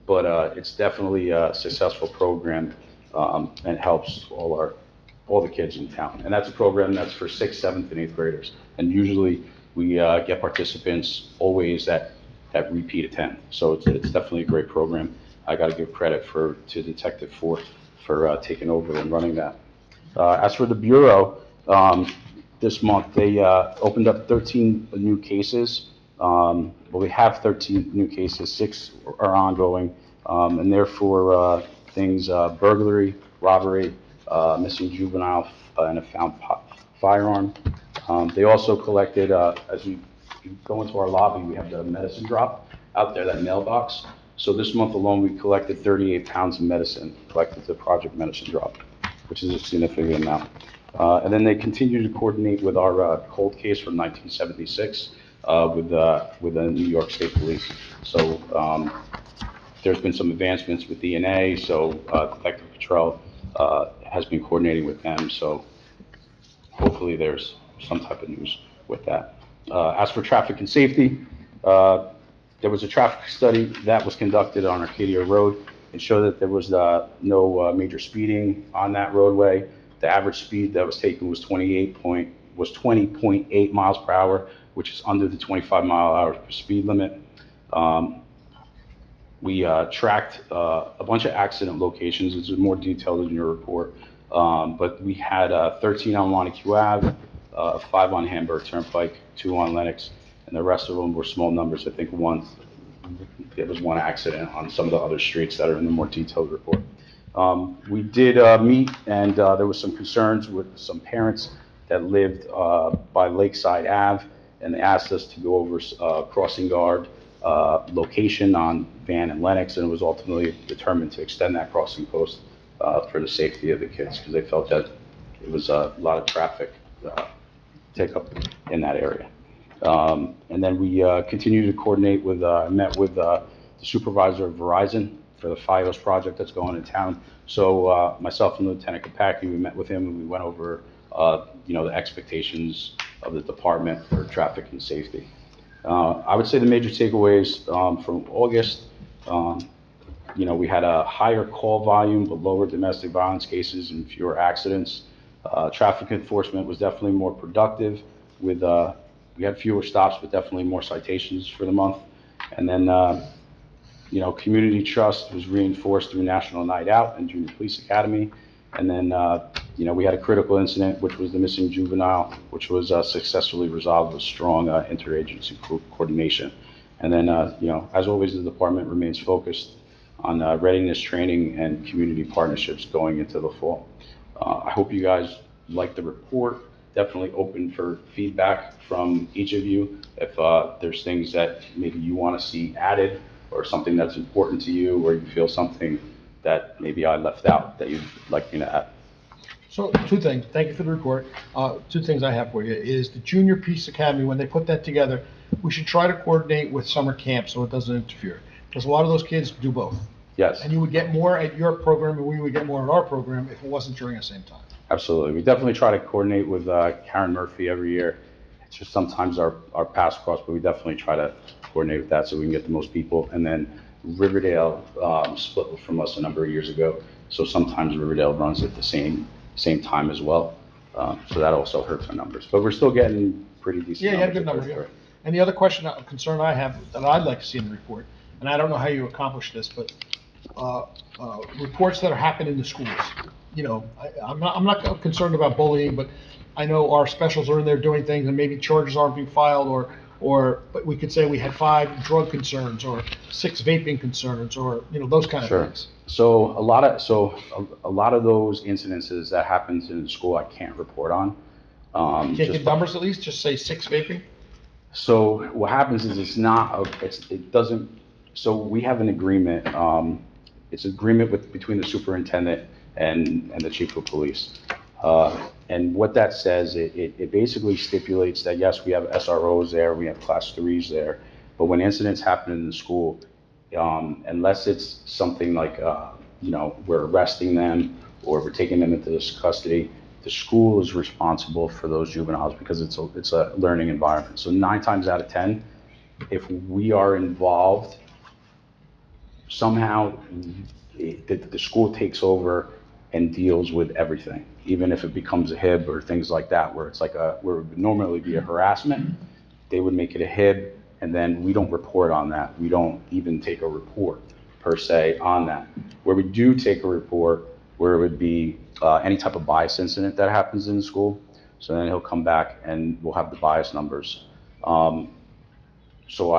But it's definitely a successful program and helps all the kids in town. And that's a program that's for 6th, 7th, and 8th graders. And usually we get participants always that that repeat attend. So it's definitely a great program. I got to give credit to Detective Ford for taking over and running that. As for the Bureau, this month, they opened up 13 new cases. Well, we have 13 new cases, 6 are ongoing, and therefore things burglary, robbery, missing juvenile, and a found firearm. They also collected, as you go into our lobby, we have the medicine drop out there, that mailbox. So this month alone, we collected 38 pounds of medicine, collected the Project Medicine Drop, which is a significant amount. And then they continue to coordinate with our cold case from 1976 with the New York State Police. So there's been some advancements with DNA, so Detective Patrol has been coordinating with them, so hopefully there's some type of news with that. As for traffic and safety, there was a traffic study that was conducted on Arcadia Road. It showed that there was no major speeding on that roadway. The average speed that was taken was 20.8 miles per hour, which is under the 25-mile-per-hour speed limit. We tracked a bunch of accident locations. This is more detailed in your report. But we had 13 on Wanacue Ave, 5 on Hamburg Turnpike, 2 on Lenox, and the rest of them were small numbers. I think there was 1 accident on some of the other streets that are in the more detailed report. We did meet, and there was some concerns with some parents that lived by Lakeside Ave, and they asked us to go over crossing guard location on Van and Lenox, and it was ultimately determined to extend that crossing post for the safety of the kids, because they felt that it was a lot of traffic take up in that area. And then we continue to coordinate with, met with the supervisor of Verizon for the FiOS project that's going in town. So myself and Lieutenant Kopacki, we met with him and we went over, the expectations of the department for traffic and safety. I would say the major takeaways from August, we had a higher call volume, but lower domestic violence cases and fewer accidents. Traffic enforcement was definitely more productive with, we had fewer stops, but definitely more citations for the month. And then, community trust was reinforced through National Night Out and Junior Police Academy. And then, we had a critical incident, which was the missing juvenile, which was successfully resolved with strong interagency coordination. And then, as always, the department remains focused on readiness training and community partnerships going into the fall. I hope you guys like the report. Definitely open for feedback from each of you. If there's things that maybe you want to see added, or something that's important to you, or you feel something that maybe I left out that you'd like me to add. So 2 things. Thank you for the report. 2 things I have for you is the Junior Police Academy, when they put that together, we should try to coordinate with summer camp so it doesn't interfere. Because a lot of those kids do both. Yes. And you would get more at your program and we would get more at our program if it wasn't during the same time. Absolutely. We definitely try to coordinate with Karen Murphy every year. It's just sometimes our paths cross, but we definitely try to coordinate with that so we can get the most people. And then Riverdale split from us a number of years ago, so sometimes Riverdale runs at the same time as well. So that also hurts our numbers, but we're still getting pretty decent. Yeah, you had a good number here. And the other concern I have that I'd like to see in the report, and I don't know how you accomplish this, but reports that are happening in the schools. I'm not concerned about bullying, but I know our specials are in there doing things and maybe charges aren't being filed, but we could say we had 5 drug concerns or 6 vaping concerns, or those kind of things. So a lot of those incidences that happens in the school I can't report on. Can't get numbers at least? Just say 6 vaping. So what happens is it doesn't. So we have an agreement. It's an agreement between the superintendent and the chief of police. And what that says, it basically stipulates that, yes, we have SROs there, we have class 3s there, but when incidents happen in the school, unless it's something like, we're arresting them or we're taking them into this custody, the school is responsible for those juveniles because it's a learning environment. So 9 times out of 10, if we are involved, somehow the school takes over and deals with everything, even if it becomes a HIB or things like that, where it's like where it would normally be a harassment, they would make it a HIB, and then we don't report on that. We don't even take a report per se on that. Where we do take a report, where it would be any type of bias incident that happens in the school. So then he'll come back and we'll have the bias numbers. So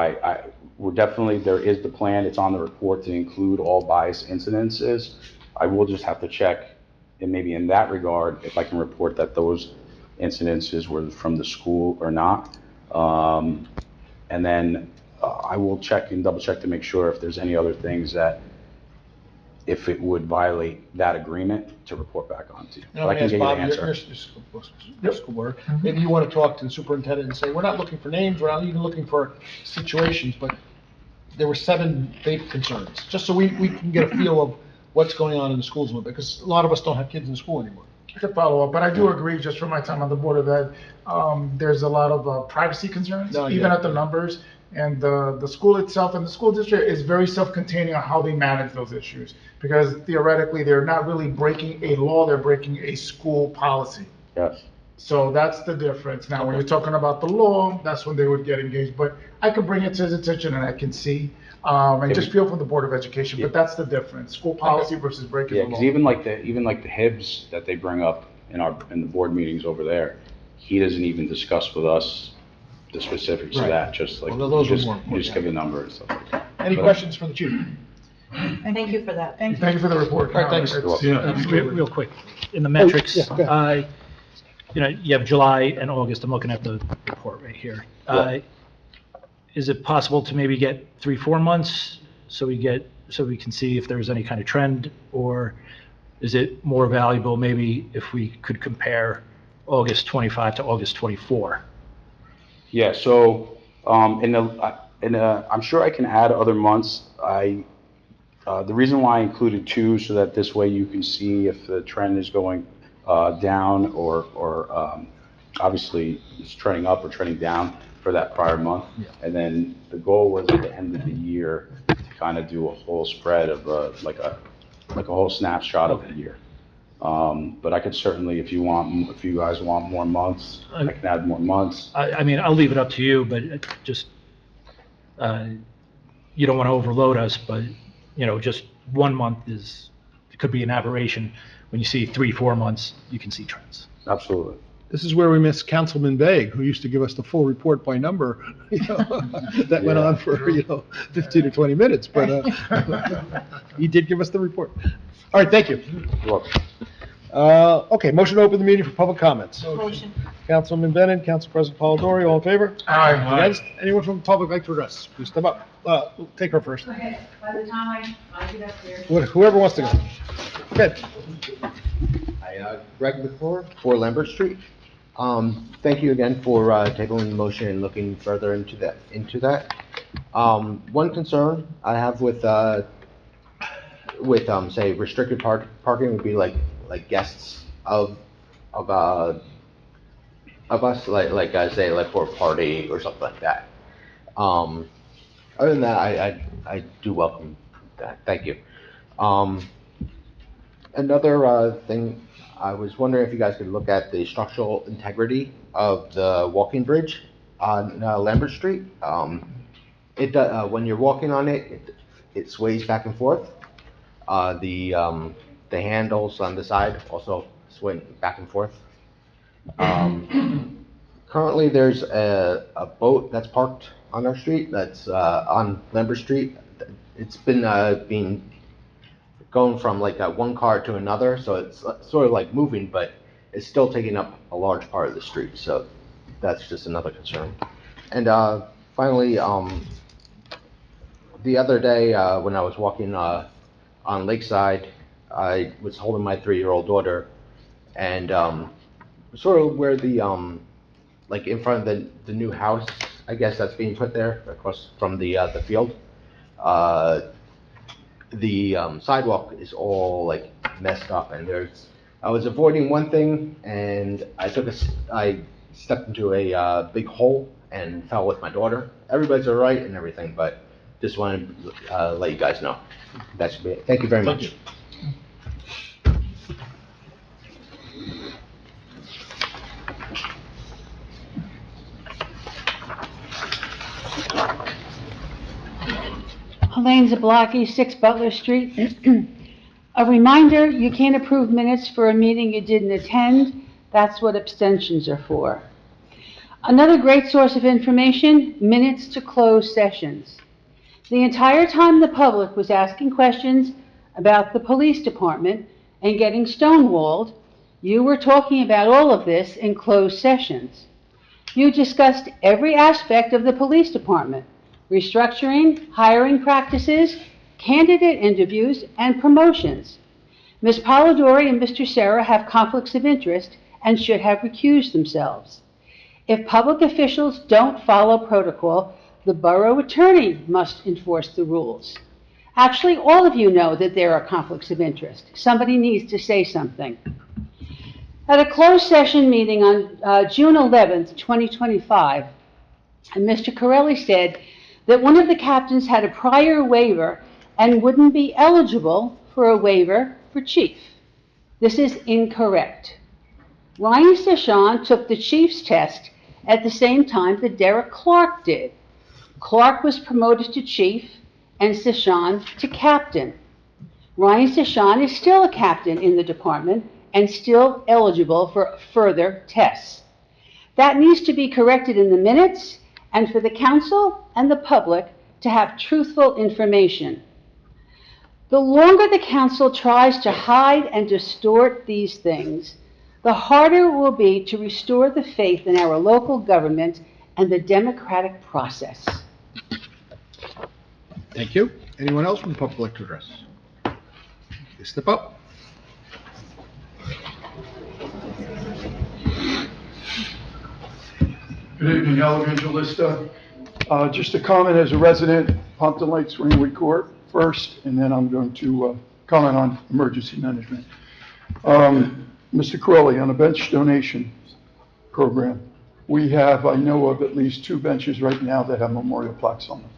we're definitely, there is the plan, it's on the report to include all bias incidences. I will just have to check, and maybe in that regard, if I can report that those incidences were from the school or not. And then I will check and double check to make sure if there's any other things that, if it would violate that agreement, to report back on to you. But I can get you the answer. Your school board, maybe you want to talk to the superintendent and say, we're not looking for names, we're not even looking for situations, but there were 7 vape concerns, just so we can get a feel of what's going on in the schools with it, because a lot of us don't have kids in school anymore. To follow up, but I do agree, just from my time on the Board of Ed, there's a lot of privacy concerns, even at the numbers. And the school itself and the school district is very self-containing on how they manage those issues. Because theoretically, they're not really breaking a law, they're breaking a school policy. Yes. So that's the difference. Now, when you're talking about the law, that's when they would get engaged. But I can bring it to his attention and I can see, and just feel from the Board of Education, but that's the difference. School policy versus breaking the law. Yeah, because even like the HIBs that they bring up in the board meetings over there, he doesn't even discuss with us the specifics of Right. that, just like, Well, those are you more just give the number and stuff like that. Any But- questions for the chief? Thank you for that. Thank you. Thank you for the report. All right, thanks. It's- Real quick, in the metrics, yeah, go ahead. you have July and August, I'm looking at the report right here. Is it possible to maybe get 3-4 months, so we can see if there's any kind of trend? Or is it more valuable maybe if we could compare August 25 to August 24? Yeah, so, I'm sure I can add other months. The reason why I included 2, so that this way you can see if the trend is going down or obviously it's trending up or trending down for that prior month. Yeah. And then the goal was at the end of the year to kind of do a whole spread of like a whole snapshot of the year. But I could certainly, if you guys want more months, I can add more months. I mean, I'll leave it up to you, but just, you don't want to overload us, but, just 1 month it could be an aberration. When you see 3-4 months, you can see trends. Absolutely. This is where we miss Councilman Vague, who used to give us the full report by number, that went on for, 15 or 20 minutes, but he did give us the report. All right, thank you. You're welcome. Okay, motion to open the meeting for public comments. Motion. Councilman Bennett, Council President Polidori, all in favor? Aye. Against? Anyone from the public like to address? Please step up. Take her first. Okay, by the time I get up there. Whoever wants to go. Okay. Hi, Greg McClure, 4 Lambert Street. Thank you again for tabling the motion and looking further into that. One concern I have with say restricted parking would be like guests of us, like I say, like for a party or something like that. Other than that, I do welcome that. Thank you. Another thing, I was wondering if you guys could look at the structural integrity of the walking bridge on Lambert Street. When you're walking on it, it sways back and forth. The handles on the side also sway back and forth. Currently, there's a boat that's parked on our street, that's on Lambert Street. It's been going from like one car to another, so it's sort of like moving, but it's still taking up a large part of the street, so that's just another concern. And finally, the other day when I was walking on Lakeside, I was holding my 3-year-old daughter, and sort of where the like in front of the new house, I guess that's being put there across from the field. The sidewalk is all like messed up, and I was avoiding one thing, and I stepped into a big hole and fell with my daughter. Everybody's all right and everything, but just wanted to let you guys know. That should be it. Thank you very much. Helene Zablocki, 6 Butler Street. A reminder, you can't approve minutes for a meeting you didn't attend. That's what abstentions are for. Another great source of information, minutes to closed sessions. The entire time the public was asking questions about the police department and getting stonewalled, you were talking about all of this in closed sessions. You discussed every aspect of the police department, restructuring, hiring practices, candidate interviews, and promotions. Ms. Polidori and Mr. Serra have conflicts of interest and should have recused themselves. If public officials don't follow protocol, the borough attorney must enforce the rules. Actually, all of you know that there are conflicts of interest. Somebody needs to say something. At a closed session meeting on June 11th, 2025, Mr. Corelli said that one of the captains had a prior waiver and wouldn't be eligible for a waiver for chief. This is incorrect. Ryan Session took the chief's test at the same time that Derek Clark did. Clark was promoted to chief and Session to captain. Ryan Session is still a captain in the department and still eligible for further tests. That needs to be corrected in the minutes and for the council and the public to have truthful information. The longer the council tries to hide and distort these things, the harder it will be to restore the faith in our local government and the democratic process. Thank you. Anyone else from the public to address? You step up. Good evening, El Evangelista. Just a comment as a resident, Pompton Lakes, Ringwood Court first, and then I'm going to comment on emergency management. Mr. Corelli, on a bench donation program, we have, I know of at least 2 benches right now that have memorial plaques on them.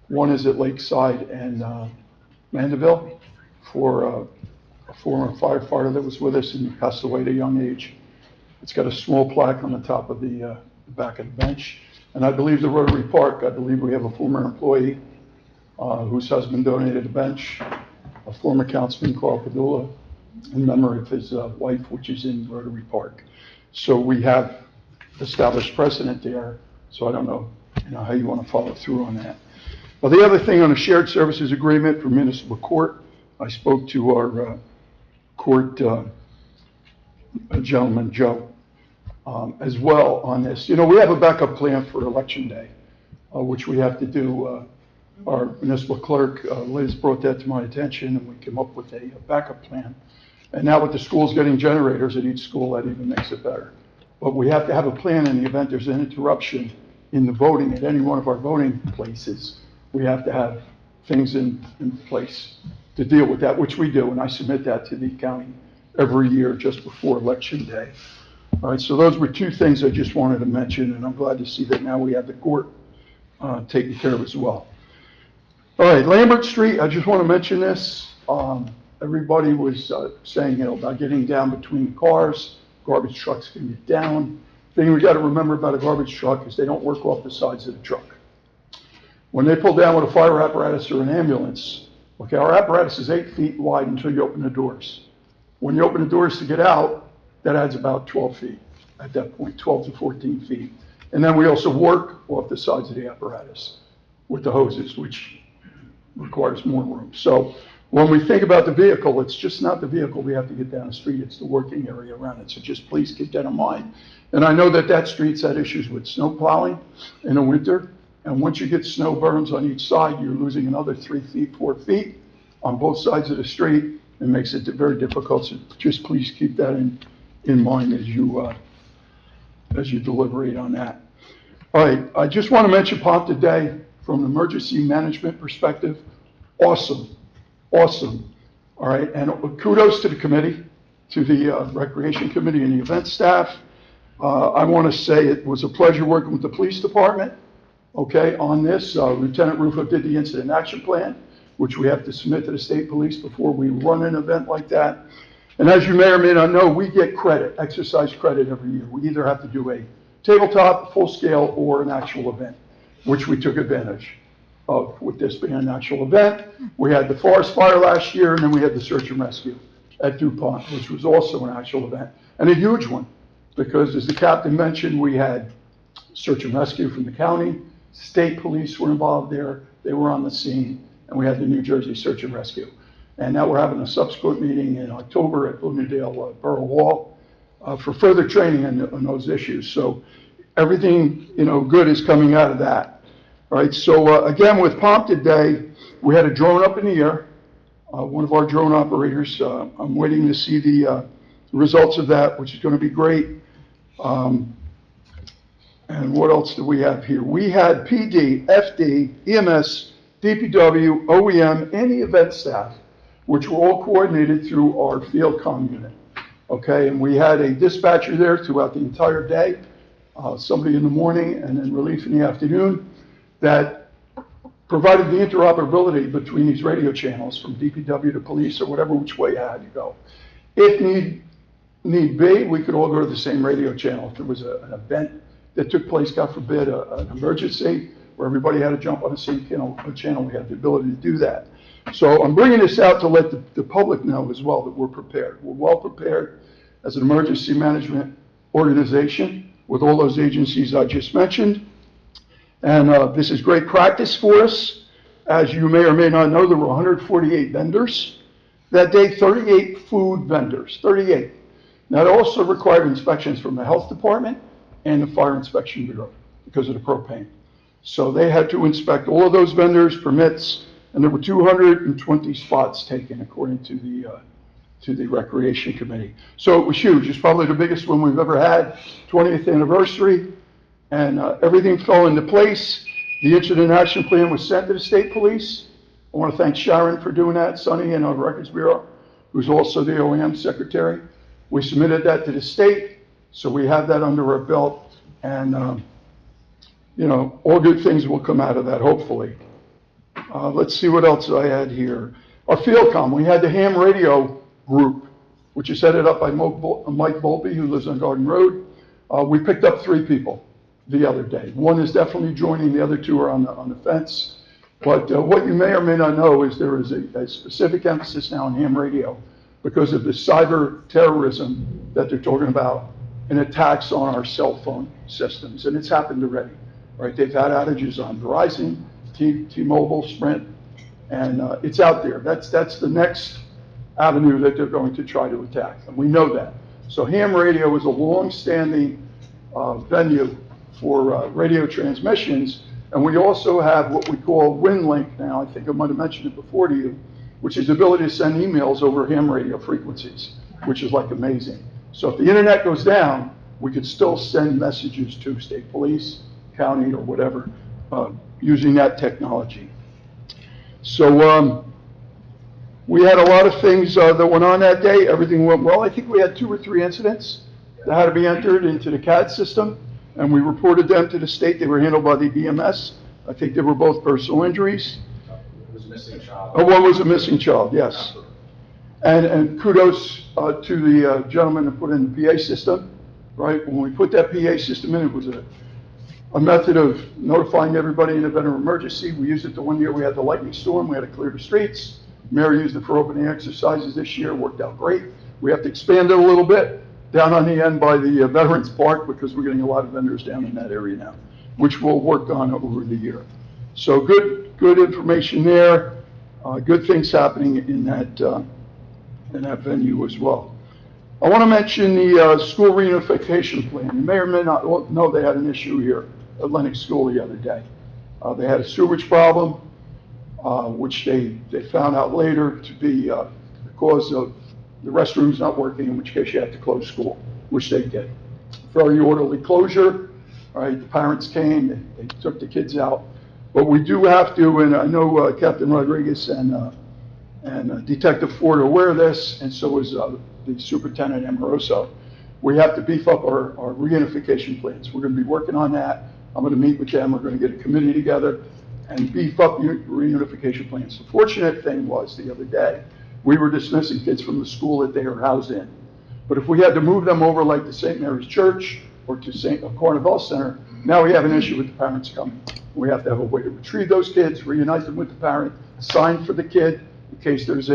One is at Lakeside and Mandeville for a former firefighter that was with us and passed away at a young age. It's got a small plaque on the top of the back of the bench. And I believe the Rotary Park, I believe we have a former employee whose husband donated a bench, a former councilman, Carl Padula, in memory of his wife, which is in Rotary Park. So we have established precedent there, so I don't know, how you want to follow through on that. Well, the other thing on a shared services agreement for municipal court, I spoke to our court gentleman, Joe, as well on this. We have a backup plan for election day, which we have to do. Our municipal clerk, Liz, brought that to my attention, and we came up with a backup plan. And now with the schools getting generators at each school, that even makes it better. But we have to have a plan in the event there's an interruption in the voting at any one of our voting places. We have to have things in place to deal with that, which we do, and I submit that to the county every year just before election day. All right, so those were 2 things I just wanted to mention, and I'm glad to see that now we have the court taken care of as well. All right, Lambert Street, I just want to mention this. Everybody was saying, about getting down between cars, garbage trucks can get down. The thing we got to remember about a garbage truck is they don't work off the sides of the truck. When they pull down with a fire apparatus or an ambulance, okay, our apparatus is 8 feet wide until you open the doors. When you open the doors to get out, that adds about 12 feet at that point, 12 to 14 feet. And then we also work off the sides of the apparatus with the hoses, which requires more room. So when we think about the vehicle, it's just not the vehicle we have to get down the street, it's the working area around it. So just please keep that in mind. And I know that that street's had issues with snow plowing in the winter. And once you get snow berms on each side, you're losing another 3 feet, 4 feet on both sides of the street. It makes it very difficult. So just please keep that in mind as you deliberate on that. All right, I just want to mention Pompton Day from an emergency management perspective. Awesome. Awesome. All right, and kudos to the committee, to the Recreation Committee and the event staff. I want to say it was a pleasure working with the police department, okay, on this. Lieutenant Rufo did the incident action plan, which we have to submit to the state police before we run an event like that. And as you may or may not know, we get credit, exercise credit every year. We either have to do a tabletop, full scale, or an actual event, which we took advantage. with this being an actual event. We had the forest fire last year, and then we had the search and rescue at DuPont, which was also an actual event, and a huge one, because as the captain mentioned, we had search and rescue from the county, state police were involved there, they were on the scene, and we had the New Jersey Search and Rescue. And now we're having a subsequent meeting in October at Bloomingdale Borough Hall for further training on those issues. So everything, good is coming out of that. All right, so again, with Pompton Day, we had a drone up in the air. One of our drone operators, I'm waiting to see the results of that, which is going to be great. And what else do we have here? We had PD, FD, EMS, DPW, OEM, and the event staff, which were all coordinated through our field comm unit. Okay, and we had a dispatcher there throughout the entire day, somebody in the morning and then relief in the afternoon, that provided the interoperability between these radio channels from DPW to police or whatever which way you had to go. If need be, we could all go to the same radio channel. If there was an event that took place, God forbid, an emergency where everybody had to jump on the same channel, we had the ability to do that. So I'm bringing this out to let the public know as well that we're prepared. We're well prepared as an emergency management organization with all those agencies I just mentioned. And this is great practice for us. As you may or may not know, there were 148 vendors. That day, 38 food vendors, 38. Now, it also required inspections from the health department and the fire inspection bureau because of the propane. So they had to inspect all of those vendors, permits, and there were 220 spots taken according to the recreation committee. So it was huge. It's probably the biggest one we've ever had, 20th anniversary, and everything fell into place. The incident action plan was sent to the state police. I want to thank Sharon for doing that, Sonny, and our records bureau, who's also the OEM secretary. We submitted that to the state, so we have that under our belt, and all good things will come out of that, hopefully. Let's see what else I had here. Our field comm, we had the ham radio group, which is headed up by Mike Volpe, who lives on Garden Road. We picked up 3 people the other day. One is definitely joining, the other 2 are on the fence. But what you may or may not know is there is a specific emphasis now on ham radio because of the cyber terrorism that they're talking about and attacks on our cell phone systems. And it's happened already, right? They've had outages on Verizon, T-Mobile, Sprint, and it's out there. That's the next avenue that they're going to try to attack, and we know that. So ham radio is a long-standing venue for radio transmissions, and we also have what we call WinLink now. I think I might have mentioned it before to you, which is the ability to send emails over ham radio frequencies, which is like amazing. So if the internet goes down, we could still send messages to state police, county, or whatever, using that technology. So we had a lot of things that went on that day. Everything went well. I think we had 2 or 3 incidents that had to be entered into the CAD system, and we reported them to the state. They were handled by the EMS. I think they were both personal injuries. It was a missing child. Oh, one was a missing child, yes. And kudos to the gentleman that put in the PA system, right? When we put that PA system in, it was a method of notifying everybody in event of emergency. We used it the one year we had the lightning storm. We had to clear the streets. Mary used it for opening exercises this year. Worked out great. We have to expand it a little bit down on the end by the Veterans Park because we're getting a lot of vendors down in that area now, which we'll work on over the year. So good information there. Good things happening in that venue as well. I want to mention the school reunification plan. You may or may not know they had an issue here at Lennox School the other day. They had a sewage problem, which they found out later to be the cause of the restrooms not working, in which case you have to close school, which they did. Very orderly closure. All right, the parents came, they took the kids out. But we do have to, and I know Captain Rodriguez and Detective Ford are aware of this, and so is the Superintendent Amoroso. We have to beef up our reunification plans. We're going to be working on that. I'm going to meet with them. We're going to get a committee together and beef up reunification plans. The fortunate thing was the other day, we were dismissing kids from the school that they are housed in. But if we had to move them over like to St. Mary's Church or to Carnival Center, now we have an issue with the parents coming. We have to have a way to retrieve those kids, reunite them with the parent, sign for the kid in case there's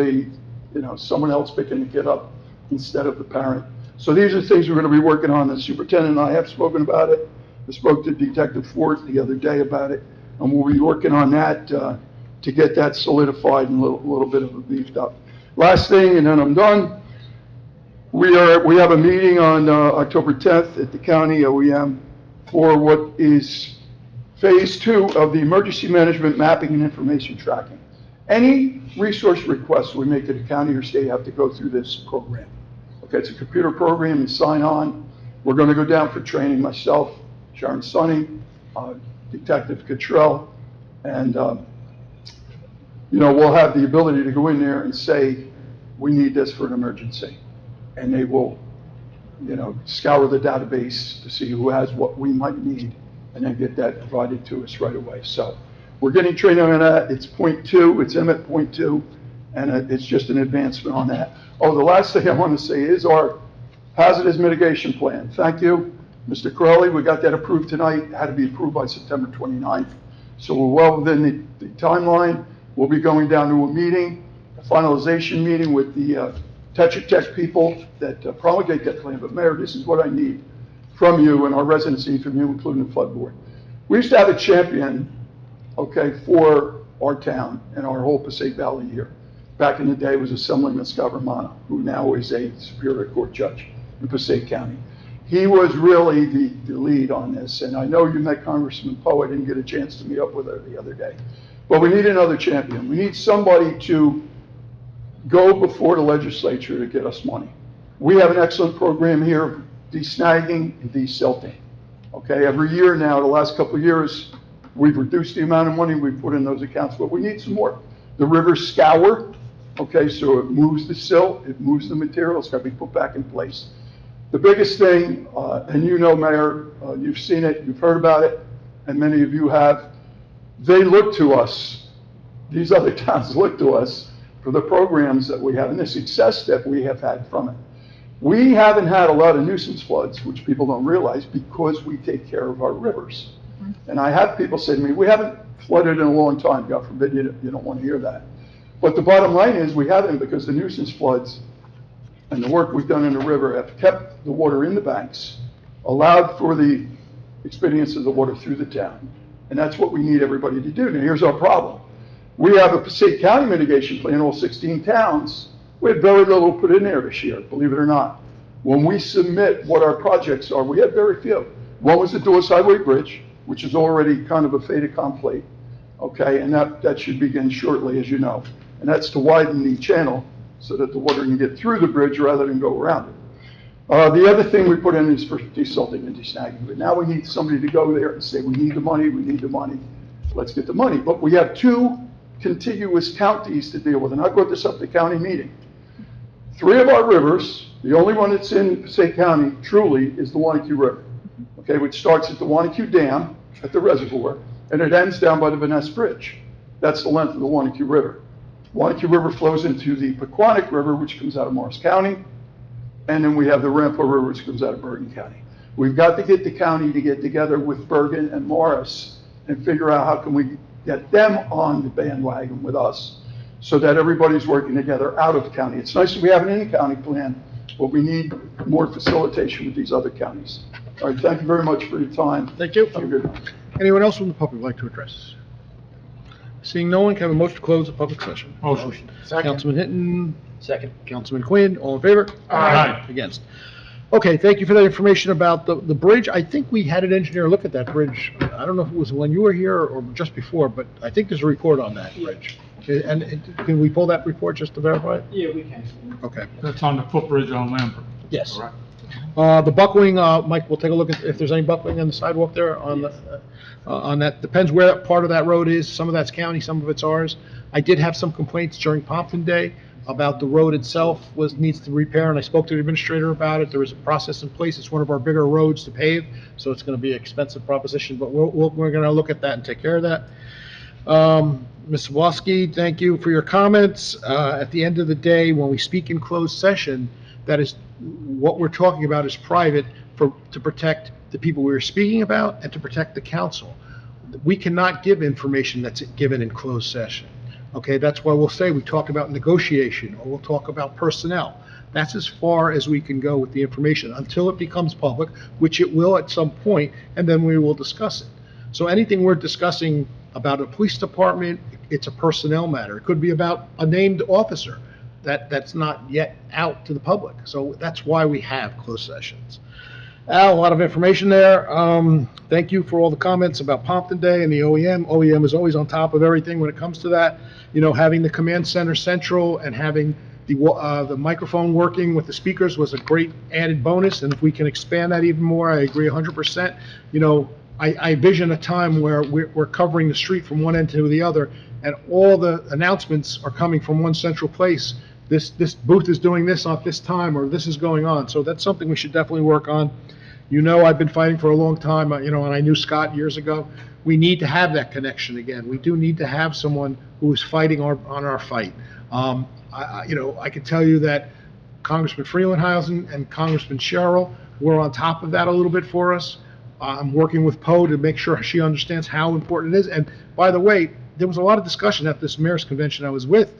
someone else picking the kid up instead of the parent. So these are things we're going to be working on. The superintendent and I have spoken about it. I spoke to Detective Fort the other day about it, and we'll be working on that to get that solidified and a little bit of a beefed up. Last thing, and then I'm done. We have a meeting on October 10th at the county OEM for what is phase 2 of the emergency management mapping and information tracking. Any resource requests we make to the county or state have to go through this program. Okay, it's a computer program, you sign on. We're going to go down for training, myself, Sharon Sonny, Detective Cottrell, and we'll have the ability to go in there and say, we need this for an emergency. And they will, scour the database to see who has what we might need and then get that provided to us right away. So we're getting training on that. It's point 2, it's MT point 2, and it's just an advancement on that. Oh, the last thing I want to say is our hazardous mitigation plan. Thank you, Mr. Crowley. We got that approved tonight. It had to be approved by September 29th. So we're well within the timeline. We'll be going down to a meeting, a finalization meeting with the Tetra Tech people that promulgate that plan. But Mayor, this is what I need from you and our residency, from you, including the flood board. We used to have a champion, okay, for our town and our whole Passaic Valley here. Back in the day, it was Assemblyman Scott Romano, who now is a Superior Court judge in Passaic County. He was really the lead on this, and I know you met Congressman Poe. I didn't get a chance to meet up with her the other day. But we need another champion. We need somebody to go before the legislature to get us money. We have an excellent program here of de-snagging and de-silting. Okay, every year now, the last couple of years, we've reduced the amount of money we put in those accounts, but we need some more. The rivers scour, okay, so it moves the silt, it moves the material, it's got to be put back in place. The biggest thing, and Mayor, you've seen it, you've heard about it, and many of you have, they look to us, these other towns look to us for the programs that we have and the success that we have had from it. We haven't had a lot of nuisance floods, which people don't realize, because we take care of our rivers. And I have people say to me, we haven't flooded in a long time. God forbid you don't want to hear that. But the bottom line is we haven't, because the nuisance floods and the work we've done in the river have kept the water in the banks, allowed for the expedience of the water through the town. And that's what we need everybody to do. Now here's our problem. We have a Passaic County mitigation plan, all 16 towns. We had very little put in there this year, believe it or not. When we submit what our projects are, we have very few. One was the Dawes Highway Bridge, which is already kind of a fait accompli, okay, and that should begin shortly, as you know. And that's to widen the channel so that the water can get through the bridge rather than go around it. The other thing we put in is for desilting and desnagging, but now we need somebody to go there and say, we need the money, let's get the money. But we have 2 contiguous counties to deal with, and I brought this up at the county meeting. 3 of our rivers, the only one that's in Passaic County truly is the Wanacue River, okay, which starts at the Wanacue Dam at the reservoir, and it ends down by the Vaness Bridge. That's the length of the Wanacue River. Wanacue River flows into the Pequannock River, which comes out of Morris County, and then we have the Rampo River, which comes out of Bergen County. We've got to get the county to get together with Bergen and Morris and figure out how can we get them on the bandwagon with us so that everybody's working together out of county. It's nice that we have an in-county plan, but we need more facilitation with these other counties. All right, thank you very much for your time. Thank you. Have a good night. Anyone else from the public would like to address? Seeing no one, can I have a motion to close the public session? Motion. Councilman Hinton. Second. Councilman Quinn, all in favor? Aye. Against? Okay, thank you for that information about the bridge. I think we had an engineer look at that bridge. I don't know if it was when you were here or just before, but I think there's a report on that bridge. And can we pull that report just to verify it? Yeah, we can. Okay. That's on the footbridge on Lambert. Yes. Correct. The buckling, Mike, we'll take a look at if there's any buckling on the sidewalk there on that. Depends where that part of that road is. Some of that's county, some of it's ours. I did have some complaints during Pompton Day about the road itself needs to repair, and I spoke to the administrator about it. There is a process in place. It's one of our bigger roads to pave, so it's going to be an expensive proposition, but we're going to look at that and take care of that. Ms. Woski, thank you for your comments. At the end of the day, when we speak in closed session, that is what we're talking about is private to protect the people we were speaking about and to protect the council. we cannot give information that's given in closed session. Okay, that's why we'll say we talk about negotiation, or we'll talk about personnel. That's as far as we can go with the information until it becomes public, which it will at some point, and then we will discuss it. So anything we're discussing about a police department, it's a personnel matter. It could be about a named officer that's not yet out to the public. So that's why we have closed sessions. Al, a lot of information there. Thank you for all the comments about Pompton Day and the OEM. OEM is always on top of everything when it comes to that. You know, having the command center central and having the microphone working with the speakers was a great added bonus, and if we can expand that even more, I agree 100%. You know, I envision a time where we're covering the street from one end to the other, and all the announcements are coming from one central place. This booth is doing this at this time, or this is going on. So that's something we should definitely work on. You know, I've been fighting for a long time, you know, and I knew Scott years ago. We need to have that connection again. We do need to have someone who is fighting on our fight. You know, I can tell you that Congressman Freelandhausen and Congressman Sherrill were on top of that a little bit for us. I'm working with Poe to make sure she understands how important it is. And by the way, there was a lot of discussion at this mayor's convention I was with.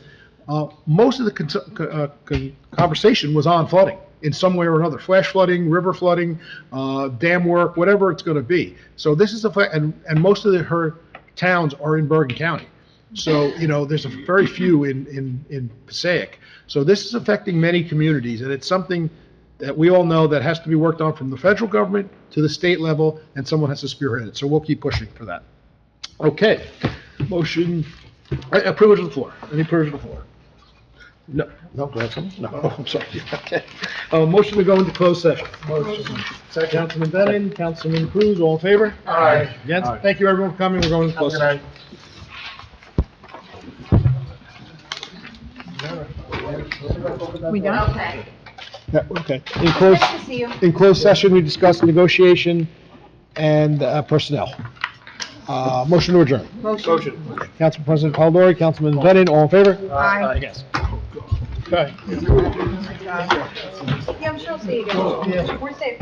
Most of the conversation was on flooding in some way or another, flash flooding, river flooding, dam work, whatever it's going to be. So this is and most of her towns are in Bergen County. So, you know, there's very few in Passaic. So this is affecting many communities, and it's something that we all know that has to be worked on from the federal government to the state level, and someone has to spearhead it. So we'll keep pushing for that. Okay, motion, privilege of the floor. Any privilege of the floor? No, go ahead, someone? No, oh, I'm sorry. Okay. Motion to go into closed session. Motion. Second. Councilman Bennett, Councilman Cruz, all in favor? Aye. Against? Aye. Thank you, everyone, for coming. We're going to closed session. We done? Okay. Yeah, okay. Nice to see you. In closed session, we discussed negotiation and personnel. Motion to adjourn. Motion. Council President Polidori, Councilman Bennett, all in favor? Aye. Yes. Okay. Yeah, I'm sure I'll see you again. We're safe.